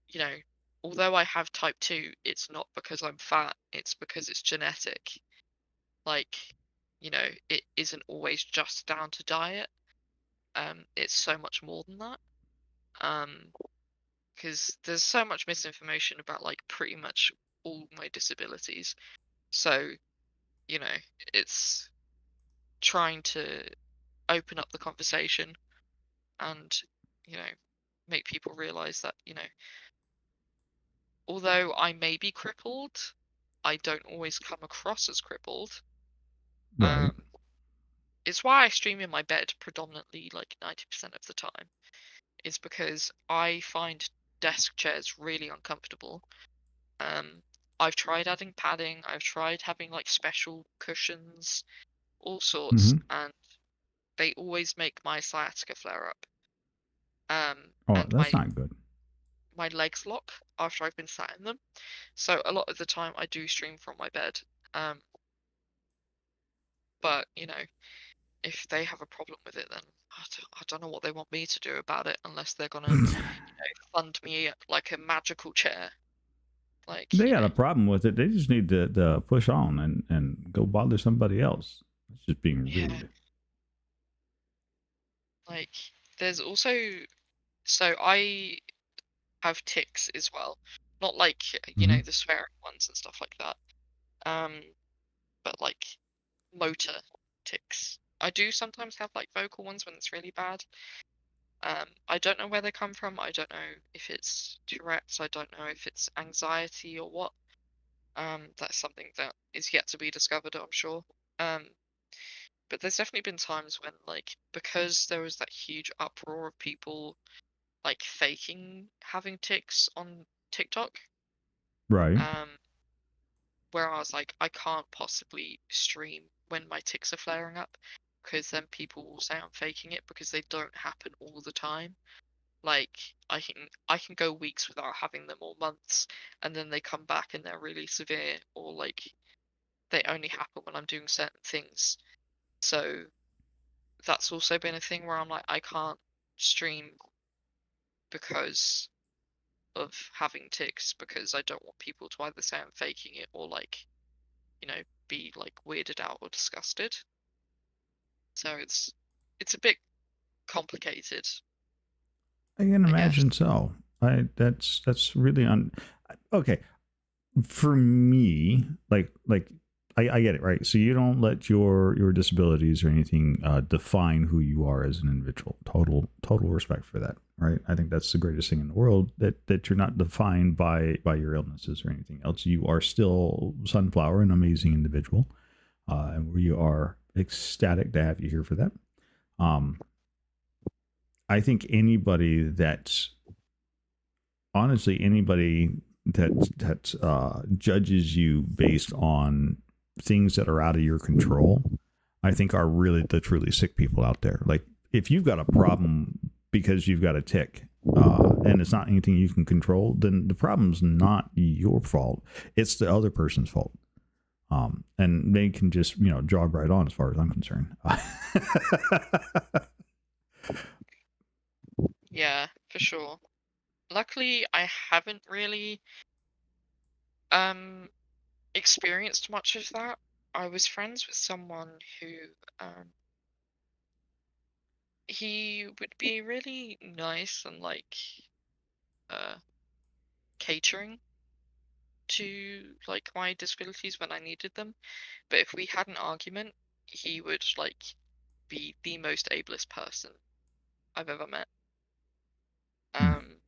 B: you know, although I have type 2, it's not because I'm fat, it's because it's genetic. Like, it isn't always just down to diet. It's so much more than that. Um, because there's so much misinformation about like pretty much all my disabilities. So, you know, it's trying to open up the conversation and, you know, make people realize that, although I may be crippled, I don't always come across as crippled.
A: Right.
B: Um, it's why I stream in my bed predominantly, like 90% of the time, is because I find desk chairs really uncomfortable. Um, I've tried adding padding, I've tried having like special cushions, all sorts,
A: Mm-hmm.
B: and they always make my sciatica flare up.
A: Oh,
B: And
A: that's
B: my
A: not good.
B: my legs lock after I've been sat in them. So a lot of the time I do stream from my bed. Um, but if they have a problem with it, then I don't know what they want me to do about it unless they're gonna fund me like a magical chair. Like,
A: They got a problem with it. They just need to push on and go bother somebody else. It's just being
B: yeah,
A: rude.
B: like there's also so I have tics as well. Not like,
A: Mm-hmm.
B: the swearing ones and stuff like that. Um, but like motor tics. I do sometimes have like vocal ones when it's really bad. I don't know where they come from. I don't know if it's Tourette's. I don't know if it's anxiety or what. That's something that is yet to be discovered, I'm sure. Um, but there's definitely been times when, like, because there was that huge uproar of people like faking having tics on TikTok,
A: Right.
B: um, where I was like, I can't possibly stream when my tics are flaring up, because then people will say I'm faking it because they don't happen all the time. Like, I can go weeks without having them or months, and then they come back and they're really severe, or like they only happen when I'm doing certain things. So that's also been a thing where I'm like, I can't stream because of having tics, because I don't want people to either say I'm faking it or like, be like weirded out or disgusted. So it's a bit complicated,
A: I can
B: I guess.
A: imagine so. That's really okay. For me, like I get it, right? So you don't let your disabilities or anything define who you are as an individual. Total respect for that, right? I think that's the greatest thing in the world, that you're not defined by your illnesses or anything else. You are still Sunflower, an amazing individual, and we are ecstatic to have you here for that. Um, I think anybody that judges you based on things that are out of your control, I think are really the truly sick people out there. Like, if you've got a problem because you've got a tick, and it's not anything you can control, then the problem's not your fault. It's the other person's fault. And they can just, jog right on as far as I'm concerned.
B: Yeah, for sure. Luckily, I haven't really um experienced much of that. I was friends with someone who he would be really nice and like uh catering to like my disabilities when I needed them. But if we had an argument, he would like be the most ableist person I've ever met. Um,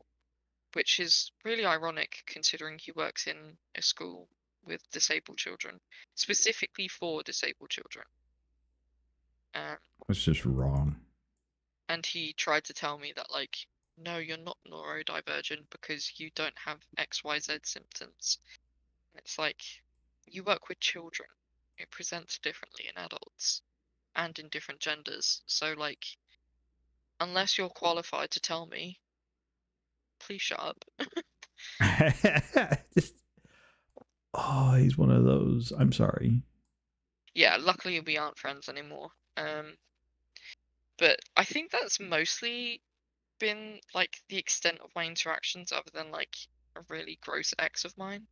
B: which is really ironic considering he works in a school with disabled children, specifically for disabled children. Um,
A: It's just wrong.
B: and he tried to tell me that, like, no, you're not neurodivergent because you don't have XYZ symptoms. It's like you work with children. It presents differently in adults and in different genders. So like, unless you're qualified to tell me, please shut up.
A: Just, oh, he's one of those. I'm sorry.
B: Yeah, luckily we aren't friends anymore. But I think that's mostly been like the extent of my interactions, other than like a really gross ex of mine.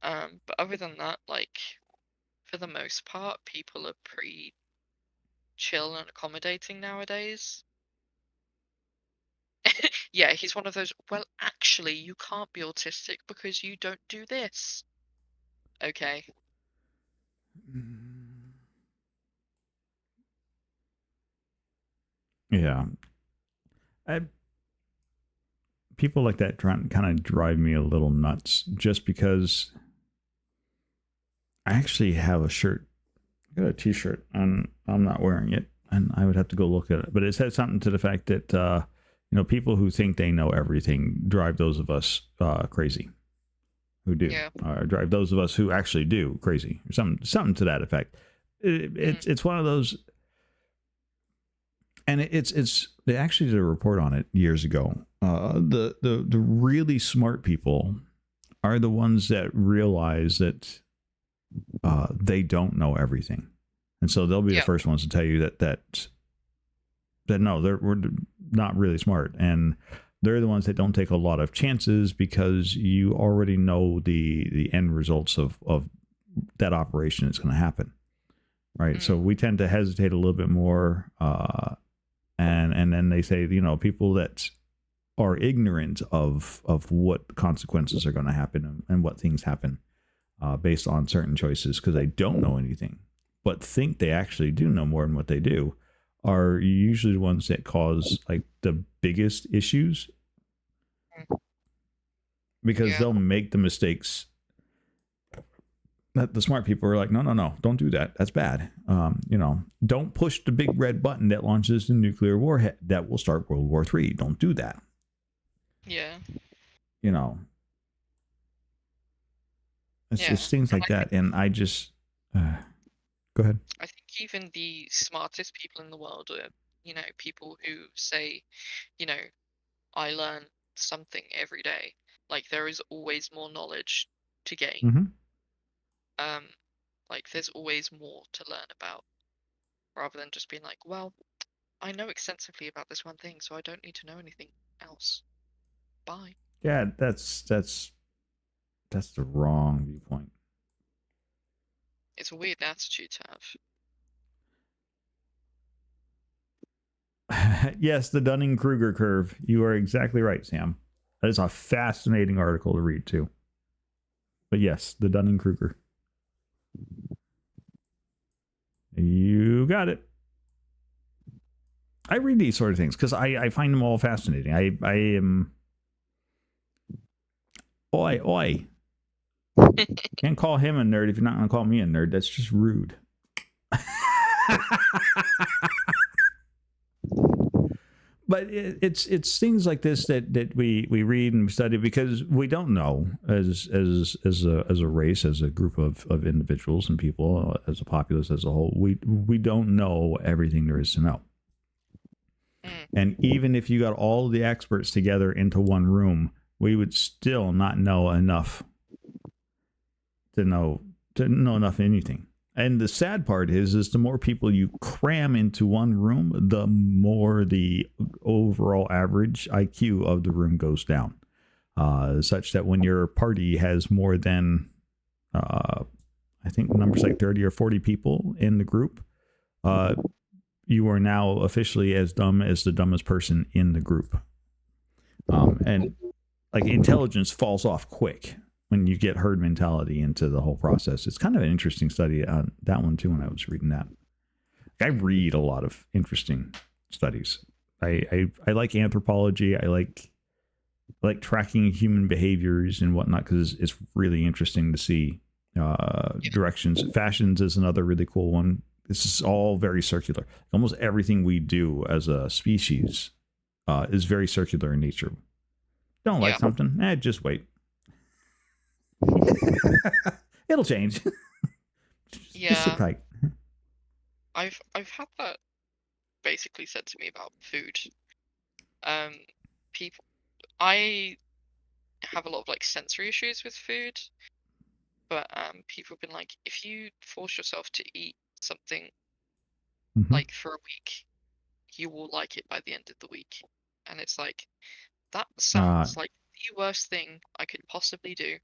B: But other than that, like for the most part, people are pretty chill and accommodating nowadays. Yeah, he's one of those, well, actually, you can't be autistic because you don't do this. Okay.
A: Yeah. I, people like that kind of drive me a little nuts just because I actually have a shirt. I got a t-shirt and I'm not wearing it, and I would have to go look at it. But it said something to the fact that, people who think they know everything drive those of us crazy who do,
B: Yeah.
A: or drive those of us who actually do crazy, or something to that effect. It's one of those, and they actually did a report on it years ago. The really smart people are the ones that realize that they don't know everything, and so they'll be the
B: Yeah.
A: first ones to tell you that no, we're not really smart, and they're the ones that don't take a lot of chances because you already know the end results of that operation is going to happen, right? So we tend to hesitate a little bit more, and then they say, people that are ignorant of what consequences are going to happen and what things happen based on certain choices because they don't know anything, but think they actually do know more than what they do, are usually the ones that cause like the biggest issues because
B: Yeah.
A: they'll make the mistakes that the smart people are like, no, don't do that. That's bad. Don't push the big red button that launches the nuclear warhead that will start World War III. Don't do that.
B: Yeah.
A: It's
B: Yeah.
A: just things
B: And
A: like that. And I just, go ahead.
B: I think even the smartest people in the world are, people who say, you know, I learn something every day. Like there is always more knowledge to gain.
A: Mm-hmm.
B: Like there's always more to learn about, rather than just being like, well, I know extensively about this one thing, so I don't need to know anything else. Bye.
A: Yeah, that's the wrong viewpoint.
B: It's a weird attitude to
A: have. Yes, the Dunning-Kruger curve. You are exactly right, Sam. That is a fascinating article to read too. But yes, the Dunning-Kruger. You got it. I read these sort of things because I find them all fascinating. I am. Oi. Can't call him a nerd if you're not going to call me a nerd. That's just rude. But it's things like this that we read and study because we don't know as a race, as a group of individuals and people, as a populace as a whole. We don't know everything there is to know. And even if you got all the experts together into one room, we would still not know enough to know enough anything. And the sad part is the more people you cram into one room, the more the overall average IQ of the room goes down. Such that when your party has more than, I think numbers like 30 or 40 people in the group, you are now officially as dumb as the dumbest person in the group. And like intelligence falls off quick when you get herd mentality into the whole process. It's kind of an interesting study on that one too when I was reading that. I read a lot of interesting studies. I like anthropology. I like tracking human behaviors and whatnot because it's really interesting to see directions. Fashions is another really cool one. This is all very circular. Almost everything we do as a species is very circular in nature. Don't like something? Just wait. It'll change. Just sit
B: Yeah,
A: tight.
B: I've had that basically said to me about food. Um, people, I have a lot of like sensory issues with food, but people have been like, if you force yourself to eat something
A: Mhm.
B: like for a week, you will like it by the end of the week. And it's like, that
A: Uh,
B: sounds like the worst thing I could possibly do.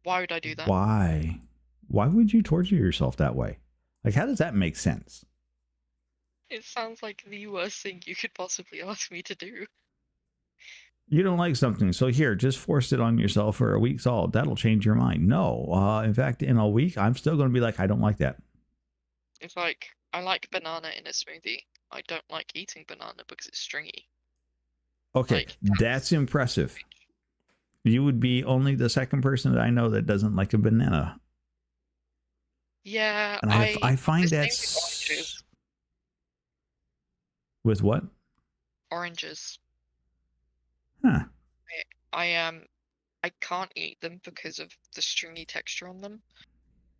B: Why would I do that?
A: why? Why would you torture yourself that way? Like, how does that make sense?
B: It sounds like the worst thing you could possibly ask me to do.
A: You don't like something, so here, just force it on yourself for a week. Solid. That'll change your mind. No, in fact, in a week, I'm still going to be like, I don't like that.
B: It's like, I like banana in a smoothie. I don't like eating banana because it's stringy.
A: Okay,
B: Like,
A: that's impressive. You would be only the second person that I know that doesn't like a banana,
B: yeah,
A: and I
B: the
A: find
B: same with
A: that's
B: oranges.
A: with what?
B: Oranges.
A: Huh?
B: I I can't eat them because of the stringy texture on them,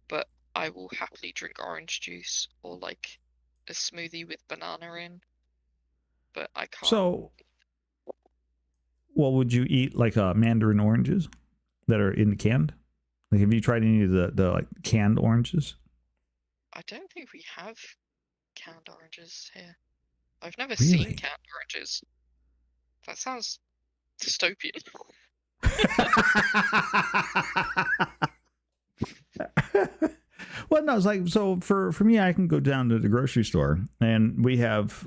B: but I will happily drink orange juice or like a smoothie with banana in, but I can't.
A: So, well, would you eat like mandarin oranges that are in the canned? Like, have you tried any of the like canned oranges?
B: I don't think we have canned oranges here. I've never seen
A: Really?
B: canned oranges. That sounds dystopian.
A: Well, no, it's like, so for me, I can go down to the grocery store and we have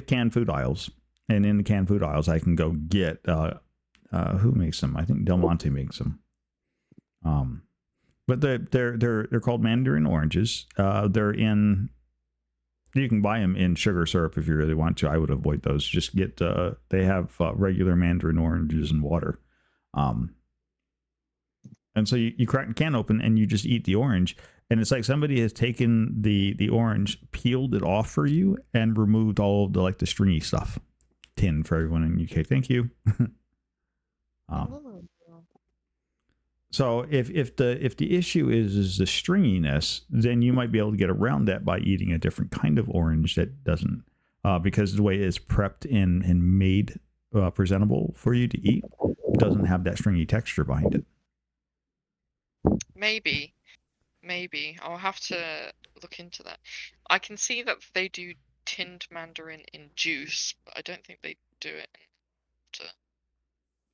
A: canned food aisles, and in the canned food aisles, I can go get who makes them? I think Del Monte makes them. Um, but they're called mandarin oranges. They're in. You can buy them in sugar syrup if you really want to. I would avoid those. Just get they have regular mandarin oranges and water. Um, and so you crack the can open and you just eat the orange, and it's like somebody has taken the orange, peeled it off for you, and removed all of the like the stringy stuff. Tin for everyone in UK. Thank you. um,
B: Oh.
A: so if the issue is the stringiness, then you might be able to get around that by eating a different kind of orange that doesn't, because the way it's prepped and made presentable for you to eat doesn't have that stringy texture behind it.
B: Maybe, maybe. I'll have to look into that. I can see that they do tinned mandarin in juice, but I don't think they do it in water.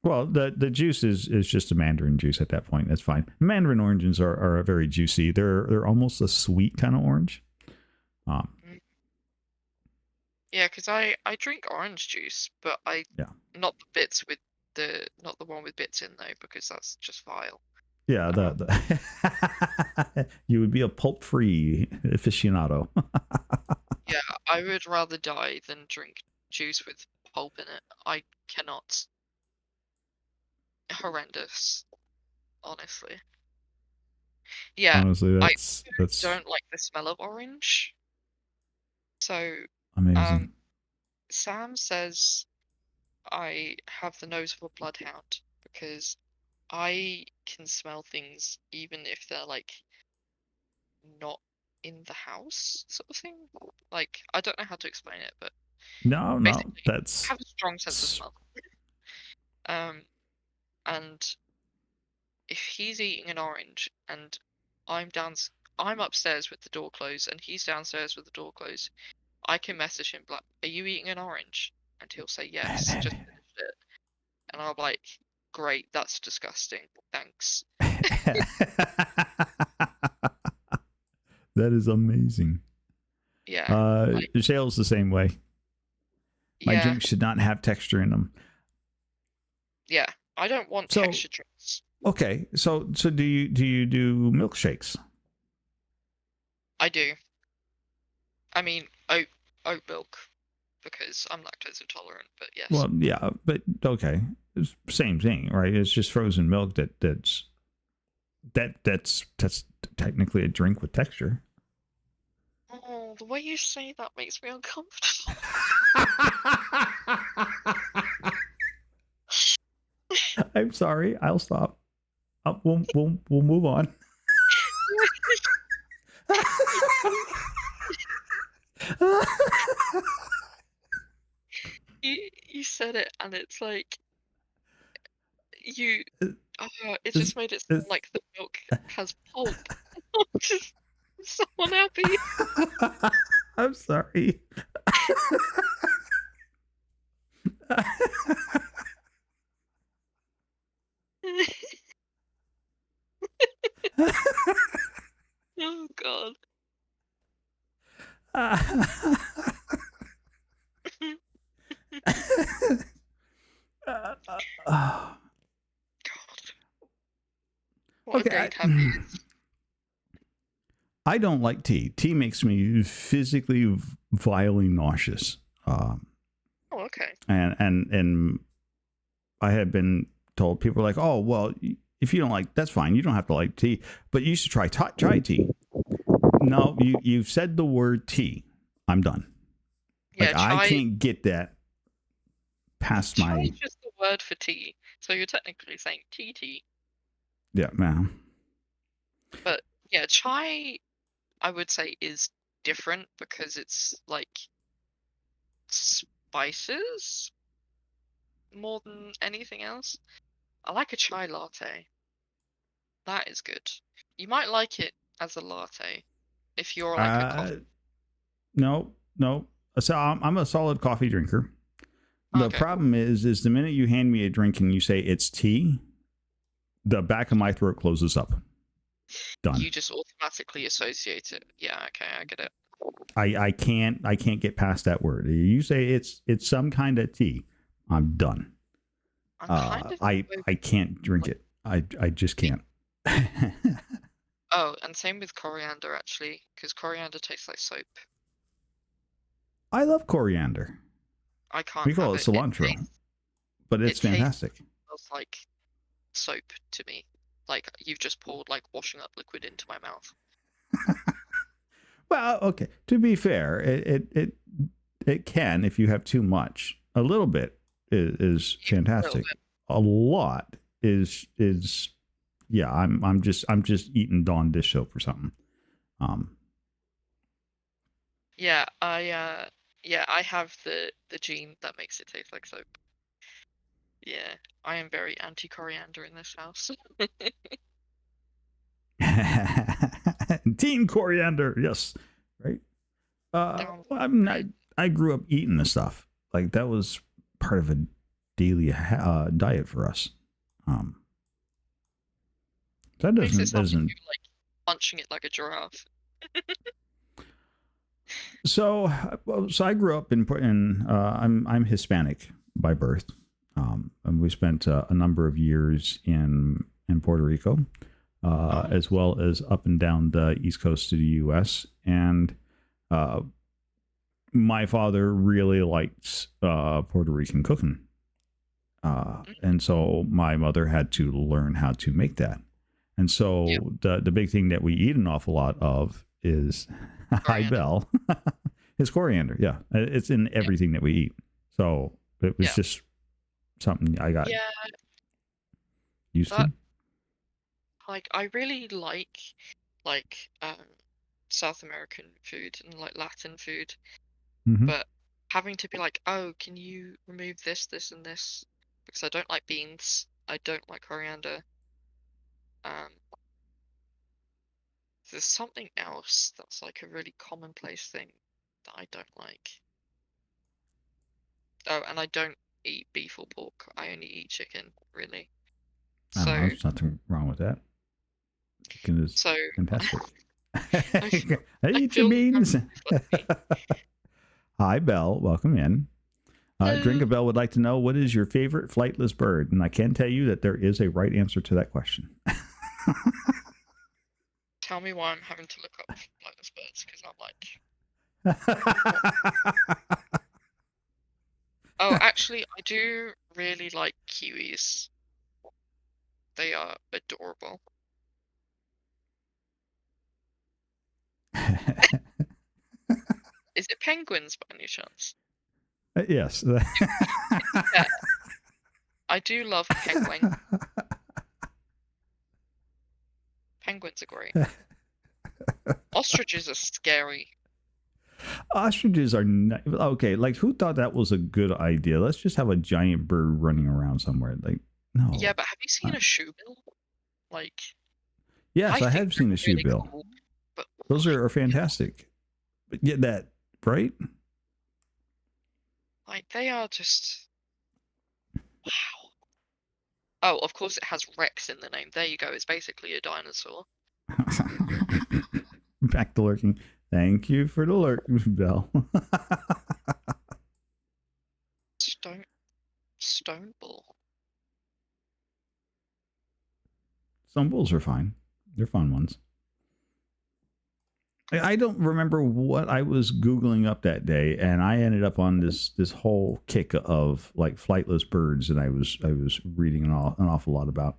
A: Well, the juice is just a mandarin juice at that point. That's fine. Mandarin oranges are very juicy. They're almost a sweet kind of orange. Um,
B: Mm. Yeah, because I drink orange juice, but
A: yeah,
B: not the bits with not the one with bits in though, because that's just vile.
A: yeah.
B: Um,
A: You would be a pulp free aficionado.
B: yeah, I would rather die than drink juice with pulp in it. I cannot. Horrendous, honestly. Yeah,
A: Honestly,
B: I
A: that's
B: don't like the smell of orange. So, um,
A: amazing.
B: Sam says I have the nose of a bloodhound because I can smell things even if they're like not in the house, sort of thing. Like, I don't know how to explain it, but
A: No,
B: basically, I
A: that's
B: have a strong sense of smell. Um, and if he's eating an orange and I'm down, I'm upstairs with the door closed and he's downstairs with the door closed, I can message him like, "Are you eating an orange?" And he'll say yes, just finished it. And I'll be like, "Great, that's disgusting. Thanks."
A: that is amazing.
B: Yeah, like
A: Shale's the same way. My
B: yeah,
A: drinks should not have texture in them.
B: yeah. I don't want
A: So
B: textured drinks.
A: okay, so do you do milkshakes?
B: I do. I mean, oat milk because I'm lactose intolerant. But yes,
A: Well, yeah, but okay, it's same thing, right? It's just frozen milk that's technically a drink with texture.
B: oh, the way you say that makes me uncomfortable.
A: I'm sorry. I'll stop. We'll move on.
B: You said it, and it's like you. It
A: Is-
B: just made it sound
A: is-
B: like the milk has pulp. I'm just so unhappy.
A: I'm sorry.
B: Oh God.
A: God.
B: God. What a day
A: Okay.
B: to have these.
A: I don't like tea. Tea makes me physically, vilely nauseous. Um,
B: Oh, okay.
A: and I have been told, people are like, oh well, if you don't like, that's fine. You don't have to like tea, but you should try chai tea. No, you've said the word tea. I'm done.
B: Yeah,
A: Like I
B: chai.
A: can't get that past
B: Chai
A: my
B: is just the word for tea, so you're technically saying tea.
A: yeah man.
B: But yeah, chai, I would say, is different because it's like spices more than anything else. I like a chai latte. That is good. You might like it as a latte if you're like a coffee.
A: No, no. So I'm a solid coffee drinker. The
B: Okay, cool.
A: problem is the minute you hand me a drink and you say it's tea, the back of my throat closes up. Done.
B: You just automatically associate it. Yeah, okay, I get it.
A: I can't get past that word. You say it's some kind of tea, I'm done.
B: I'm kind of
A: I can't drink it. I just can't.
B: Oh, and same with coriander actually, because coriander tastes like soap.
A: I love coriander.
B: I can't
A: We call
B: have
A: it
B: it.
A: cilantro, but it's
B: it tastes
A: fantastic.
B: like soap to me. Like you've just poured like washing up liquid into my mouth.
A: Well, okay. To be fair, it can if you have too much. A little bit is fantastic. A lot is yeah. I'm just eating Dawn dish soap or something.
B: Yeah, I have the gene that makes it taste like soap. Yeah, I am very anti-coriander in this house.
A: Team coriander, yes, right. I grew up eating this stuff. Like that was part of a daily diet for us. That
B: Makes it sound like
A: doesn't.
B: you like punching it like a giraffe.
A: So I grew up in I'm Hispanic by birth, and we spent a number of years in Puerto Rico, as well as up and down the east coast of the U.S. And my father really likes Puerto Rican cooking, and so my mother had to learn how to make that. And so the big thing that we eat an awful lot of is hi Bell is coriander. Yeah, it's in everything that we eat. So it was just something I got used to.
B: Like I really like South American food and like Latin food, but having to be like, oh, can you remove this, this, and this? Because I don't like beans. I don't like coriander. There's something else that's like a really commonplace thing that I don't like. Oh, and I don't eat beef or pork. I only eat chicken, really.
A: I don't know, there's nothing wrong with that. Chicken is fantastic. I eat your beans. Hi, Belle. Welcome in. Drink a Bell would like to know, what is your favorite flightless bird? And I can tell you that there is a right answer to that question.
B: Tell me why I'm having to look up flightless birds, because I'm like... Oh, actually, I do really like kiwis. They are adorable. Is it penguins by any chance?
A: Yes.
B: Yeah. I do love penguin. Penguins are great. Ostriches are scary.
A: Ostriches are not, okay. Like, who thought that was a good idea? Let's just have a giant bird running around somewhere. Like, no.
B: Yeah, but have you seen a shoebill? Like,
A: Yes, I
B: think
A: have seen a
B: they're really
A: shoebill.
B: cool, but
A: Those
B: like,
A: are fantastic. But get that right?
B: like they are just wow. Oh, of course it has Rex in the name. There you go. It's basically a dinosaur.
A: Back to lurking. Thank you for the lurk, Bell.
B: Stone bull.
A: Some bulls are fine. They're fun ones. I don't remember what I was Googling up that day, and I ended up on this whole kick of like flightless birds, and I was reading an awful lot about.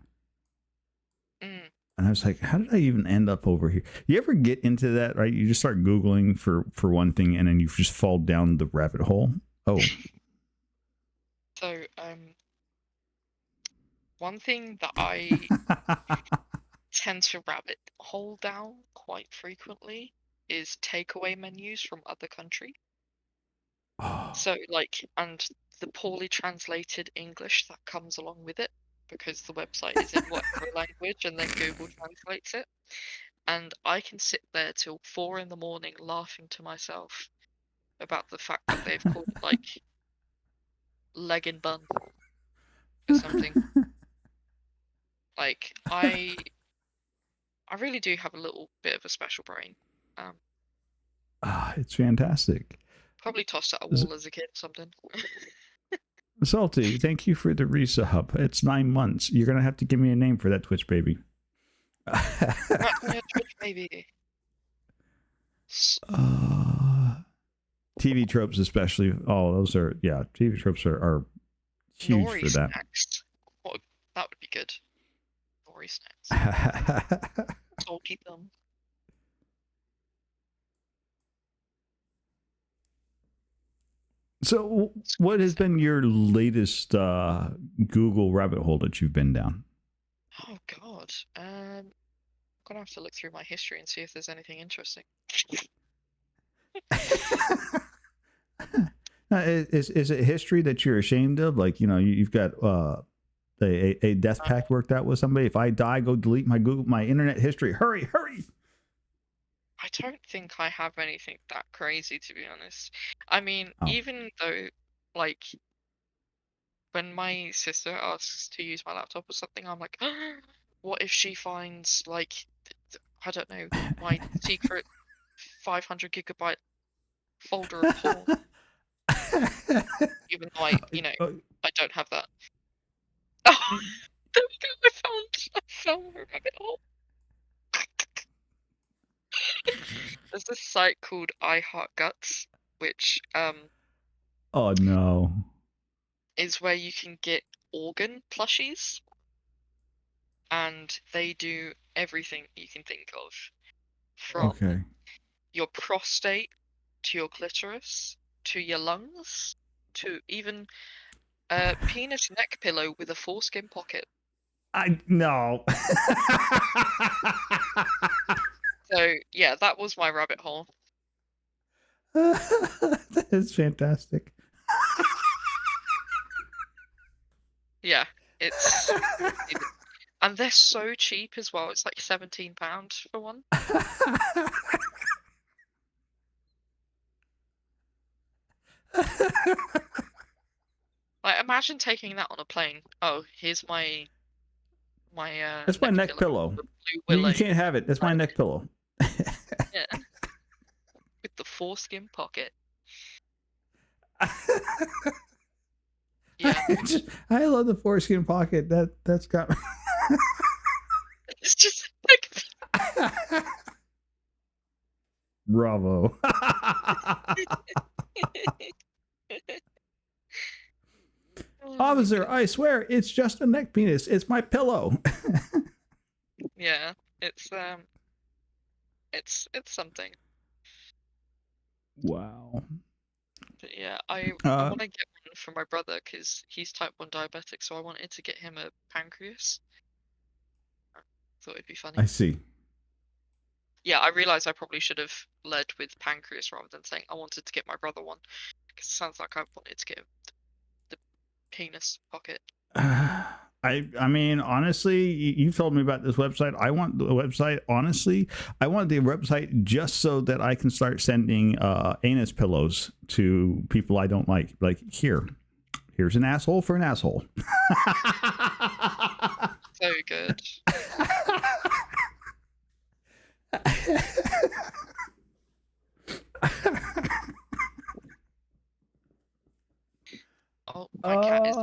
B: Mm.
A: And I was like, how did I even end up over here? You ever get into that, right? You just start Googling for one thing, and then you just fall down the rabbit hole. Oh.
B: So, one thing that I tend to rabbit hole down quite frequently is takeaway menus from other country.
A: Oh.
B: So, like, and the poorly translated English that comes along with it, because the website is in whatever language and then Google translates it. And I can sit there till 4 in the morning laughing to myself about the fact that they've called it like leg and bun or something. Like I really do have a little bit of a special brain.
A: It's fantastic.
B: Probably tossed at a wall as a kid or something.
A: Salty, thank you for the resub. It's 9 months. You're gonna have to give me a name for that Twitch baby.
B: Twitch baby.
A: TV tropes, especially. Oh, those are TV tropes are huge
B: Nori
A: for that.
B: Snacks. What? That would be good. Nori snacks. Salty them.
A: So, what has been your latest Google rabbit hole that you've been down?
B: Oh God, I'm gonna have to look through my history and see if there's anything interesting.
A: Is it history that you're ashamed of? Like, you've got a death pact worked out with somebody. If I die, go delete my internet history. Hurry!
B: I don't think I have anything that crazy, to be honest. I mean, even though, like, when my sister asks to use my laptop or something, I'm like, what if she finds, like, I don't know, my secret 500 gigabyte folder of porn? Even though I don't have that. Oh, there we go. I found a rabbit hole. There's this site called I Heart Guts, which
A: oh no,
B: is where you can get organ plushies, and they do everything you can think of, from your prostate to your clitoris to your lungs to even a penis neck pillow with a foreskin pocket.
A: I no.
B: So yeah, that was my rabbit hole.
A: That is fantastic.
B: Yeah, it's and they're so cheap as well. It's like £17 for one. Like, imagine taking that on a plane. Oh, here's my
A: that's my neck pillow. You can't have it. That's my neck pillow.
B: Yeah. With the foreskin pocket. Yeah.
A: I love the foreskin pocket. That's got me.
B: It's just like
A: Bravo. Officer, I swear it's just a neck penis. It's my pillow.
B: Yeah, it's something.
A: Wow.
B: But yeah, I want to get one for my brother because he's type 1 diabetic, so I wanted to get him a pancreas. Thought it'd be funny.
A: I see.
B: Yeah, I realized I probably should have led with pancreas rather than saying I wanted to get my brother one. Because it sounds like I wanted to get him the penis pocket.
A: I mean, honestly, you told me about this website. I want the website. Honestly, I want the website just so that I can start sending anus pillows to people I don't like. Like, here's an asshole for an asshole.
B: So good. Oh, my cat is.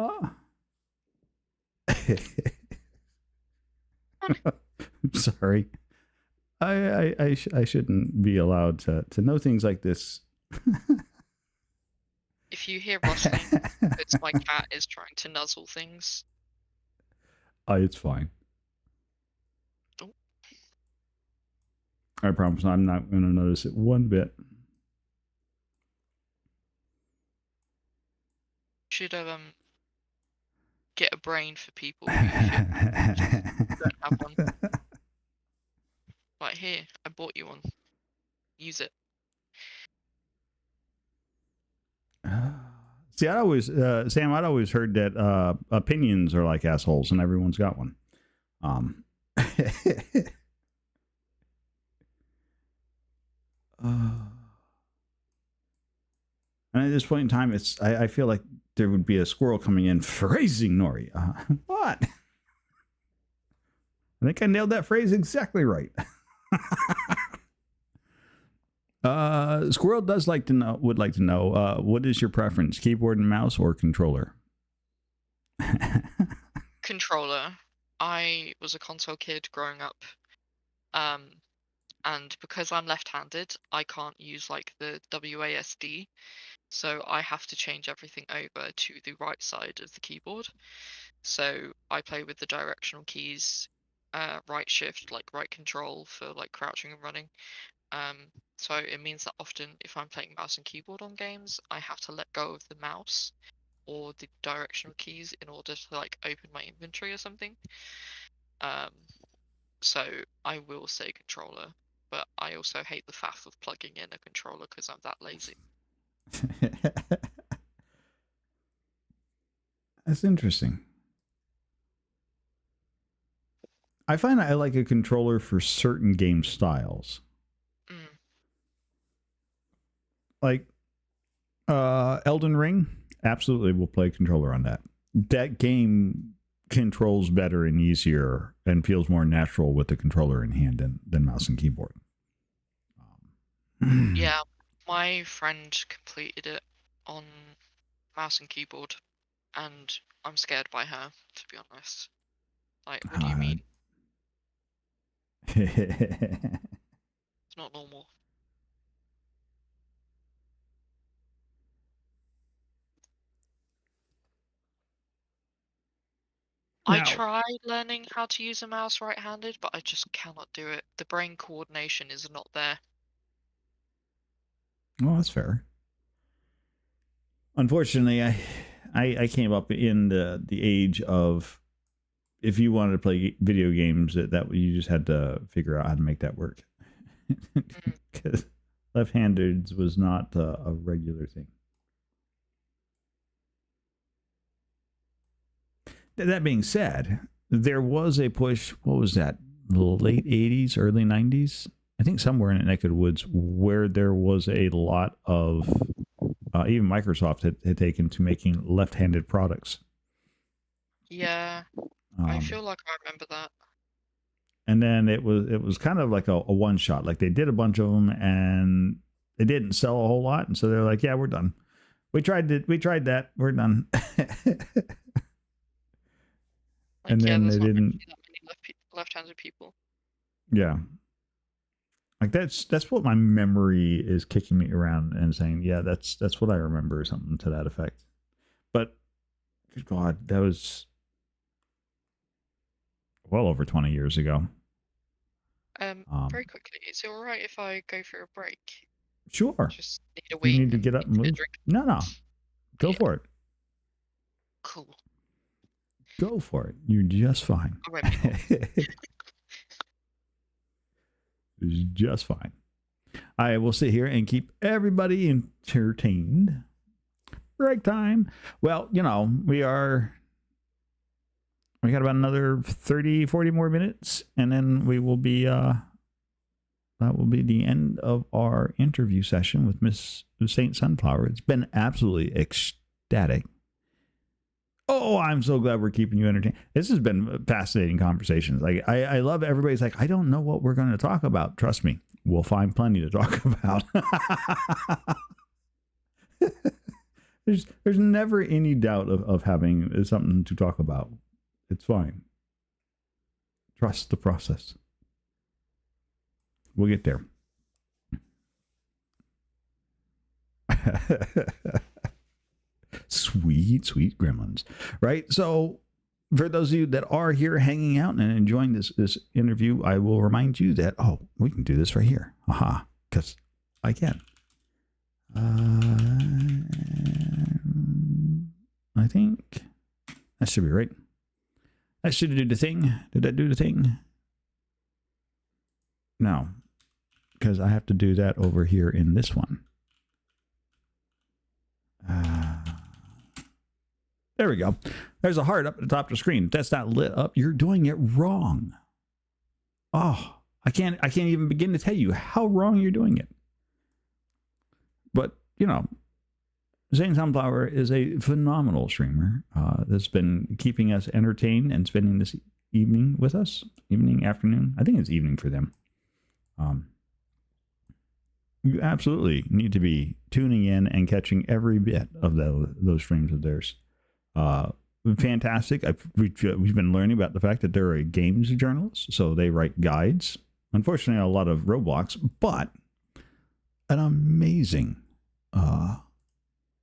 A: Sorry. I shouldn't be allowed to know things like this.
B: If you hear rustling, it's my cat is trying to nuzzle things.
A: It's fine.
B: Oh.
A: I promise I'm not going to notice it one bit.
B: Should get a brain for people who don't have one. Like, here, I bought you one. Use it.
A: See, I always, Sam, I'd always heard that opinions are like assholes, and everyone's got one. And at this point in time, I feel like there would be a squirrel coming in phrasing Nori. What? I think I nailed that phrase exactly right. Squirrel would like to know, what is your preference, keyboard and mouse or controller?
B: Controller. I was a console kid growing up. And because I'm left-handed, I can't use like the WASD. So I have to change everything over to the right side of the keyboard. So I play with the directional keys, right shift, like right control for like crouching and running. So it means that often if I'm playing mouse and keyboard on games, I have to let go of the mouse or the directional keys in order to like open my inventory or something. So I will say controller, but I also hate the faff of plugging in a controller because I'm that lazy.
A: That's interesting. I find I like a controller for certain game styles. Like Elden Ring, absolutely will play controller on that. That game controls better and easier and feels more natural with the controller in hand than mouse and keyboard.
B: Yeah, my friend completed it on mouse and keyboard, and I'm scared by her, to be honest. Like, what do you mean? It's not normal. Now, I tried learning how to use a mouse right-handed, but I just cannot do it. The brain coordination is not there.
A: Well, that's fair. Unfortunately, I came up in the age of, if you wanted to play video games, that you just had to figure out how to make that work. Because left-handed was not a regular thing. That being said, there was a push, what was that, late 80s, early 90s? I think somewhere in the neck of the woods where there was a lot of, even Microsoft had taken to making left-handed products.
B: Yeah, I feel like I remember that.
A: And then it was kind of like a one shot. Like they did a bunch of them and they didn't sell a whole lot, and so they're like, "Yeah, we're done. We tried it. We tried that. We're done."
B: Like,
A: and
B: yeah,
A: then
B: there's
A: they
B: not
A: didn't.
B: many left-handed people.
A: Yeah, like that's what my memory is kicking me around and saying, "Yeah, that's what I remember," or something to that effect. But good God, that was well over 20 years ago.
B: Very quickly, is it all right if I go for a break?
A: Sure.
B: Just need a wee.
A: You need to get up and move. No. Go for it.
B: Cool.
A: Go for it. You're just fine. is just fine. I will sit here and keep everybody entertained. Break time. Well, we got about another 30, 40 more minutes, and then we will be, that will be the end of our interview session with Miss Saint Sunflower. It's been absolutely ecstatic. Oh, I'm so glad we're keeping you entertained. This has been fascinating conversations. Like, I love everybody's like, I don't know what we're going to talk about. Trust me, we'll find plenty to talk about. There's never any doubt of having something to talk about. It's fine. Trust the process. We'll get there. Sweet gremlins, right? So for those of you that are here hanging out and enjoying this interview, I will remind you that, we can do this right here. Aha, because I can. I think that should be right. That should do the thing. Did that do the thing? No, because I have to do that over here in this one. There we go. There's a heart up at the top of the screen. If that's not lit up, you're doing it wrong. Oh, I can't even begin to tell you how wrong you're doing it. But, Saint Sunflower is a phenomenal streamer that's been keeping us entertained and spending this evening with us. Afternoon. I think it's evening for them. You absolutely need to be tuning in and catching every bit of those streams of theirs. Fantastic. We've been learning about the fact that they're a games journalist, so they write guides. Unfortunately, a lot of Roblox, but an amazing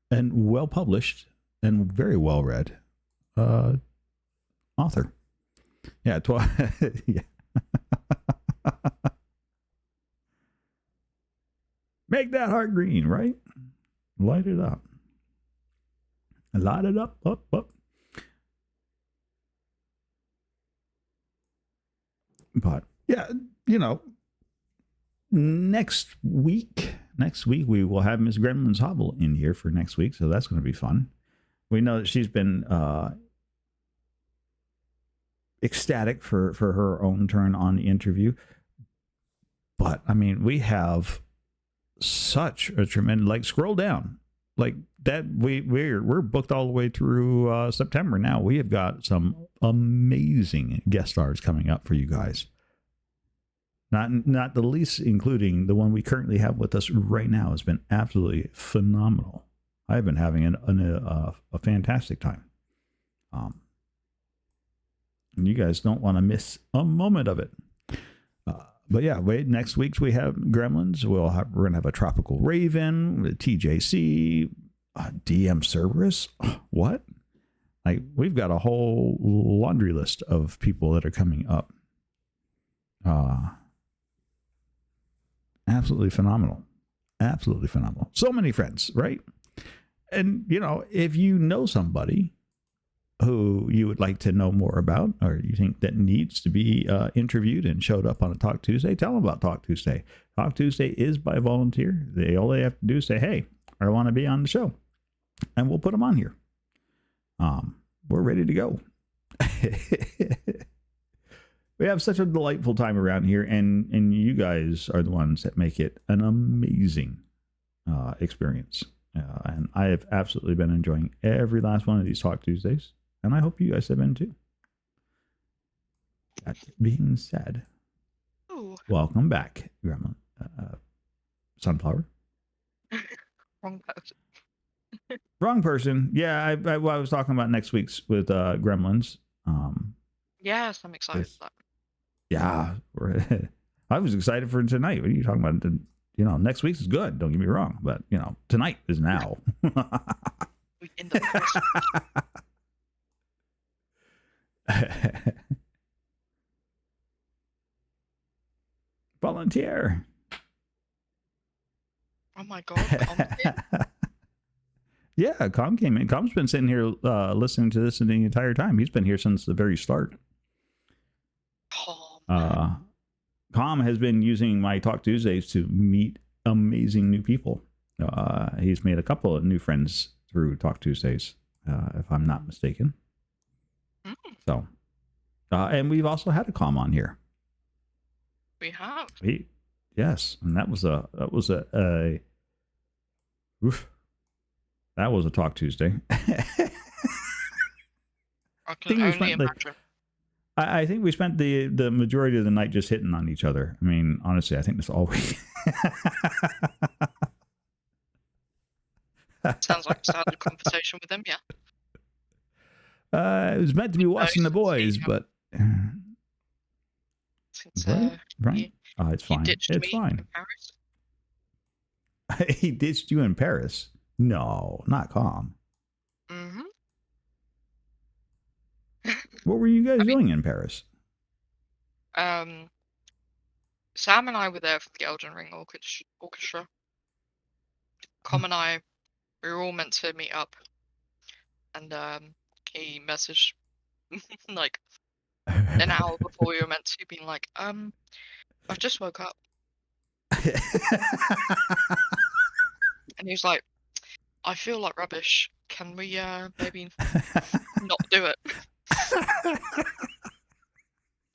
A: and well published and very well read author. Yeah, yeah. Make that heart green, right? Light it up. Light it up, up. But yeah, next week we will have Miss Gremlin's Hobble in here for next week, so that's going to be fun. We know that she's been ecstatic for her own turn on the interview. But I mean, we have such a tremendous, scroll down like that. We're booked all the way through September now. We have got some amazing guest stars coming up for you guys. Not the least including the one we currently have with us right now. Has been absolutely phenomenal. I've been having a fantastic time. And you guys don't want to miss a moment of it. But yeah, next week's we have Gremlins. We're going to have a Tropical Raven, TJC, DM Cerberus. What? Like, we've got a whole laundry list of people that are coming up. Absolutely phenomenal. Absolutely phenomenal. So many friends, right? And, if you know somebody who you would like to know more about, or you think that needs to be interviewed and showed up on a Talk Tuesday, tell them about Talk Tuesday. Talk Tuesday is by volunteer. All they have to do is say, hey, I want to be on the show. And we'll put them on here. We're ready to go. We have such a delightful time around here, and you guys are the ones that make it an amazing experience. And I have absolutely been enjoying every last one of these Talk Tuesdays. And I hope you guys have been too. That being said, welcome back, Grandma Sunflower.
B: Wrong person.
A: Wrong person. Yeah, I was talking about next week's with Gremlins.
B: Yes, I'm excited for that.
A: Yeah, I was excited for tonight. What are you talking about? Next week's is good. Don't get me wrong, but tonight is now.
B: We end up
A: Volunteer.
B: Oh my god.
A: Yeah, Com came in. Com's been sitting here listening to this the entire time. He's been here since the very start. Com Com has been using my Talk Tuesdays to meet amazing new people. He's made a couple of new friends through Talk Tuesdays, if I'm not mistaken.
B: Mm,
A: So, and we've also had a Com on here.
B: we have.
A: Yes, and that was a oof, that was a Talk Tuesday.
B: I can only imagine.
A: I think we spent the majority of the night just hitting on each other. I mean, honestly, I think that's all we.
B: Sounds like a standard conversation with them, yeah.
A: It was meant to be watching the boys, but
B: since
A: right? It's fine.
B: Ditched
A: It's
B: me
A: fine.
B: in Paris.
A: He ditched you in Paris? No, not Com.
B: Mm-hmm.
A: What were you guys doing in Paris?
B: Sam and I were there for the Elden Ring orchestra. Com and I, we were all meant to meet up, and he messaged like an hour before we were meant to, being like, I've just woke up, and he was like, I feel like rubbish. Can we maybe not do it?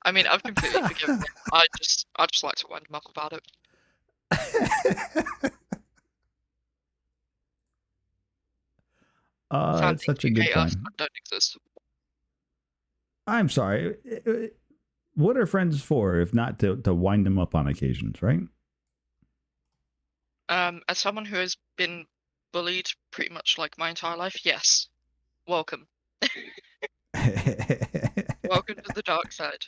B: I mean, I've completely forgiven him. I just like to wind him up about it.
A: It's such a good time.
B: Don't exist.
A: I'm sorry. What are friends for if not to wind them up on occasions, right?
B: As someone who has been bullied pretty much like my entire life, yes. Welcome. Welcome to the dark side.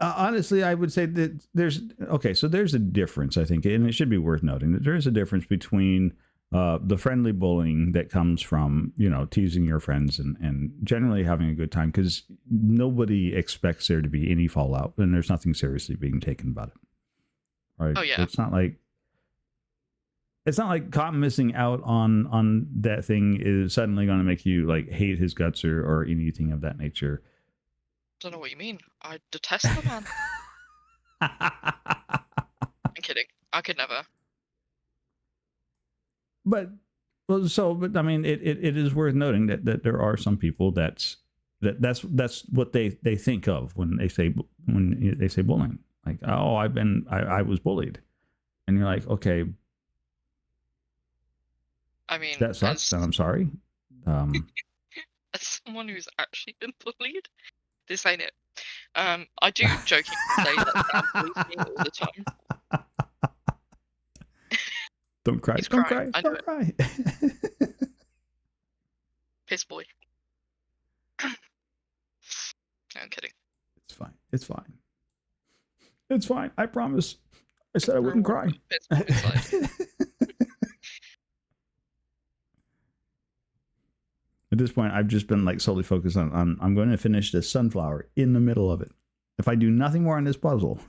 A: Honestly, I would say that there's a difference, I think, and it should be worth noting that there is a difference between the friendly bullying that comes from, teasing your friends and generally having a good time, because nobody expects there to be any fallout and there's nothing seriously being taken about it. Right?
B: Oh yeah.
A: It's not like Cotton missing out on that thing is suddenly going to make you like hate his guts or anything of that nature.
B: Don't know what you mean. I detest the man. I'm kidding. I could never.
A: But I mean, it is worth noting that there are some people that's what they think of when they say bullying. Like, oh, I was bullied, and you're like, okay.
B: I mean,
A: that sucks, and I'm sorry.
B: As someone who's actually been bullied, this ain't it. I do jokingly say that Sam bullies me all the time.
A: Don't cry. Don't cry. Don't cry.
B: Piss boy. No, I'm kidding.
A: It's fine. It's fine. It's fine. I promise. I said I wouldn't cry. At this point, I've just been like solely focused on I'm going to finish this sunflower in the middle of it. If I do nothing more on this puzzle.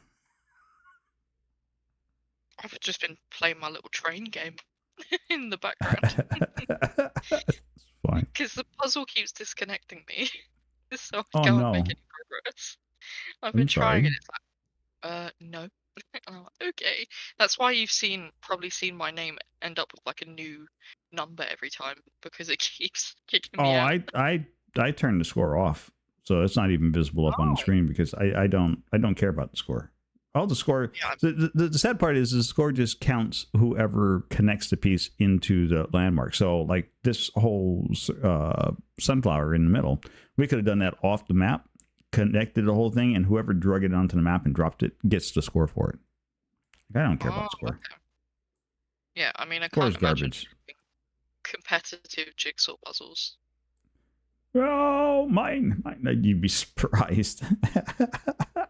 B: I've just been playing my little train game in the background.
A: It's fine.
B: Because the puzzle keeps disconnecting me. So I can't make any progress. I've been trying and it's like, no. I'm like, okay. That's why you've probably seen my name end up with like a new number every time, because it keeps kicking me out.
A: I turned the score off, so it's not even visible up on the screen because I don't care about the score. All the score. Yeah. The sad part is the score just counts whoever connects the piece into the landmark. So like this whole sunflower in the middle, we could have done that off the map, connected the whole thing, and whoever drug it onto the map and dropped it gets the score for it. I don't care about the score. Okay.
B: Yeah, I mean, I
A: can't
B: imagine
A: garbage.
B: Competitive jigsaw puzzles.
A: Oh, mine. You'd be surprised.
B: I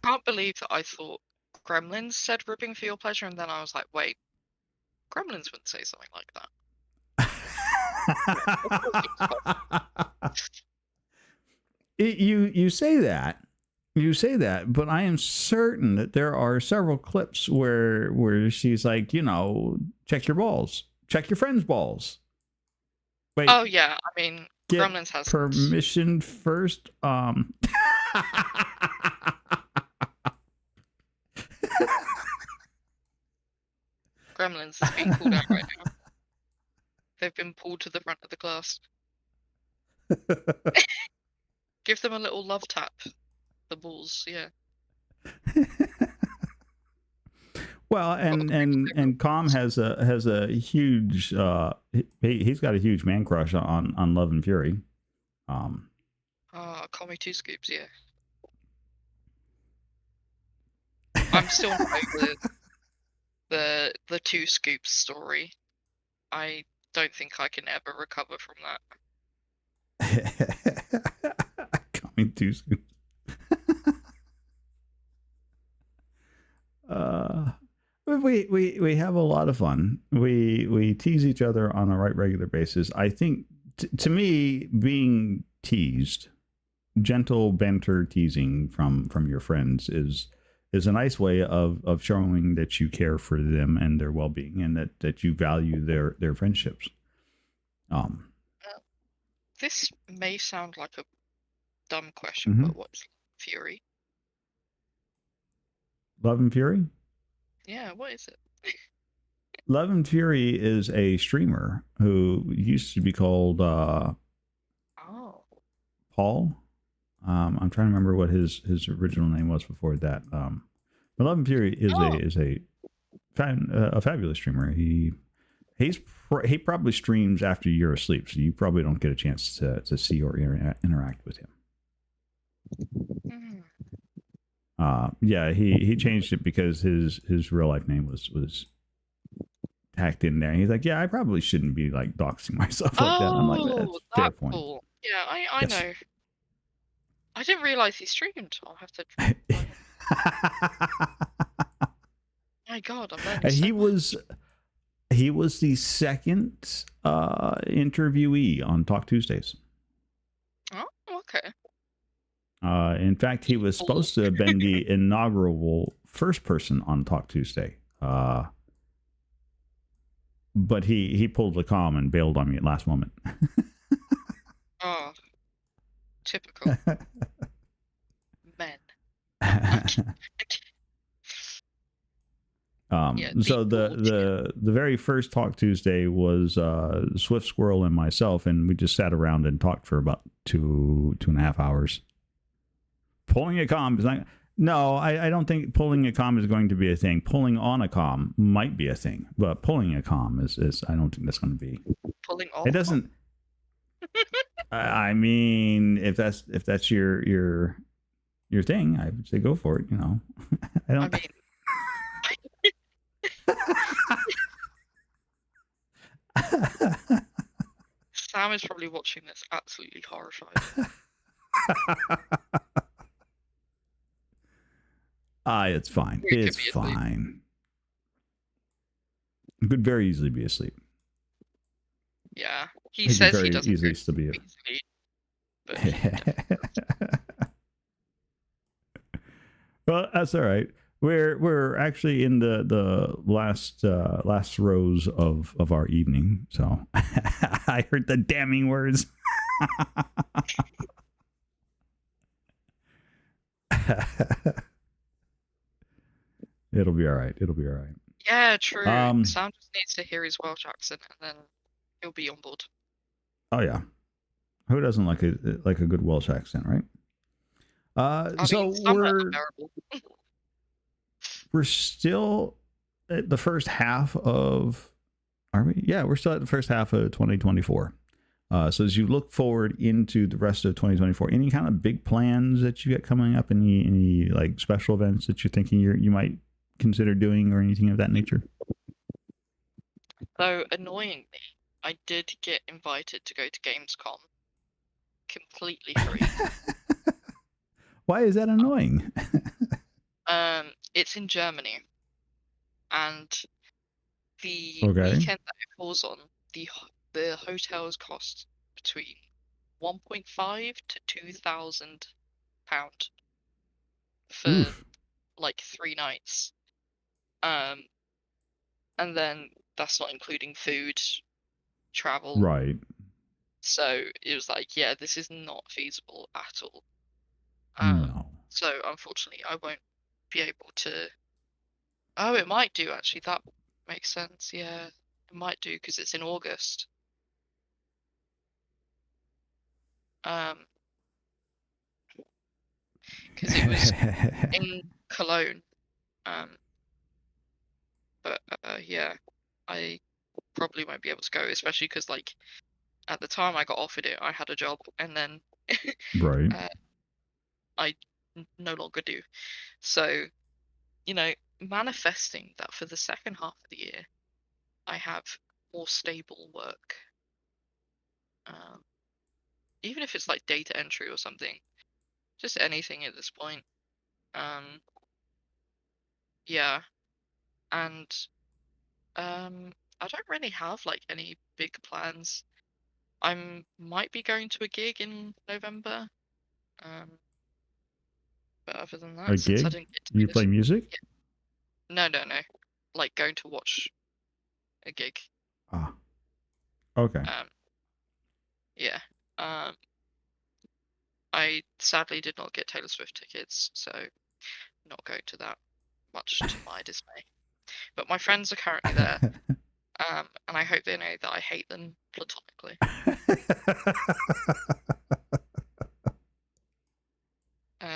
B: can't believe that I thought Gremlins said ribbing for your pleasure, and then I was like, wait, Gremlins wouldn't say something like
A: that. You say that, but I am certain that there are several clips where she's like, check your balls, check your friends' balls. Wait,
B: Oh yeah, I mean,
A: get
B: Gremlins has sense.
A: permission first.
B: Gremlins is being pulled out right now. They've been pulled to the front of the class. Give them a little love tap. The balls, yeah.
A: Well,
B: Got a
A: and Com has a huge he's got a huge man crush on Love and Fury.
B: Call me 2 Scoops, yeah. I'm still not over the 2 Scoops story. I don't think I can ever recover from that.
A: Coming too soon. We have a lot of fun. We tease each other on a regular basis. I think to me, being teased, gentle banter teasing from your friends is a nice way of showing that you care for them and their well being, and that you value their friendships.
B: This may sound like a dumb question, but what's Fury?
A: Love and Fury?
B: Yeah, what is it?
A: Love and Fury is a streamer who used to be called Paul. I'm trying to remember what his original name was before that. But Love and Fury is a fabulous streamer. He probably streams after you're asleep, so you probably don't get a chance to see or interact with him. Yeah, he changed it because his real life name was tacked in there. He's like, yeah, I probably shouldn't be like doxing myself like that. I'm like, that's fair point.
B: Cool. Yeah, I yes. know. I didn't realize he streamed. I'll have to. My God, I'm learning.
A: He was the second interviewee on Talk Tuesdays.
B: Oh, okay.
A: In fact, he was supposed to have been the inaugural first person on Talk Tuesday. But he pulled a calm and bailed on me at last moment.
B: Oh, typical men.
A: So the very first Talk Tuesday was Swift Squirrel and myself, and we just sat around and talked for about 2.5 hours. Pulling a comm is not. No, I don't think pulling a comm is going to be a thing. Pulling on a comm might be a thing, but pulling a comm is I don't think that's going to be.
B: Pulling on.
A: It doesn't. I mean, if that's your thing, I would say go for it. You know, I don't.
B: I mean. Sam is probably watching this absolutely horrified.
A: It's fine. It's fine. It could very easily be asleep.
B: Yeah, he says he doesn't
A: easily still be
B: asleep. But
A: well, that's all right. We're actually in the last rows of our evening, so I heard the damning words. It'll be all right.
B: Yeah, true. Sam just needs to hear his Welsh accent, and then he'll be on board.
A: Oh yeah, who doesn't like a good Welsh accent, right? So we're still at the first half of. Are we? Yeah, we're still at the first half of 2024. So as you look forward into the rest of 2024, any kind of big plans that you got coming up? Any like special events that you're thinking you might consider doing, or anything of that nature?
B: So annoyingly, I did get invited to go to Gamescom completely free.
A: Why is that annoying?
B: It's in Germany, and the weekend that it falls on, the hotels cost between £1,500 to £2,000 for like 3 nights. And then that's not including food, travel.
A: Right.
B: So it was like, yeah, this is not feasible at all.
A: No.
B: So unfortunately, I won't be able to. Oh, it might do actually. That makes sense. Yeah, it might do because it's in August. Um, because it was in Cologne. Um, but yeah, I probably won't be able to go, especially because like at the time I got offered it, I had a job, and then
A: Right.
B: uh, I no longer do. So, you know, manifesting that for the second half of the year, I have more stable work. Um, Even if it's like data entry or something, just anything at this point. Um, yeah, and I don't really have like any big plans. Might be going to a gig in November. Um, but other than
A: A
B: that, since I
A: gig?
B: didn't get to do
A: You
B: this,
A: play music?
B: yeah, no, like going to watch a gig.
A: Ah, okay.
B: Um, yeah. Um, I sadly did not get Taylor Swift tickets, so not going to that, much to my dismay. But my friends are currently there, and I hope they know that I hate them platonically. Um,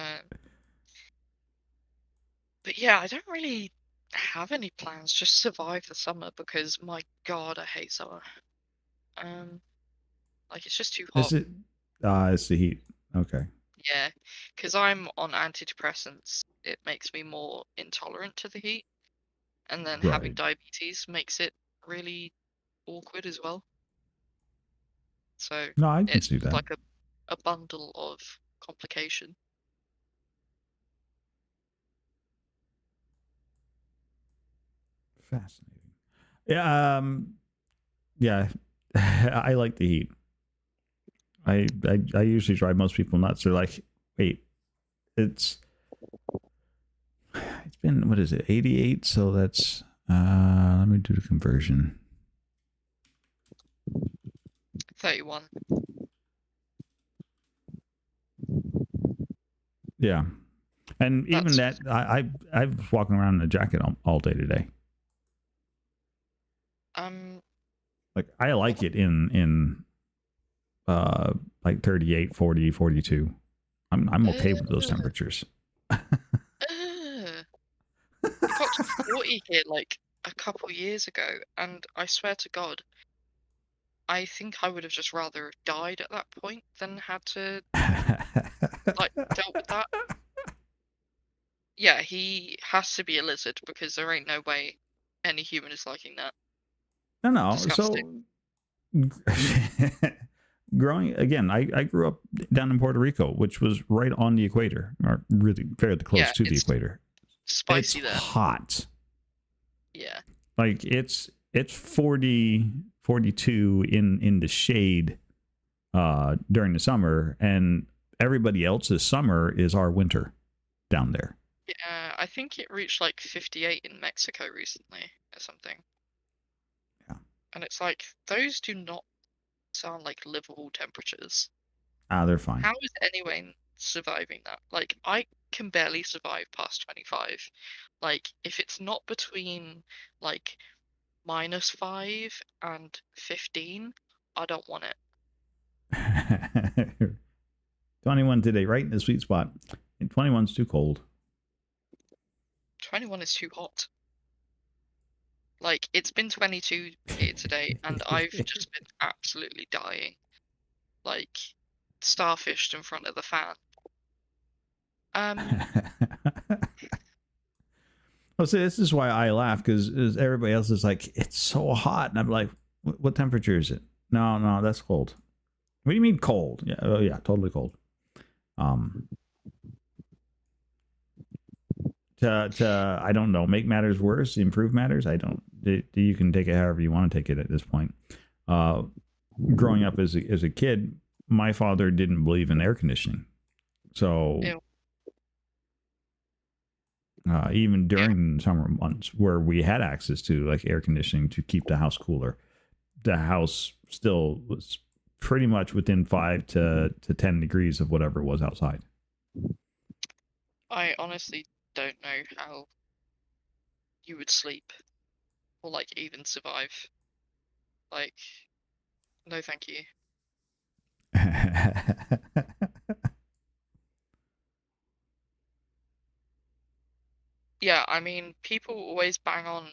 B: but yeah, I don't really have any plans. Just survive the summer because my God, I hate summer. Um, like it's just too
A: Is
B: hot.
A: it? It's the heat. Okay.
B: Yeah, because I'm on antidepressants, it makes me more intolerant to the heat, and then having
A: Right.
B: diabetes makes it really awkward as well. So
A: No, I can
B: it's
A: see
B: just
A: that.
B: like a bundle of complication.
A: Fascinating. Yeah. Yeah. I like the heat. I usually drive most people nuts. They're like, wait, it's it's been, what is it, 88? So that's let me do the conversion.
B: 31.
A: Yeah. And even
B: That's
A: that, I was walking around in a jacket all day today.
B: um
A: Like I like it in like 38, 40, 42. I'm okay with those
B: uh,
A: temperatures.
B: uh. It got to 40 here like a couple years ago, and I swear to God, I think I would have just rather died at that point than had to like dealt with that. Yeah, he has to be a lizard because there ain't no way any human is liking that.
A: No, no.
B: Disgusting.
A: So growing again, I grew up down in Puerto Rico, which was right on the equator, or really fairly close
B: Yeah,
A: to the
B: it's
A: equator. It's
B: spicy there.
A: hot.
B: Yeah.
A: Like it's 40, 42 in the shade during the summer, and everybody else's summer is our winter down there.
B: Yeah, I think it reached like 58 in Mexico recently or something.
A: Yeah.
B: And it's like, those do not sound like livable temperatures.
A: They're fine.
B: How is anyone surviving that? Like, I can barely survive past 25. Like, if it's not between like -5 and 15, I don't want it.
A: 21 today, right in the sweet spot. And 21's too cold.
B: 21 is too hot. Like, it's been 22 here today, and I've just been absolutely dying. Like, starfished in front of the fan. Um,
A: Well, see, this is why I laugh because everybody else is like, it's so hot. And I'm like, what temperature is it? No, no, that's cold. What do you mean cold? Yeah, oh, yeah, totally cold. Um, to I don't know, make matters worse, improve matters. I don't. You can take it however you want to take it at this point. Uh, Growing up as a kid, my father didn't believe in air conditioning, so
B: ew,
A: even
B: yeah,
A: during summer months where we had access to like air conditioning to keep the house cooler, the house still was pretty much within 5 to 10 degrees of whatever it was outside.
B: I honestly don't know how you would sleep or like even survive. Like, no, thank you. Yeah, I mean, people always bang on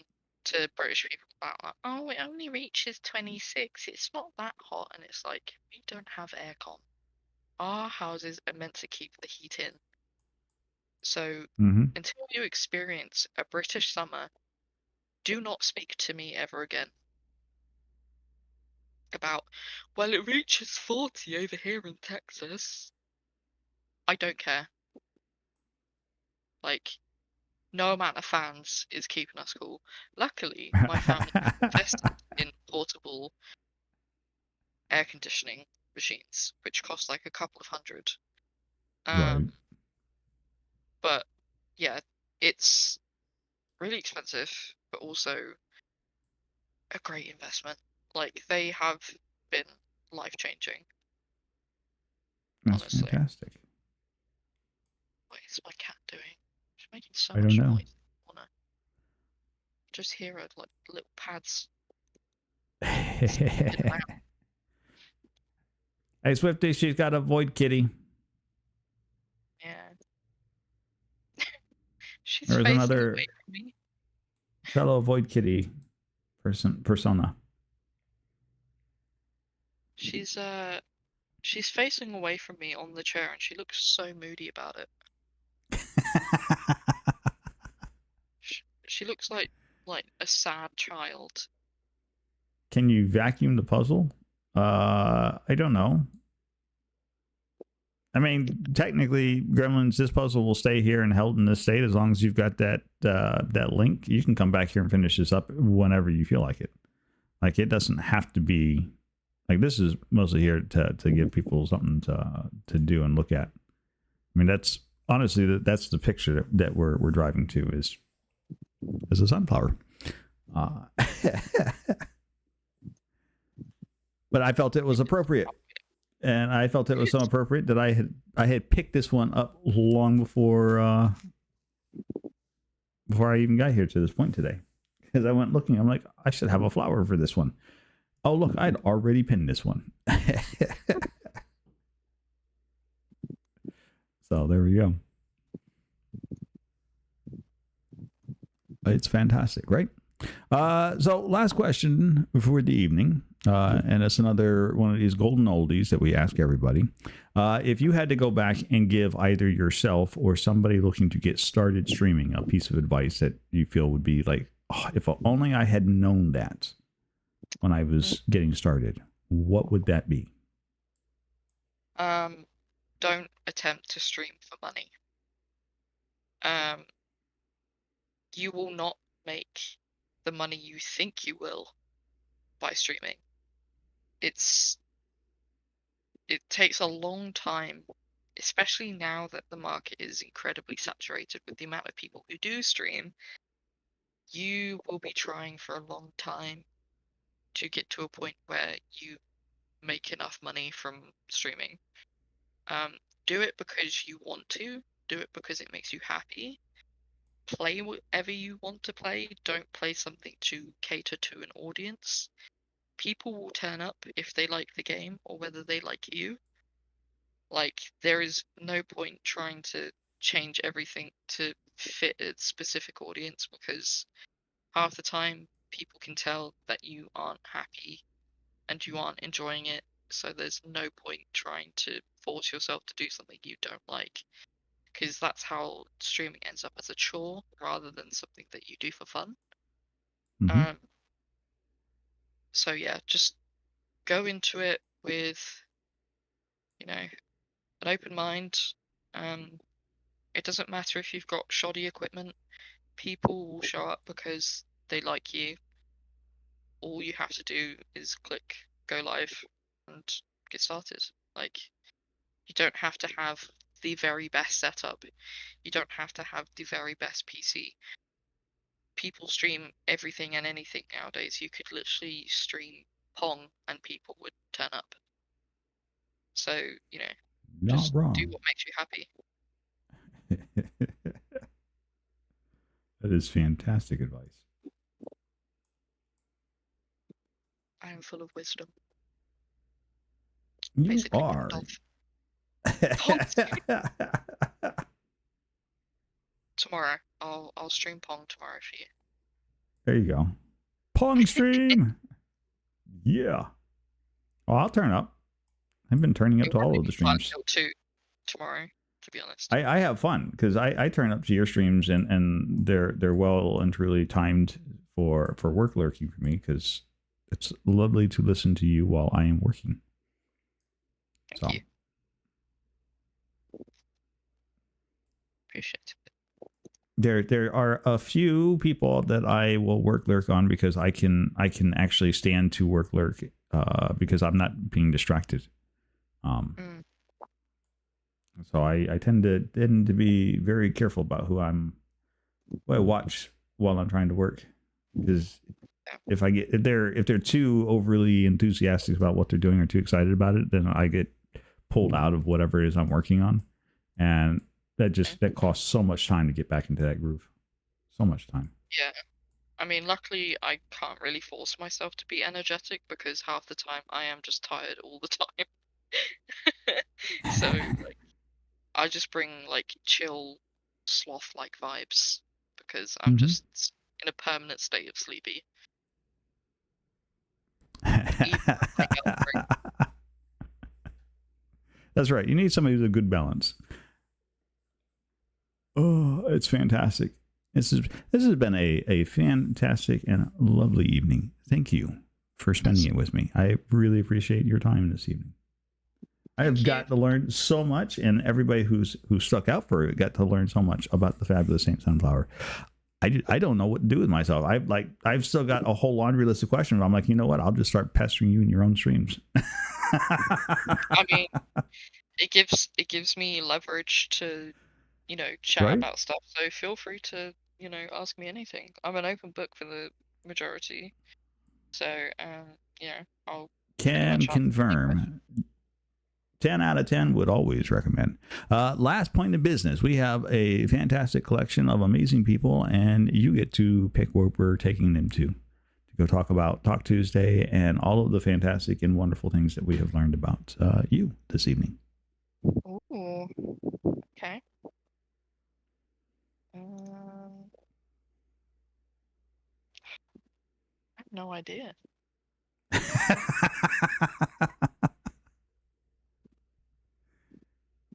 B: to British people about like, oh, it only reaches 26. It's not that hot, and it's like we don't have aircon. Our houses are meant to keep the heat in. So
A: Mm-hmm.
B: until you experience a British summer, do not speak to me ever again about, well, it reaches 40 over here in Texas. I don't care. Like, no amount of fans is keeping us cool. Luckily, my family have invested in portable air conditioning machines, which cost like a couple of hundred.
A: Right.
B: But yeah, it's really expensive, but also a great investment. Like they have been life changing,
A: That's
B: honestly.
A: fantastic.
B: What is my cat doing? She's making so
A: I don't
B: much
A: know.
B: noise. I wanna just hear her like little pads.
A: Hey, Swifty, she's got a void kitty.
B: Yeah. She's
A: There's
B: facing
A: another
B: away from me.
A: fellow void kitty persona.
B: She's facing away from me on the chair and she looks so moody about it. She looks like a sad child.
A: Can you vacuum the puzzle? I don't know. I mean, technically, Gremlins, this puzzle will stay here and held in this state as long as you've got that link. You can come back here and finish this up whenever you feel like it. Like it doesn't have to be like this is mostly here to give people something to do and look at. I mean, that's honestly that's the picture that we're driving to is a sunflower. But I felt it was appropriate. And I felt it was so appropriate that I had picked this one up long before I even got here to this point today. Because I went looking, I'm like, I should have a flower for this one. Oh look, I'd already pinned this one. So there we go. It's fantastic, right? So last question for the evening, and it's another one of these golden oldies that we ask everybody. If you had to go back and give either yourself or somebody looking to get started streaming a piece of advice that you feel would be like, oh, if only I had known that when I was getting started, what would that be?
B: Don't attempt to stream for money. You will not make the money you think you will by streaming. It takes a long time, especially now that the market is incredibly saturated with the amount of people who do stream. You will be trying for a long time to get to a point where you make enough money from streaming. Do it because you want to, do it because it makes you happy. Play whatever you want to play. Don't play something to cater to an audience. People will turn up if they like the game or whether they like you. Like, there is no point trying to change everything to fit a specific audience because half the time people can tell that you aren't happy and you aren't enjoying it. So there's no point trying to force yourself to do something you don't like because that's how streaming ends up as a chore rather than something that you do for fun.
A: Mm-hmm.
B: So yeah, just go into it with, an open mind. It doesn't matter if you've got shoddy equipment. People will show up because they like you. All you have to do is click go live and get started. Like, you don't have to have the very best setup. You don't have to have the very best PC. People stream everything and anything nowadays. You could literally stream Pong and people would turn up. So, you know,
A: Not
B: just do
A: wrong.
B: what makes you happy.
A: That is fantastic advice.
B: I am full of wisdom.
A: You
B: Basically,
A: are.
B: Pong tomorrow. I'll stream Pong tomorrow for you.
A: There you go. Pong stream. Yeah. Oh, I'll turn up. I've been turning up to all of the streams.
B: Till 2 tomorrow, to be honest.
A: I have fun because I turn up to your streams and they're well and truly timed for work lurking for me, because it's lovely to listen to you while I am working.
B: Thank you. Appreciate it.
A: There are a few people that I will work lurk on because I can actually stand to work lurk because I'm not being distracted. So I tend to be very careful about who I watch while I'm trying to work, because if they're too overly enthusiastic about what they're doing or too excited about it, then I get pulled out of whatever it is I'm working on, and that costs so much time to get back into that groove. So much time.
B: Yeah. I mean, luckily, I can't really force myself to be energetic because half the time I am just tired all the time. So, like, I just bring, like, chill, sloth-like vibes because I'm just in a permanent state of sleepy.
A: That's right. You need somebody with a good balance. Oh, it's fantastic. This has been a fantastic and lovely evening. Thank you for spending it with me. I really appreciate your time this evening. I have got to learn so much, and everybody who's stuck out for it got to learn so much about the fabulous Saint Sunflower. I don't know what to do with myself. I've still got a whole laundry list of questions. I'm like, you know what? I'll just start pestering you in your own streams.
B: I mean, it gives me leverage to, you know, chat about stuff. So feel free to, you know, ask me anything. I'm an open book for the majority. So, you know, I'll
A: can confirm. 10 out of 10 would always recommend. Last point of business. We have a fantastic collection of amazing people, and you get to pick where we're taking them to go talk about Talk Tuesday and all of the fantastic and wonderful things that we have learned about you this evening.
B: Ooh, okay. I have no idea.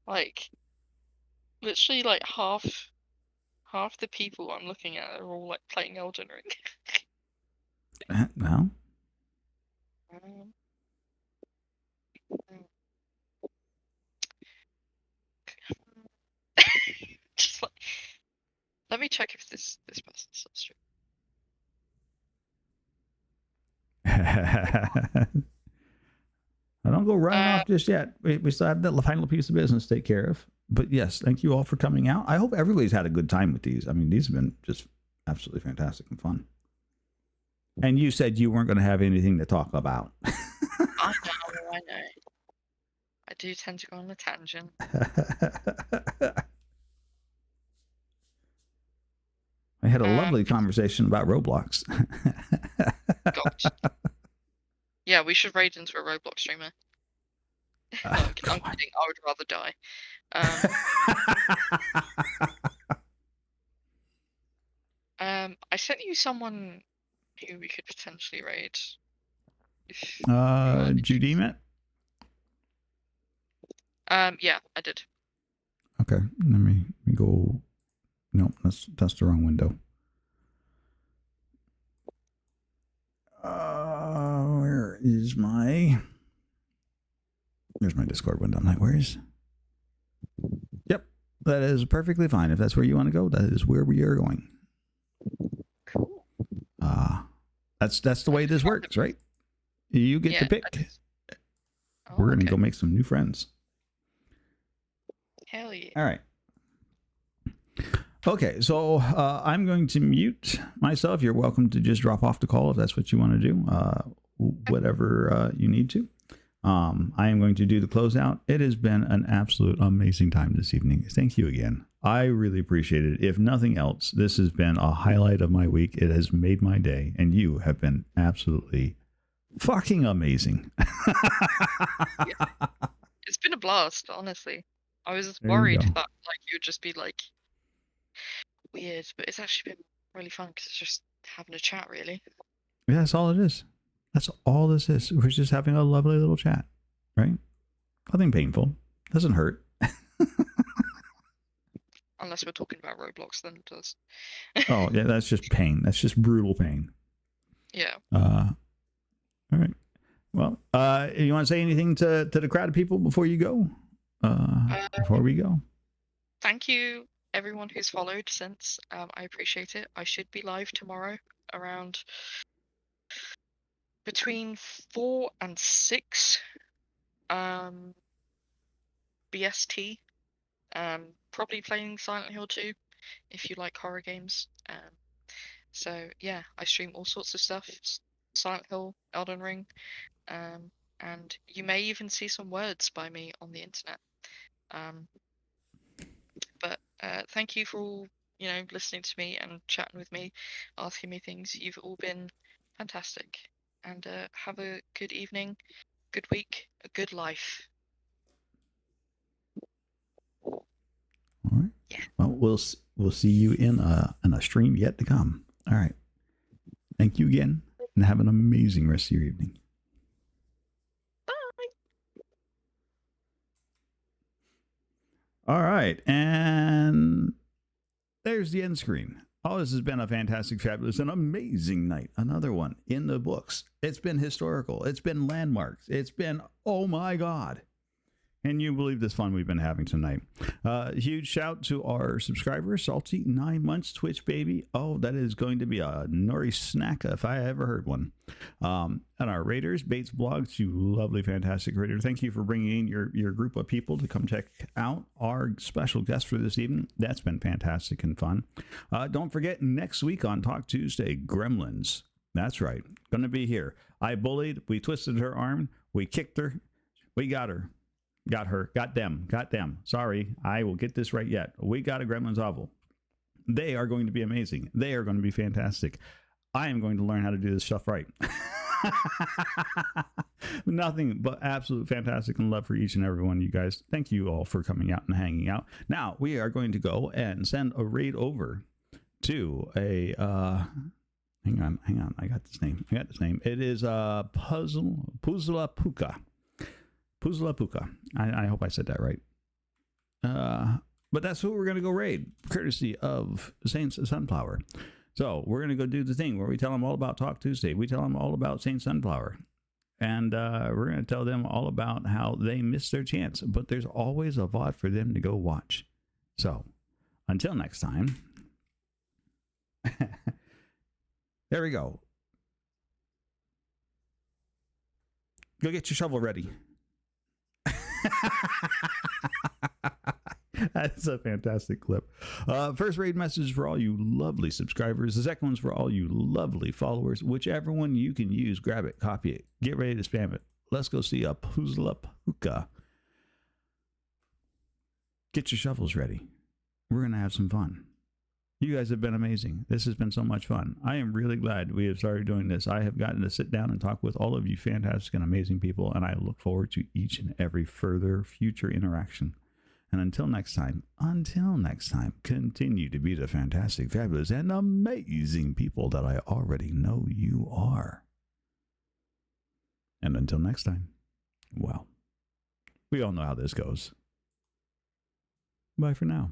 B: Like, literally, like half the people I'm looking at are all like playing Elden Ring.
A: Well,
B: just like, let me check if this person's still streaming.
A: I don't go running off just yet. We still have that final piece of business to take care of. But yes, thank you all for coming out. I hope everybody's had a good time with these. I mean, these have been just absolutely fantastic and fun. And you said you weren't going to have anything to talk about.
B: I know. I do tend to go on a tangent.
A: I had a lovely conversation about Roblox.
B: Gosh. Yeah, we should raid into a Roblox streamer. No, I'm kidding. I would rather die. I sent you someone who we could potentially raid.
A: Judemet?
B: Yeah, I did.
A: Okay, let me go. Nope, that's the wrong window. There's my Discord window. I'm like, where is? Yep, that is perfectly fine. If that's where you want to go, that is where we are going.
B: Cool.
A: That's the way this works, right? You get to pick. We're gonna go make some new friends.
B: Hell yeah.
A: All right. Okay, so I'm going to mute myself. You're welcome to just drop off the call if that's what you want to do. Whatever you need to. I am going to do the closeout. It has been an absolute amazing time this evening. Thank you again. I really appreciate it. If nothing else, this has been a highlight of my week. It has made my day, and you have been absolutely fucking amazing.
B: Yeah. It's been a blast, honestly. I was
A: There you
B: worried
A: go.
B: that like you would just be like weird, but it's actually been really fun because it's just having a chat, really.
A: Yeah, that's all it is. That's all this is. We're just having a lovely little chat, right? Nothing painful. Doesn't hurt.
B: Unless we're talking about Roblox, then it does.
A: Oh, yeah, that's just pain. That's just brutal pain.
B: Yeah.
A: All right. Well, you want to say anything to the crowd of people before you go? Before we go?
B: Thank you, everyone who's followed since. I appreciate it. I should be live tomorrow around between 4 and 6 BST. Probably playing Silent Hill 2 if you like horror games. So yeah, I stream all sorts of stuff. Silent Hill, Elden Ring, and you may even see some words by me on the internet. But thank you for all, listening to me and chatting with me, asking me things. You've all been fantastic. And have a good evening, good week, a good life.
A: All right.
B: Yeah.
A: Well, we'll see you in a stream yet to come. All right. Thank you again, and have an amazing rest of your evening.
B: Bye.
A: All right, and there's the end screen. Oh, this has been a fantastic, fabulous, and amazing night. Another one in the books. It's been historical. It's been landmarks. It's been, oh my God. Can you believe this fun we've been having tonight? Huge shout to our subscriber, Salty, 9 months, Twitch baby. Oh, that is going to be a Nori snack if I ever heard one. And our raiders, Bates Blogs, you lovely, fantastic raider. Thank you for bringing in your group of people to come check out our special guest for this evening. That's been fantastic and fun. Don't forget, next week on Talk Tuesday, Gremlins. That's right. Going to be here. I bullied. We twisted her arm. We kicked her. We got her. Got her. Got them. Sorry, I will get this right yet. We got a Gremlins oval. They are going to be amazing. They are going to be fantastic. I am going to learn how to do this stuff right. Nothing but absolute fantastic and love for each and every one of you guys. Thank you all for coming out and hanging out. Now, we are going to go and send a raid over to a... hang on. I got this name. It is Puzla Puka. Puzla Puka. I hope I said that right. But that's who we're going to go raid, courtesy of Saint Sunflower. So we're going to go do the thing where we tell them all about Talk Tuesday. We tell them all about Saint Sunflower. And we're going to tell them all about how they missed their chance. But there's always a VOD for them to go watch. So until next time. There we go. Go get your shovel ready. That's a fantastic clip. First raid message for all you lovely subscribers. The second one's for all you lovely followers. Whichever one you can use, grab it, copy it, get ready to spam it. Let's go see a Puzla Puka. Get your shovels ready. We're going to have some fun. You guys have been amazing. This has been so much fun. I am really glad we have started doing this. I have gotten to sit down and talk with all of you fantastic and amazing people, and I look forward to each and every further future interaction. And until next time, continue to be the fantastic, fabulous, and amazing people that I already know you are. And until next time, well, we all know how this goes. Bye for now.